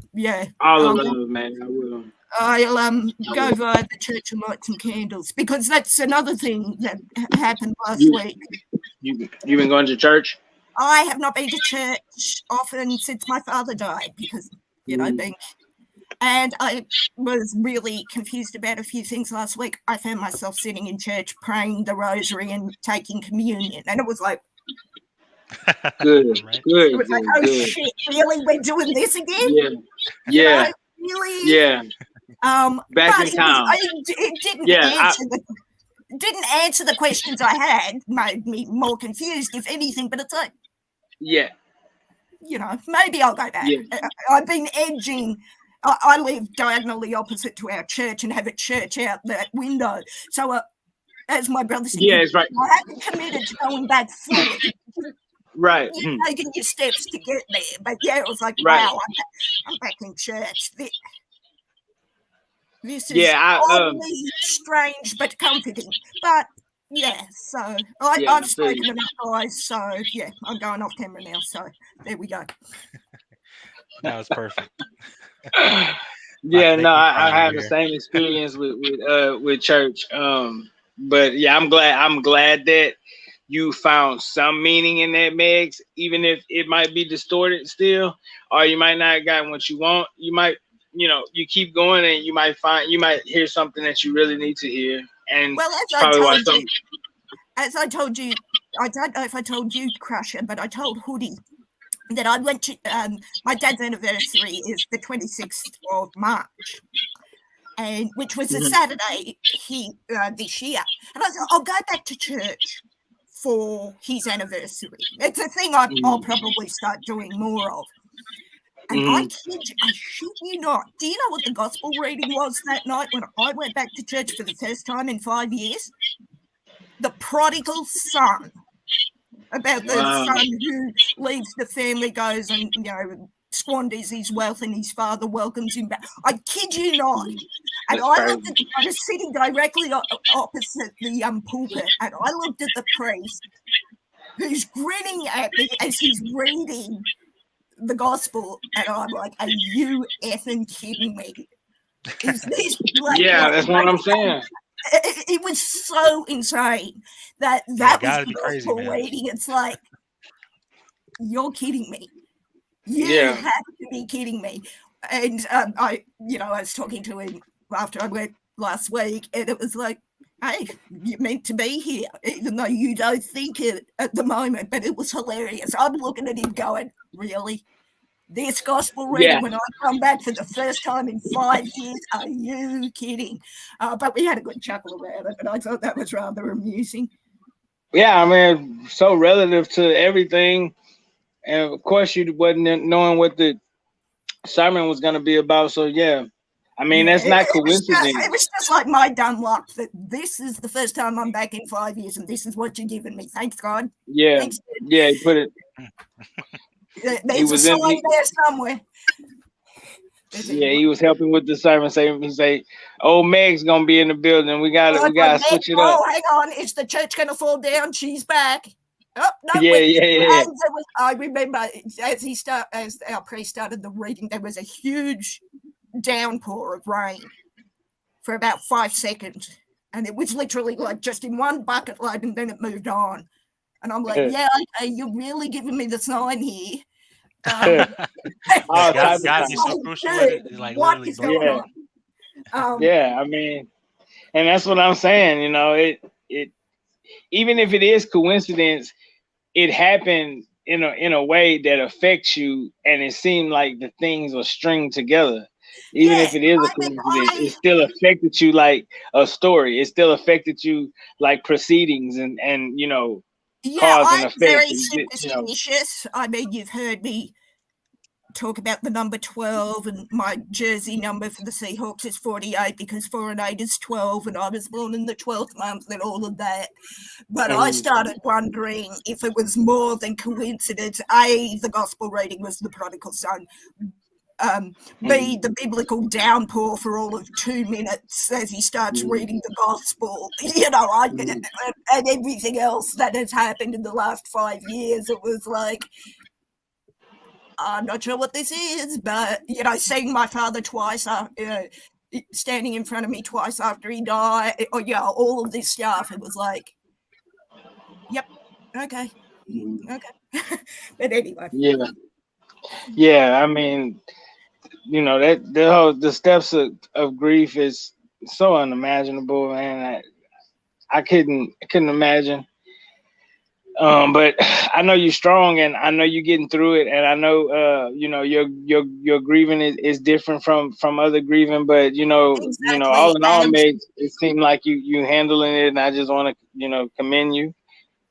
the love, man. I will. I'll go via the church and light some candles, because that's another thing that happened last week. You been going to church? I have not been to church often since my father died, because and I was really confused about a few things last week. I found myself sitting in church praying the rosary and taking communion, and it was like. Good. It was like, oh shit, really? We're doing this again? Yeah. Really? Yeah. Back in town. It didn't answer the questions I had, made me more confused, if anything, but it's like, maybe I'll go back. I've been edging. I live diagonally opposite to our church and have a church out that window. So as my brother said, it's right. I haven't committed to going back fully. Right. You're taking your steps to get there. But it was like, wow, I'm back in church. This is oddly strange but comforting. But so I've spoken enough, guys. So I'm going off camera now. So there we go. That was perfect. I had the same experience with church. But I'm glad that you found some meaning in that, Megs, even if it might be distorted still, or you might not have gotten what you want. You might, you keep going and you might hear something that you really need to hear. And as I told you, I don't know if I told you, Crusha, but I told Hoodie that I went to, my dad's anniversary is the 26th of March. And which was a Saturday this year. And I said, I'll go back to church for his anniversary. It's a thing I'll probably start doing more of. And I shit you not. Do you know what the gospel reading was that night when I went back to church for the first time in 5 years? The prodigal son. About the son who leaves the family, goes and, squanders his wealth, and his father welcomes him back. I kid you not. And I was sitting directly opposite the pulpit, and I looked at the priest, who's grinning at me as he's reading the gospel, and I'm like, are you effing kidding me? Is this that's what I'm saying. It was so insane that was the gospel reading. It's like, you're kidding me. You have to be kidding me. And I was talking to him after I went last week, and it was like, hey, you're meant to be here, even though you don't think it at the moment. But it was hilarious. I'm looking at him going, really? This gospel reading when I come back for the first time in 5 years? Are you kidding? But we had a good chuckle about it, and I thought that was rather amusing. Yeah, I mean, so relative to everything, and of course you wasn't knowing what the sermon was going to be about. So yeah, I mean Yeah, that's not it coincidence. was just like my dumb luck that this is the first time I'm back in 5 years, and this is what you're giving me. Thanks, God. Yeah, Thanks. yeah. He put it. He There's a was in. sign there somewhere. Yeah, he was helping with the sermon. Say, "Old Meg's gonna be in the building. We Well, gotta switch it up." oh, hang on. Is the church going to fall down? She's back. Oh, no, Yeah, yeah, yeah. I remember as our priest started the reading, there was a huge downpour of rain for about 5 seconds. And it was literally like just in one bucket load, and then it moved on. And I'm like, yeah, okay, you're really giving me the sign here. All God, type of God time. be so crucial with it. It's like What literally is blowing going up. on? Yeah, I mean, and that's what I'm saying. You know, it even if it is coincidence, it happened in a way that affects you, and it seemed like the things are stringed together. Even Yeah, if it is a coincidence, it still affected you like a story. It still affected you like proceedings and yeah, cause and I'm effect. very superstitious. I mean, you've heard me talk about the number 12, and my jersey number for the Seahawks is 48 because 4 and 8 is 12, and I was born in the 12th month and all of that. But I started wondering if it was more than coincidence. A, the gospel reading was the prodigal son. B, the biblical downpour for all of 2 minutes as he starts reading the gospel, and everything else that has happened in the last 5 years. It was like, I'm not sure what this is, but, seeing my father twice, standing in front of me twice after he died, all of this stuff, it was like, yep, okay. But anyway. Yeah, I mean, that the steps of grief is so unimaginable, man. I couldn't imagine. But I know you're strong, and I know you're getting through it, and I know your grieving is different from other grieving, but Exactly. all in all, Meg, it seemed like you handling it, and I just want to commend you,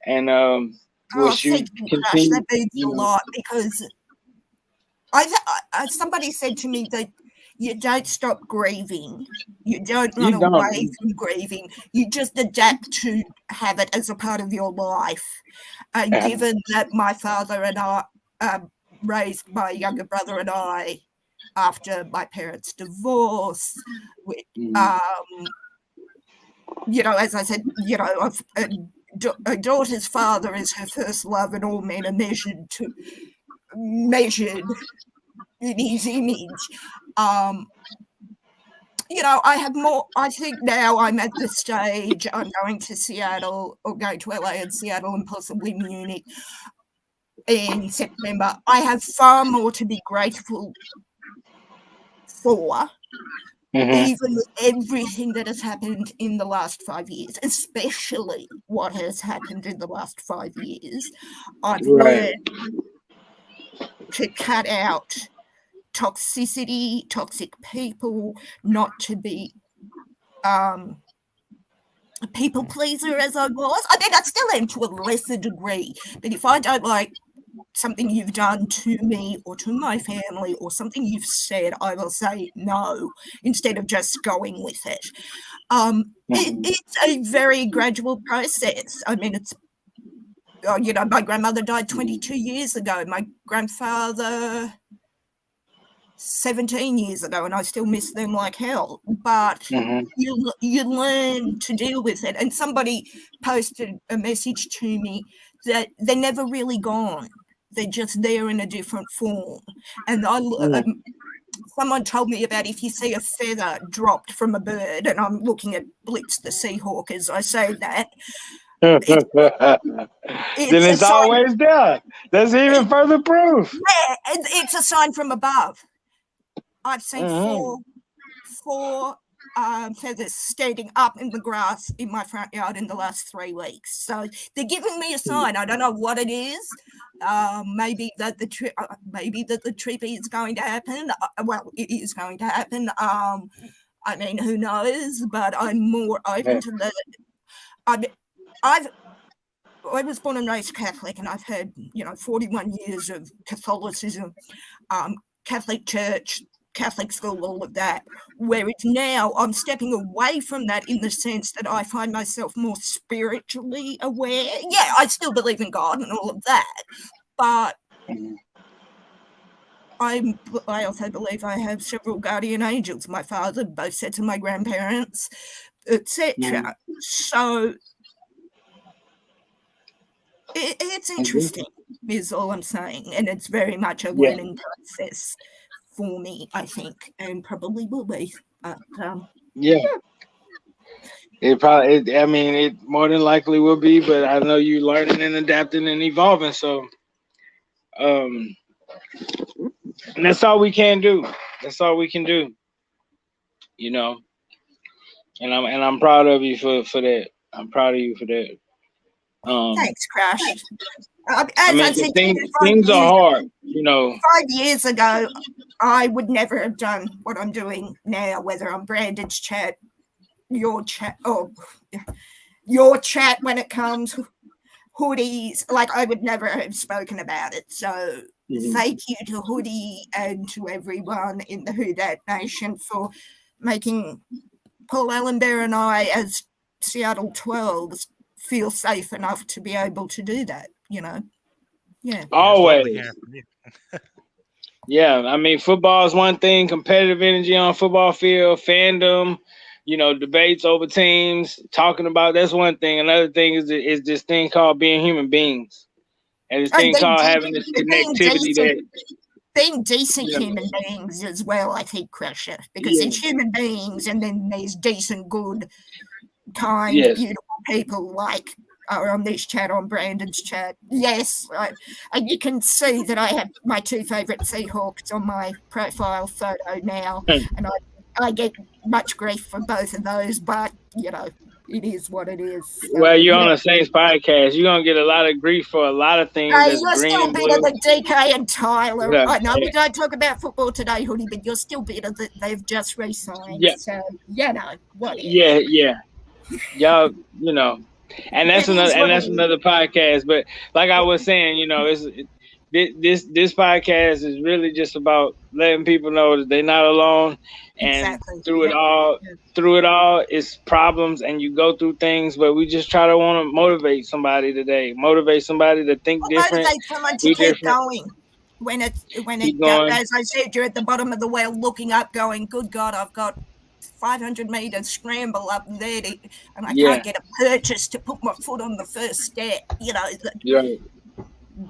and wish you thank you, Crush. continue. That means a lot, because somebody said to me that you don't stop grieving. You don't run away from grieving. You just adapt to have it as a part of your life. And given that my father and I raised my younger brother and I after my parents' divorce, as I said, a daughter's father is her first love, and all men are measured in his image. I have more. I think now I'm at the stage. I'm going to Seattle, or going to LA and Seattle, and possibly Munich in September. I have far more to be grateful for, even with everything that has happened in the last 5 years, especially what has happened in the last 5 years. I've learned to cut out toxicity, toxic people, not to be a people pleaser as I was. I mean, I still am to a lesser degree, but if I don't like something you've done to me or to my family or something you've said, I will say no instead of just going with it. It's a very gradual process. I mean, it's, my grandmother died 22 years ago. My grandfather 17 years ago, and I still miss them like hell. But you learn to deal with it. And somebody posted a message to me that they're never really gone. They're just there in a different form. And someone told me about if you see a feather dropped from a bird, and I'm looking at Blitz the Seahawk as I say that. Then it's always there. That's even further proof. Yeah, it's a sign from above. I've seen four feathers standing up in the grass in my front yard in the last 3 weeks. So they're giving me a sign. I don't know what it is. Maybe that the trip is going to happen. Well, it is going to happen. I mean, who knows? But I'm more open to that. I was born and raised Catholic, and I've had 41 years of Catholicism, Catholic church, Catholic school, all of that. Whereas now I'm stepping away from that in the sense that I find myself more spiritually aware. Yeah, I still believe in God and all of that, but I also believe I have several guardian angels, my father, both sets of my grandparents, etc. So it's interesting, is all I'm saying, and it's very much a learning process for me, I think, and probably will be. But, It probably, it more than likely will be, but I know you learning and adapting and evolving. So, and that's all we can do. That's all we can do. And I'm proud of you for that. I'm proud of you for that. Thanks, Crash. I said, things are hard, 5 years ago, I would never have done what I'm doing now, whether I'm Brandon's chat, your chat when it comes, Hoodies, like I would never have spoken about it. So thank you to Hoodie and to everyone in the Who Dat Nation for making Paul Allenbear and I, as Seattle 12s, feel safe enough to be able to do that, Yeah. Always. Yeah, football is one thing, competitive energy on football field, fandom, debates over teams, talking about, that's one thing. Another thing is this thing called being human beings. And this thing called having this connectivity being decent human beings as well, I think, Crusha, because there's human beings and then there's decent, good, kind, beautiful people like are on this chat, on Brandon's chat. Yes, and you can see that I have my two favourite Seahawks on my profile photo now, and I get much grief for both of those, but, it is what it is. So, well, you're on a Saints podcast. You're going to get a lot of grief for a lot of things. Hey, you're still better than DK and Tyler. Yeah. I know we don't talk about football today, Hoodie, but you're still better that they've just re-signed. Yeah. So, what is. Yeah. Y'all, and that's another podcast. But like I was saying, this podcast is really just about letting people know that they're not alone. And through it all, it's problems, and you go through things. But we just try to want to motivate somebody today, motivate somebody to think different, motivate someone to keep going. When it as I said, you're at the bottom of the well, looking up, going, "Good God, I've got 500 meter scramble up there, and I can't get a purchase to put my foot on the first step."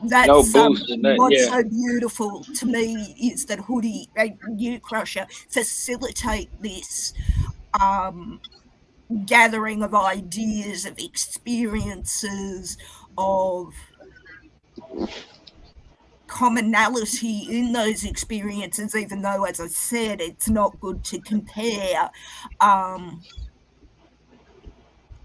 That's what's so beautiful to me is that Hoodie and you, Crusha, facilitate this gathering of ideas, of experiences, of commonality in those experiences, even though, as I said, it's not good to compare.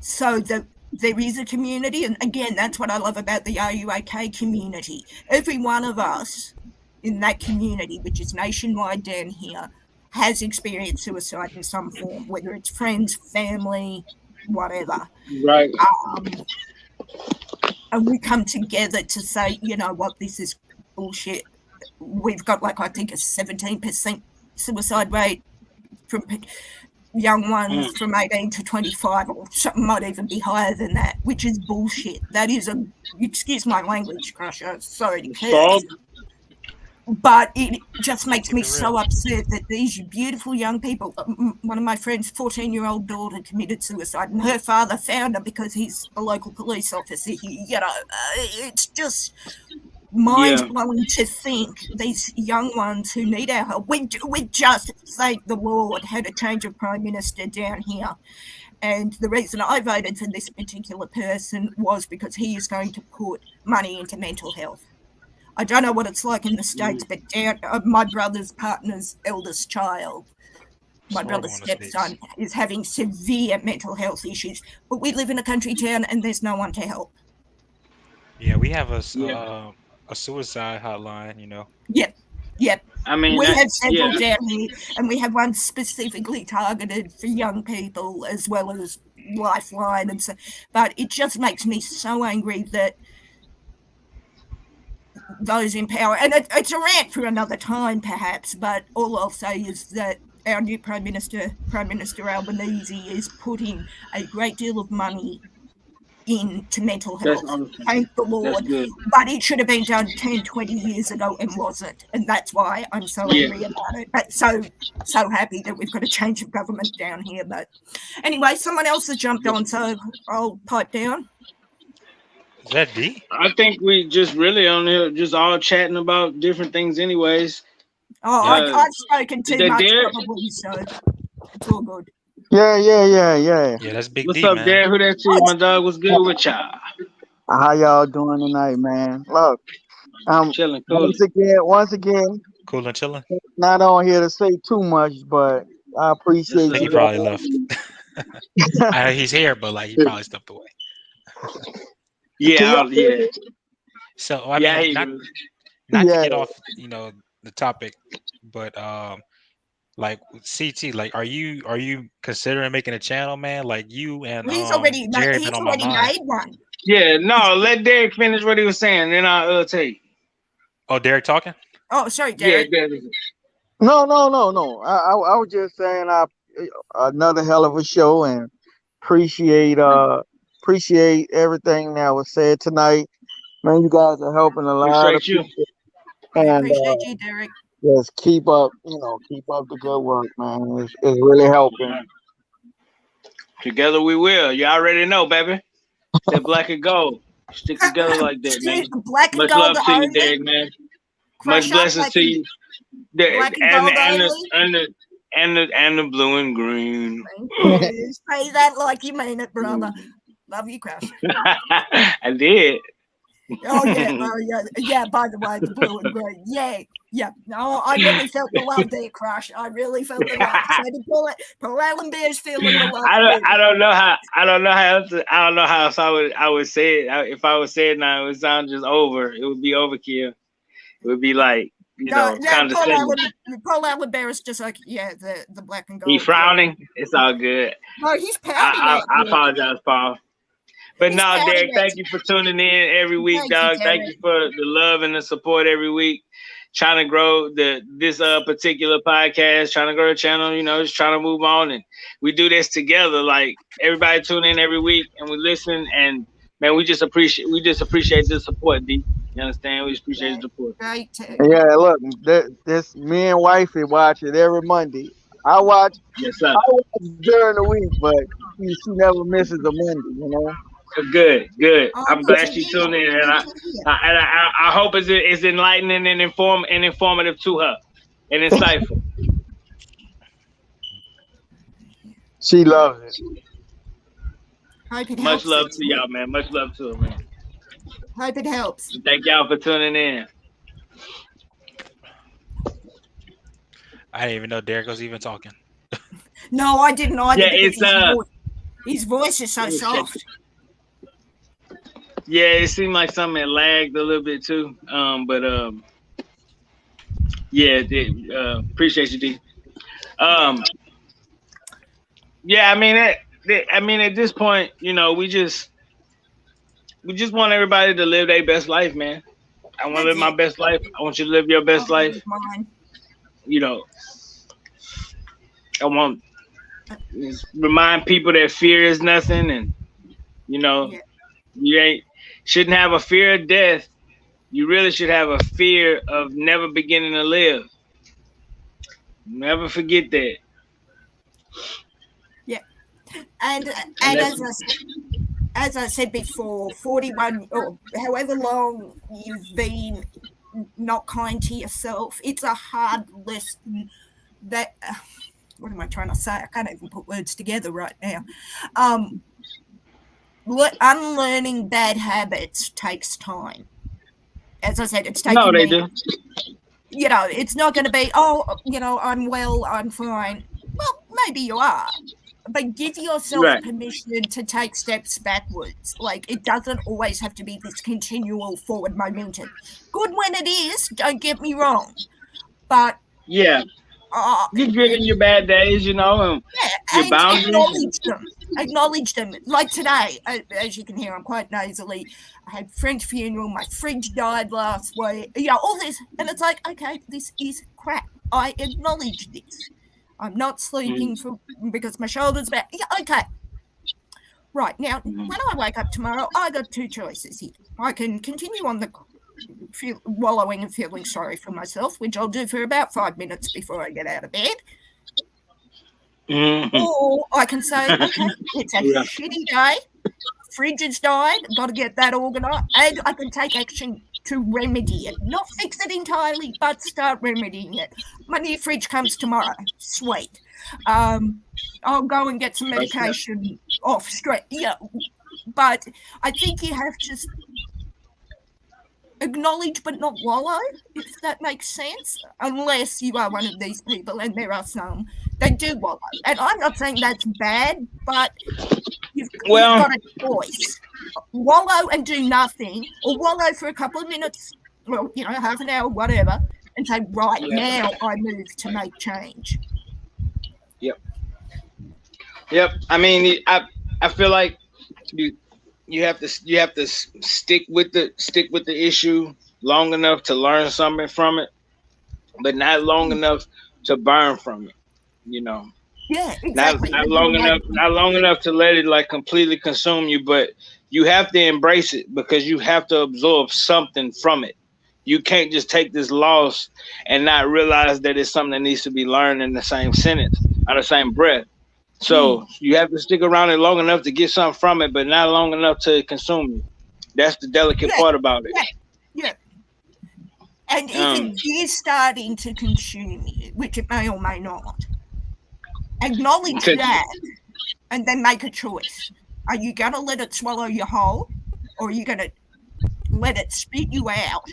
So that there is a community, and again, that's what I love about the RUAK community. Every one of us in that community, which is nationwide down here, has experienced suicide in some form, whether it's friends, family, whatever. Right. And we come together to say, what, this is bullshit. We've got I think a 17% suicide rate from young ones from 18 to 25, or something might even be higher than that, which is bullshit. That is excuse my language, Crusha, sorry to curse, but it just makes me so upset that these beautiful young people, one of my friend's 14-year-old daughter committed suicide, and her father found her because he's a local police officer here. It's just mind-blowing to think these young ones who need our help. We just, thank the Lord, had a change of Prime Minister down here. And the reason I voted for this particular person was because he is going to put money into mental health. I don't know what it's like in the States, but my brother's partner's eldest child, my brother's stepson, is having severe mental health issues. But we live in a country town and there's no one to help. Yeah, we have a suicide hotline, Yep. We have several down here, and we have one specifically targeted for young people, as well as lifeline and so, but it just makes me so angry that those in power, and it's a rant for another time perhaps, but all I'll say is that our new Prime Minister Albanese, is putting a great deal of money into mental health. Thank the Lord. But it should have been done 10, 20 years ago and wasn't. And that's why I'm so angry about it. But so happy that we've got a change of government down here. But anyway, someone else has jumped on, so I'll pipe down. Is that D? I think we just really on here just all chatting about different things anyways. Oh, I've spoken too much probably, so it's all good. Yeah. Yeah, that's Big What's D, up, man. Derek? Who that to you, my dog? What's good with y'all? How y'all doing tonight, man? Look, chilling, cool. Once again, cool and chilling. Not on here to say too much, but I appreciate you. He probably left. I know he's here, but like he probably stepped away. Yeah. So I mean, not to get off, the topic, but like CT, like are you considering making a channel, man? Like you and he's already made one. Yeah, no, let Derek finish what he was saying, then I'll tell you. Oh, Derek talking? Oh, sorry, Derek. Yeah, No. I was just saying another hell of a show, and appreciate everything that was said tonight. Man, you guys are helping a lot of people. And appreciate you, Derek. Just keep up the good work, man. It's really helping. Together we will. You already know, baby. That black and gold. Stick together like that, man. Black and Much gold love to you, Derek, man. Much blessings to you. And the blue and green. Say that like you mean it, brother. Love you, Crush. I did. Oh yeah. By the way, the blue and green. Yeah. No, I really felt the love there, Crush. I really felt the love. So Paul Allen Bear's feeling the love. I don't know how else I would say it. If I would say it now, it would sound just over. It would be overkill. It would be like, condescending. Paul Allen Bear is just like, the black and gold. He frowning. It's all good. No, he's pouting. I apologize, Paul. But no, Derek, thank you for tuning in every week, dog. Thank you for the love and the support every week. Trying to grow this particular podcast, trying to grow the channel, just trying to move on. And we do this together. Like, everybody tune in every week and we listen, and man, we just appreciate the support, D. You understand? We just appreciate the support. Yeah, look, this me and wifey watch it every Monday. I watch during the week, but she never misses a Monday, Good. I'm glad she tuned in, and I hope it's enlightening and informative to her, and insightful. She loves it. Much love to y'all, man. Much love to her, man. Hope it helps. Thank y'all for tuning in. I didn't even know Derek was even talking. No, I didn't either. Yeah, it's his voice is so soft. Yeah, it seemed like something had lagged a little bit too. Appreciate you, D. At this point, we just want everybody to live their best life, man. I want to live my best life. I want you to live your best life. I want to remind people that fear is nothing, and you shouldn't have a fear of death. You really should have a fear of never beginning to live. Never forget that. Yeah, and as I said before, 41 or however long you've been not kind to yourself, it's a hard lesson. That what am I trying to say? I can't even put words together right now. Unlearning bad habits takes time. As I said, it's taking No, they do. It's not going to be, I'm well, I'm fine. Well, maybe you are, but give yourself permission to take steps backwards. Like, it doesn't always have to be this continual forward momentum. Good when it is, don't get me wrong. But You're good in your bad days, you know, and your boundaries. Acknowledge them. Like today, as you can hear, I'm quite nasally. I had friend's funeral. My fridge died last week. You know, all this. And it's like, okay, this is crap. I acknowledge this. I'm not sleeping because my shoulder's bad. Yeah, okay. Right, now, when I wake up tomorrow, I got two choices here. I can continue on the wallowing and feeling sorry for myself, which I'll do for about 5 minutes before I get out of bed. Or I can say, okay, it's a shitty day, fridge has died, got to get that organised, and I can take action to remedy it. Not fix it entirely, but start remedying it. My new fridge comes tomorrow. Sweet. I'll go and get some medication off straight. Yeah, but I think you have to acknowledge but not wallow, if that makes sense, unless you are one of these people, and there are some that do wallow. And I'm not saying that's bad, but you've got a choice. Wallow and do nothing, or wallow for a couple of minutes, well, you know, half an hour, whatever, and say, right, now I move to make change. Yep. I mean, I feel like you have to stick with the issue long enough to learn something from it, but not long enough to burn from it. You know. Yeah, exactly. Not long enough to let it like completely consume you, but you have to embrace it because you have to absorb something from it. You can't just take this loss and not realize that it's something that needs to be learned in the same sentence or the same breath. So you have to stick around it long enough to get something from it, but not long enough to consume you. That's the delicate part about it. Yeah. And if it is starting to consume you, which it may or may not, acknowledge that and then make a choice. Are you going to let it swallow you whole, or are you going to let it spit you out?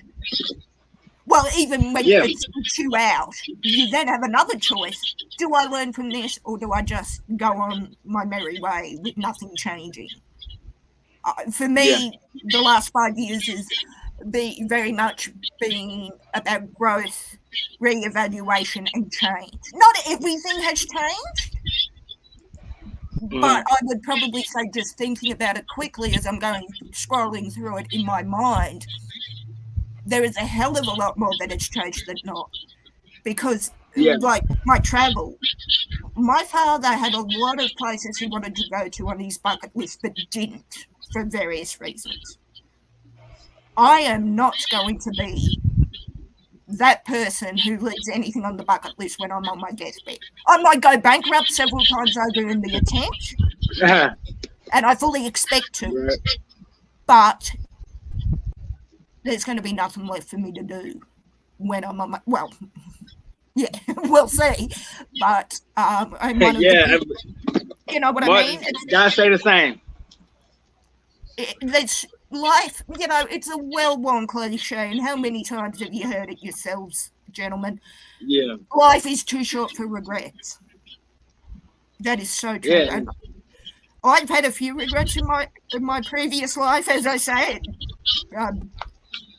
Well, even when it spits you out, you then have another choice. Do I learn from this, or do I just go on my merry way with nothing changing? For me, the last 5 years is very much being about growth, reevaluation, and change. Not everything has changed, but I would probably say, just thinking about it quickly as I'm scrolling through it in my mind, there is a hell of a lot more that has changed than not. Because, like my travel, my father had a lot of places he wanted to go to on his bucket list, but didn't for various reasons. I am not going to be that person who leaves anything on the bucket list when I'm on my deathbed. I might go bankrupt several times over in the attempt, and I fully expect to, but there's going to be nothing left for me to do when I'm on my, well, yeah, we'll see, but I'm one of the, you know what I mean? Gotta say the same. That's life, you know, it's a well-worn cliche, and how many times have you heard it yourselves, gentlemen? Yeah. Life is too short for regrets. That is so true. Yeah. And I've had a few regrets in my previous life, as I say.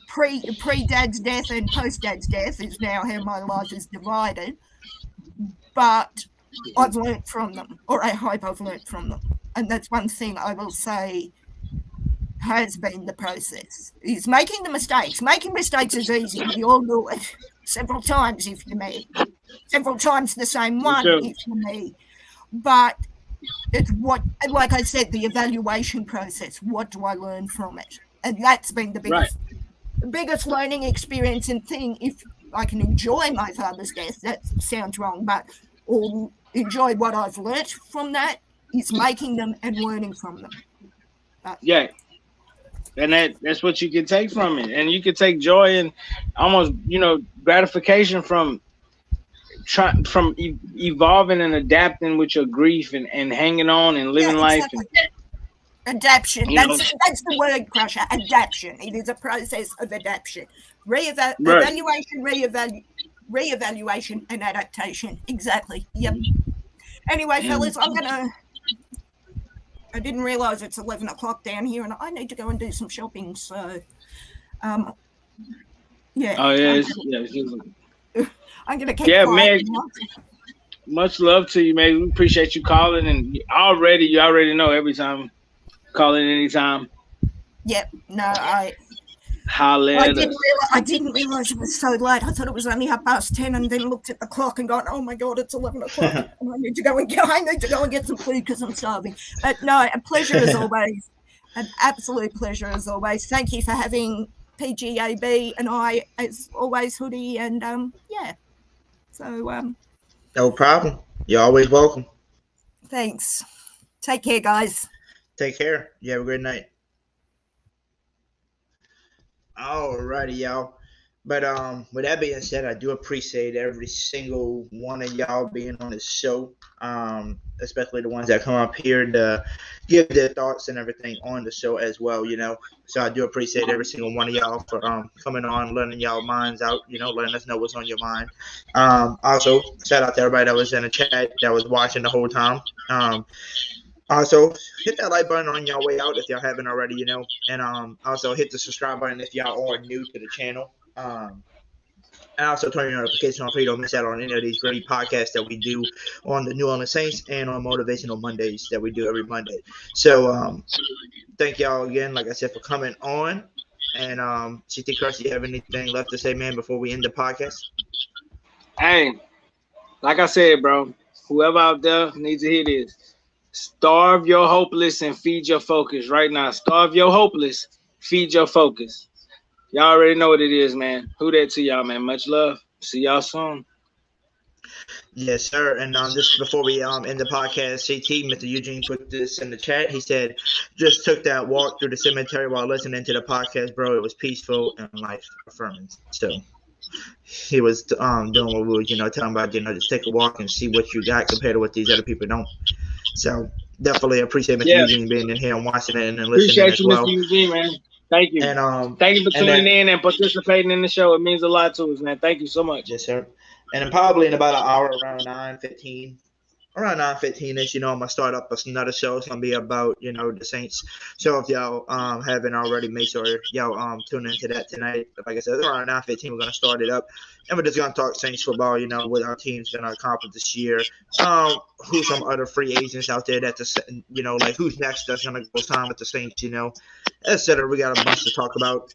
Pre-Dad's death and post-Dad's death is now how my life is divided. But I've learnt from them, or I hope I've learnt from them. And that's one thing I will say has been the process, is making the mistakes. Making mistakes is easy. We all do it several times if you may. Several times the same one if you may. But it's what, like I said, the evaluation process. What do I learn from it? And that's been the biggest learning experience and thing. If I can enjoy my father's death, that sounds wrong, but or enjoy what I've learnt from that, is making them and learning from them. And that's what you can take from it. And you can take joy and almost, you know, gratification from evolving and adapting with your grief and hanging on and living life. Adaption. That's the word, Crusha. Adaption. It is a process of adaption. Evaluation, reevaluation, and adaptation. Exactly. Yep. Anyway, fellas, I didn't realize it's 11 o'clock down here, and I need to go and do some shopping. So, yeah. Oh yeah. I'm going to keep quiet. Man. Much love to you, man. We appreciate you calling, and you already know every time. Calling anytime. Yep. No, I didn't realize it was so late. I thought it was only 10:30, and then looked at the clock and gone, "Oh my God, it's 11 o'clock! And I need to go and get some food because I'm starving." But no, a pleasure as always. An absolute pleasure as always. Thank you for having PGAB and I, as always, Hoodie, and yeah. So no problem. You're always welcome. Thanks. Take care, guys. Take care. You have a great night. Alrighty, y'all. But with that being said, I do appreciate every single one of y'all being on the show. Especially the ones that come up here to give their thoughts and everything on the show as well, you know. So I do appreciate every single one of y'all for coming on, letting y'all minds out, you know, letting us know what's on your mind. Also, shout out to everybody that was in the chat that was watching the whole time. Also, hit that like button on your way out if y'all haven't already, you know. And also hit the subscribe button if y'all are new to the channel. And also turn your notification on so you don't miss out on any of these great podcasts that we do on the New Orleans Saints and on Motivational Mondays that we do every Monday. So thank y'all again, like I said, for coming on. And CT Crusha, you have anything left to say, man, before we end the podcast? Hey, like I said, bro, whoever out there needs to hear this. Starve your hopeless and feed your focus right now. Starve your hopeless, feed your focus. Y'all already know what it is, man. Who that to y'all, man? Much love. See y'all soon. Yes, sir. And just before we end the podcast, CT, Mr. Eugene put this in the chat. He said, just took that walk through the cemetery while listening to the podcast, bro. It was peaceful and life affirming. So he was doing what we were, you know, talking about, you know, just take a walk and see what you got compared to what these other people don't. So definitely appreciate Mr. Eugene being in here and watching it and then listening as well. Appreciate you, Mr. Eugene, man. Thank you. And thank you for tuning in and participating in the show. It means a lot to us, man. Thank you so much. Yes, sir. And probably in about an hour, around 9:15, around 9:15ish, you know, I'm gonna start up another show. It's gonna be about, you know, the Saints. So if y'all haven't already, make sure y'all tune into that tonight. Like I said, around 9:15, we're gonna start it up, and we're just gonna talk Saints football. You know, what our team's gonna accomplish this year. Who's some other free agents out there that's, you know, like who's next that's gonna go sign with the Saints. You know, etc. We got a bunch to talk about.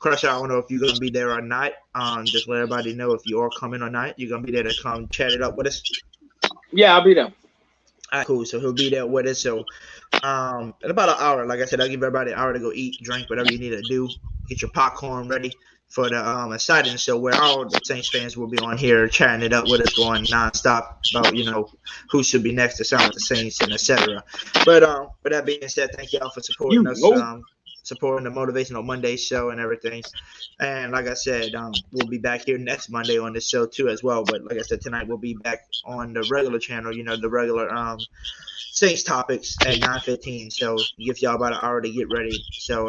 Crusha, I don't know if you're gonna be there or not. Just let everybody know if you are coming or not. You're gonna be there to come chat it up with us. Yeah, I'll be there. All right, cool. So he'll be there with us. So in about an hour, like I said, I'll give everybody an hour to go eat, drink, whatever you need to do. Get your popcorn ready for the exciting show where all the Saints fans will be on here chatting it up with us, going nonstop about, you know, who should be next to sign with the Saints and etc. But with that being said, thank y'all for supporting us. Supporting the Motivational Monday show and everything. And like I said, we'll be back here next Monday on this show too as well. But like I said, tonight we'll be back on the regular channel, you know, the regular Saints topics at 9:15. So give y'all about an hour to get ready. So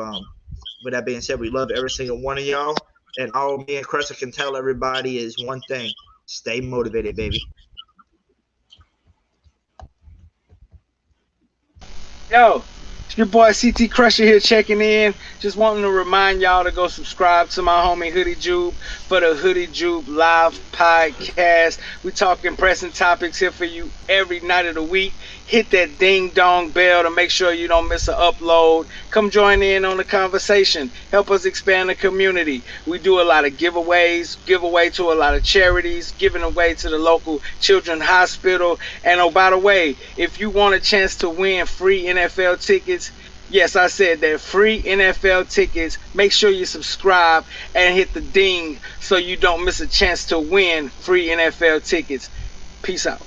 with that being said, we love every single one of y'all. And all me and Crusha can tell everybody is one thing. Stay motivated, baby. Yo. It's your boy CT Crusha here checking in. Just wanting to remind y'all to go subscribe to my homie Hoodie Jube for the Hoodie Jube live podcast. We talking pressing topics here for you every night of the week. Hit that ding dong bell to make sure you don't miss an upload. Come join in on the conversation. Help us expand the community. We do a lot of giveaways, give away to a lot of charities, giving away to the local children's hospital. And oh, by the way, if you want a chance to win free NFL tickets, yes, I said that, free NFL tickets, make sure you subscribe and hit the ding so you don't miss a chance to win free NFL tickets. Peace out.